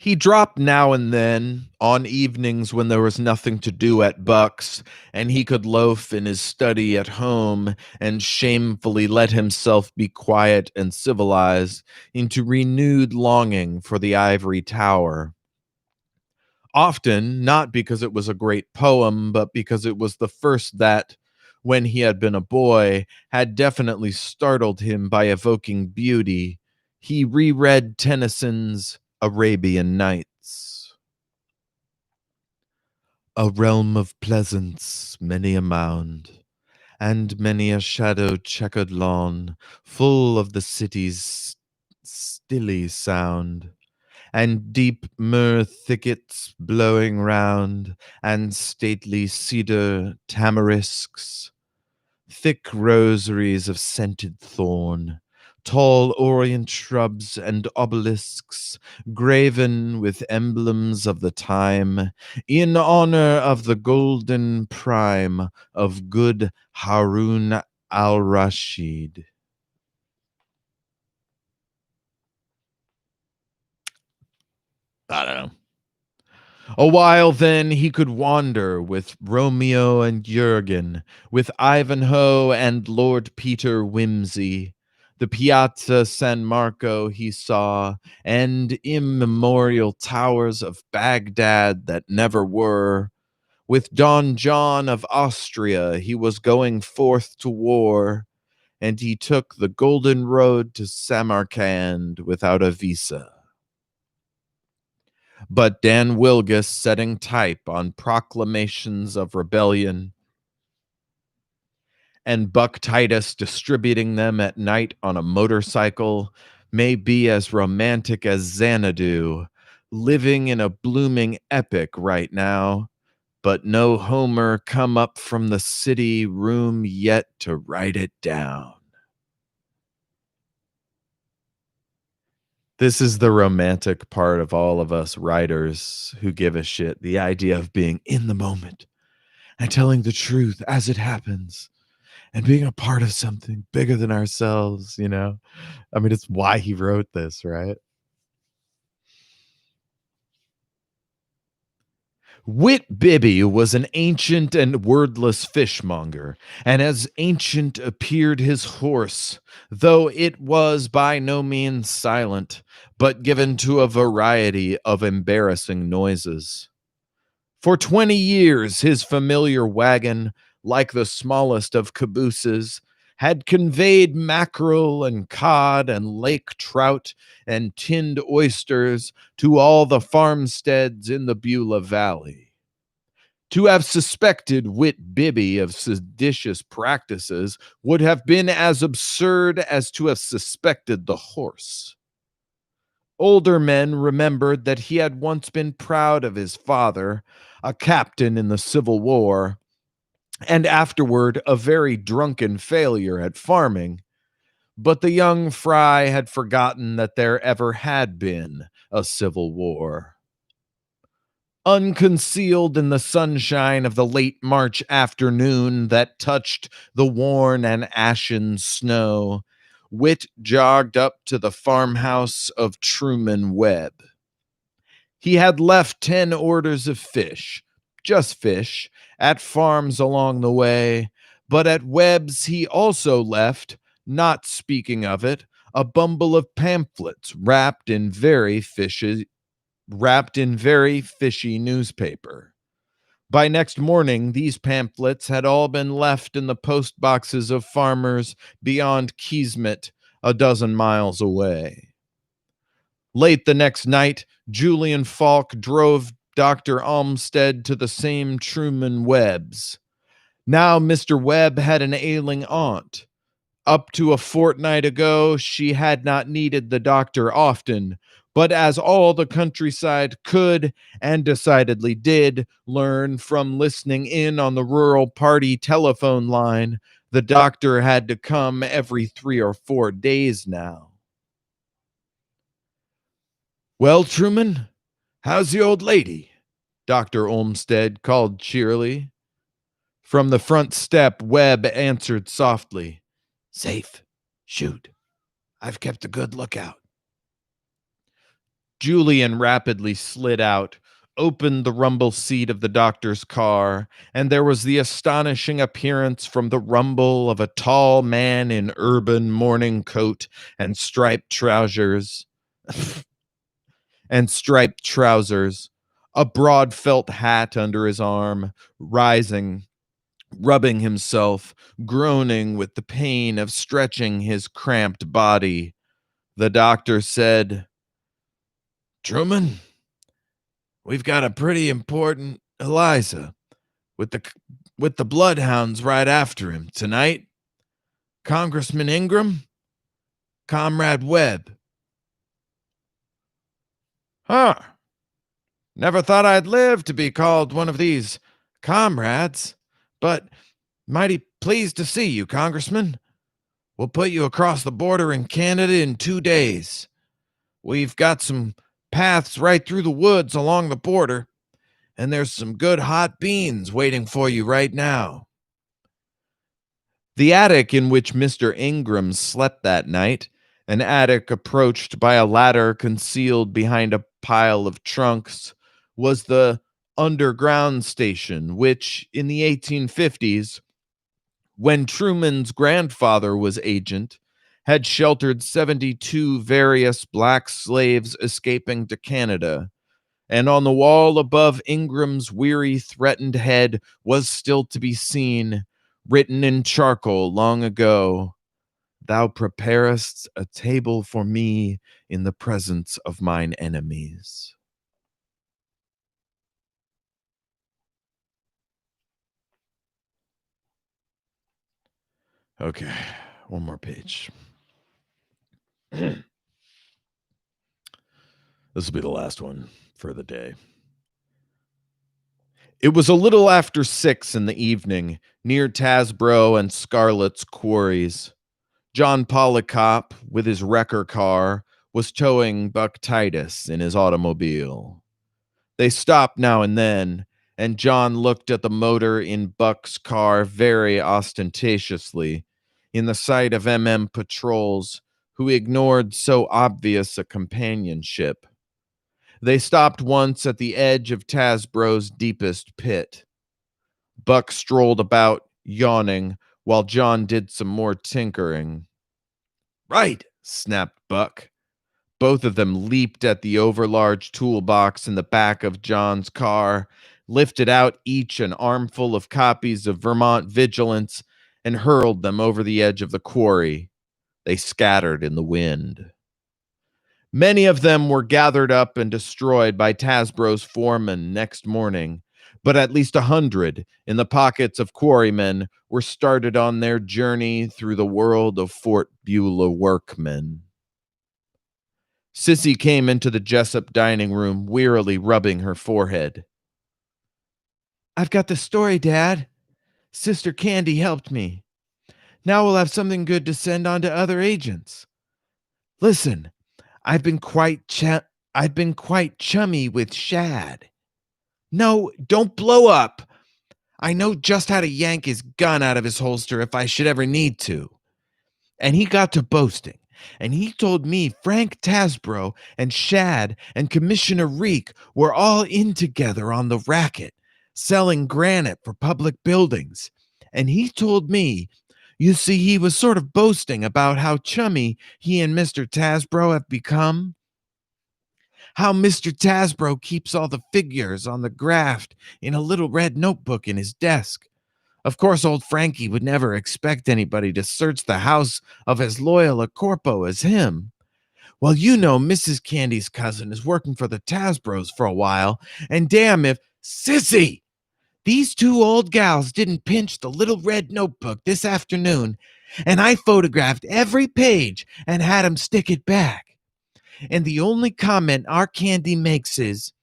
He dropped now and then on evenings when there was nothing to do at Buck's, and he could loaf in his study at home and shamefully let himself be quiet and civilized into renewed longing for the ivory tower. Often, not because it was a great poem, but because it was the first that, when he had been a boy, had definitely startled him by evoking beauty. He reread Tennyson's Arabian Nights. A realm of pleasance, many a mound, and many a shadow-checkered lawn, full of the city's stilly sound, and deep myrrh thickets blowing round, and stately cedar tamarisks, thick rosaries of scented thorn, tall orient shrubs and obelisks graven with emblems of the time, in honor of the golden prime of good Harun al-Rashid. I don't know. A while then he could wander with Romeo and Jurgen, with Ivanhoe and Lord Peter Wimsey. The Piazza San Marco he saw, and immemorial towers of Baghdad that never were. With Don John of Austria he was going forth to war, and he took the golden road to Samarkand without a visa. But Dan Wilgus setting type on proclamations of rebellion, and Buck Titus distributing them at night on a motorcycle may be as romantic as Xanadu, living in a blooming epic right now, but no Homer come up from the city room yet to write it down. This is the romantic part of all of us writers who give a shit. The idea of being in the moment and telling the truth as it happens and being a part of something bigger than ourselves, you know? I mean, it's why he wrote this, right? Whit Bibby was an ancient and wordless fishmonger, and as ancient appeared his horse, though it was by no means silent, but given to a variety of embarrassing noises. For 20 years, his familiar wagon, like the smallest of cabooses, had conveyed mackerel and cod and lake trout and tinned oysters to all the farmsteads in the Beulah Valley. To have suspected Whit Bibby of seditious practices would have been as absurd as to have suspected the horse. Older men remembered that he had once been proud of his father, a captain in the Civil War, and afterward a very drunken failure at farming. But the young fry had forgotten that there ever had been a Civil War. Unconcealed in the sunshine of the late March afternoon that touched the worn and ashen snow, Whit jogged up to the farmhouse of Truman Webb. He had left 10 orders of fish, just fish, at farms along the way, but at Webb's he also left, not speaking of it, a bundle of pamphlets wrapped in very fishy newspaper. By next morning, these pamphlets had all been left in the post boxes of farmers beyond Keesmit, a dozen miles away. Late the next night, Julian Falk drove Dr. Olmsted to the same Truman Webb's. Now Mr. Webb had an ailing aunt. Up to a fortnight ago, she had not needed the doctor often, but as all the countryside could, and decidedly did, learn from listening in on the rural party telephone line, the doctor had to come every 3 or 4 days now. "Well, Truman, how's the old lady?" Dr. Olmsted called cheerily. From the front step, Webb answered softly, "Safe. Shoot. I've kept a good lookout."
Julian rapidly slid out, opened the rumble seat of the doctor's car, and there was the astonishing appearance from the rumble of a tall man in urban morning coat and striped trousers. A broad felt hat under his arm, rising, rubbing himself, groaning with the pain of stretching his cramped body. The doctor said,
Truman, we've got a pretty important Eliza with the bloodhounds right after him tonight. Congressman Ingram, Comrade Webb.
Huh. Never thought I'd live to be called one of these comrades, but mighty pleased to see you, Congressman. We'll put you across the border in Canada in 2 days. We've got some paths right through the woods along the border, and there's some good hot beans waiting for you right now.
The attic in which Mr. Ingram slept that night, an attic approached by a ladder concealed behind a pile of trunks, was the underground station, which, in the 1850s, when Truman's grandfather was agent, had sheltered 72 various black slaves escaping to Canada. And on the wall above Ingram's weary, threatened head was still to be seen, written in charcoal long ago, "Thou preparest a table for me in the presence of mine enemies." Okay, one more page. This will be the last one for the day. It was a little after 6 in the evening, near Tasbro and Scarlett's quarries. John Polycop, with his wrecker car, was towing Buck Titus in his automobile. They stopped now and then, and John looked at the motor in Buck's car very ostentatiously, in the sight of MM patrols who ignored so obvious a companionship. They stopped once at the edge of Tasbro's deepest pit. Buck strolled about, yawning, while John did some more tinkering. "Right," snapped Buck. Both of them leaped at the overlarge toolbox in the back of John's car, lifted out each an armful of copies of Vermont Vigilance, and hurled them over the edge of the quarry. They scattered in the wind. Many of them were gathered up and destroyed by Tasbro's foreman next morning, but at least 100 in the pockets of quarrymen were started on their journey through the world of Fort Beulah workmen. Sissy came into the Jessup dining room, wearily rubbing her forehead. "I've got the story, Dad. Sister Candy helped me. Now we'll have something good to send on to other agents. Listen, I've been quite chummy with Shad. No, don't blow up. I know just how to yank his gun out of his holster if I should ever need to. And he got to boasting, and he told me Frank Tasbro and Shad and Commissioner Reek were all in together on the racket, selling granite for public buildings. And he told me, you see, he was sort of boasting about how chummy he and Mr. Tasbro have become. How Mr. Tasbro keeps all the figures on the graft in a little red notebook in his desk. Of course, old Frankie would never expect anybody to search the house of as loyal a corpo as him. Well, you know, Mrs. Candy's cousin is working for the Tasbros for a while, and damn if Sissy! These two old gals didn't pinch the little red notebook this afternoon, and I photographed every page and had 'em stick it back. And the only comment our Candy makes is,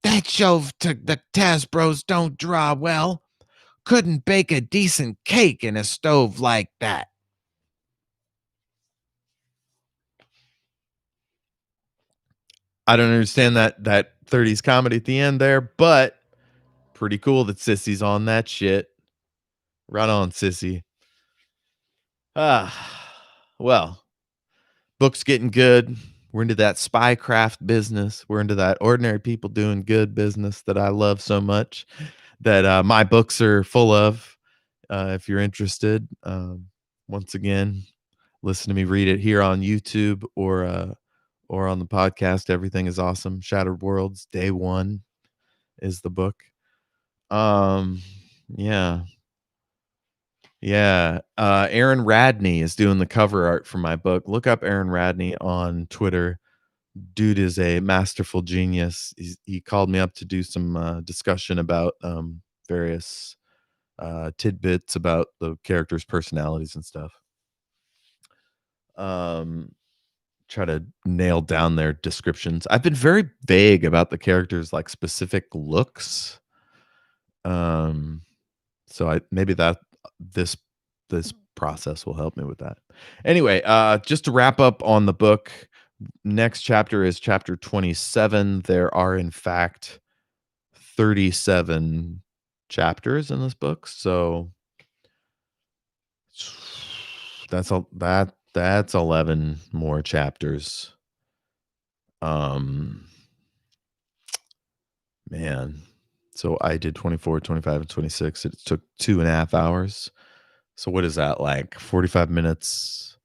that show to the Tasbros don't draw well. Couldn't bake a decent cake in a stove like that." I don't understand that 30s comedy at the end there, but pretty cool that Sissy's on that shit. Right on, Sissy. Well, book's getting good. We're into that spycraft business. We're into that ordinary people doing good business that I love so much that my books are full of. If you're interested, once again, listen to me read it here on YouTube or on the podcast. Everything is awesome. Shattered Worlds, Day One is the book. Um, yeah. Yeah. Aaron Radney is doing the cover art for my book. Look up Aaron Radney on Twitter. Dude is a masterful genius. He called me up to do some discussion about various tidbits about the characters' personalities and stuff. Try to nail down their descriptions. I've been very vague about the characters' like specific looks. So I maybe that this this process will help me with that. Anyway, just to wrap up on the book, next chapter is chapter 27. There are in fact 37 chapters in this book, so that's 11 more chapters. Man. So I did 24, 25, and 26. It took 2.5 hours. So what is that, like 45 minutes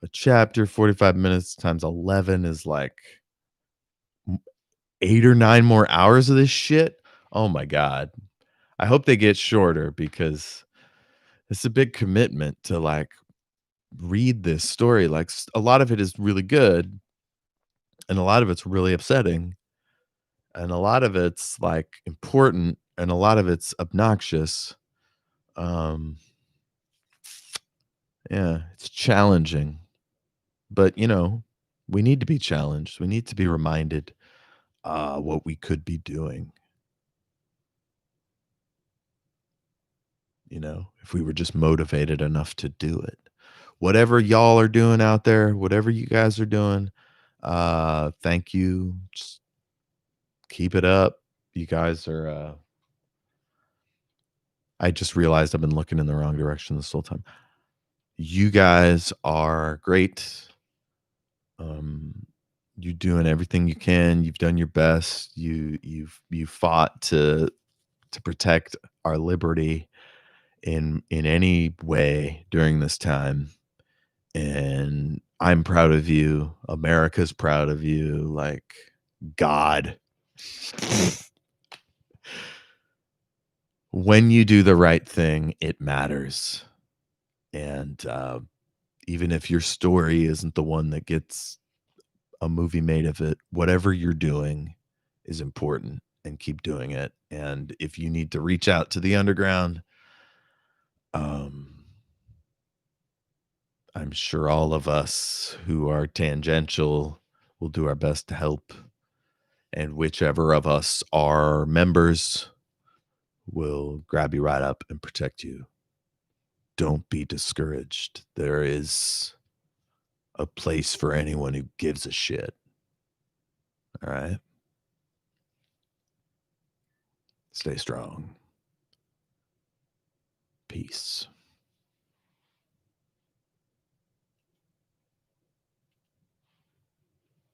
a chapter? 45 minutes times 11 is like 8 or 9 more hours of this shit. Oh my God. I hope they get shorter because it's a big commitment to like read this story. Like a lot of it is really good and a lot of it's really upsetting and a lot of it's like important and a lot of it's obnoxious. Um yeah, it's challenging. But we need to be challenged. We need to be reminded what we could be doing. If we were just motivated enough to do it. Whatever y'all are doing out there, whatever you guys are doing, thank you. Just keep it up. You guys are I just realized I've been looking in the wrong direction this whole time. You guys are great. You're doing everything you can. You've done your best. You fought to protect our liberty in any way during this time, and I'm proud of you. America's proud of you. Like God. When you do the right thing, it matters. And even if your story isn't the one that gets a movie made of it, whatever you're doing is important, and keep doing it. And if you need to reach out to the underground, I'm sure all of us who are tangential will do our best to help. And whichever of us are members will grab you right up and protect you. Don't be discouraged. There is a place for anyone who gives a shit. All right? Stay strong. Peace.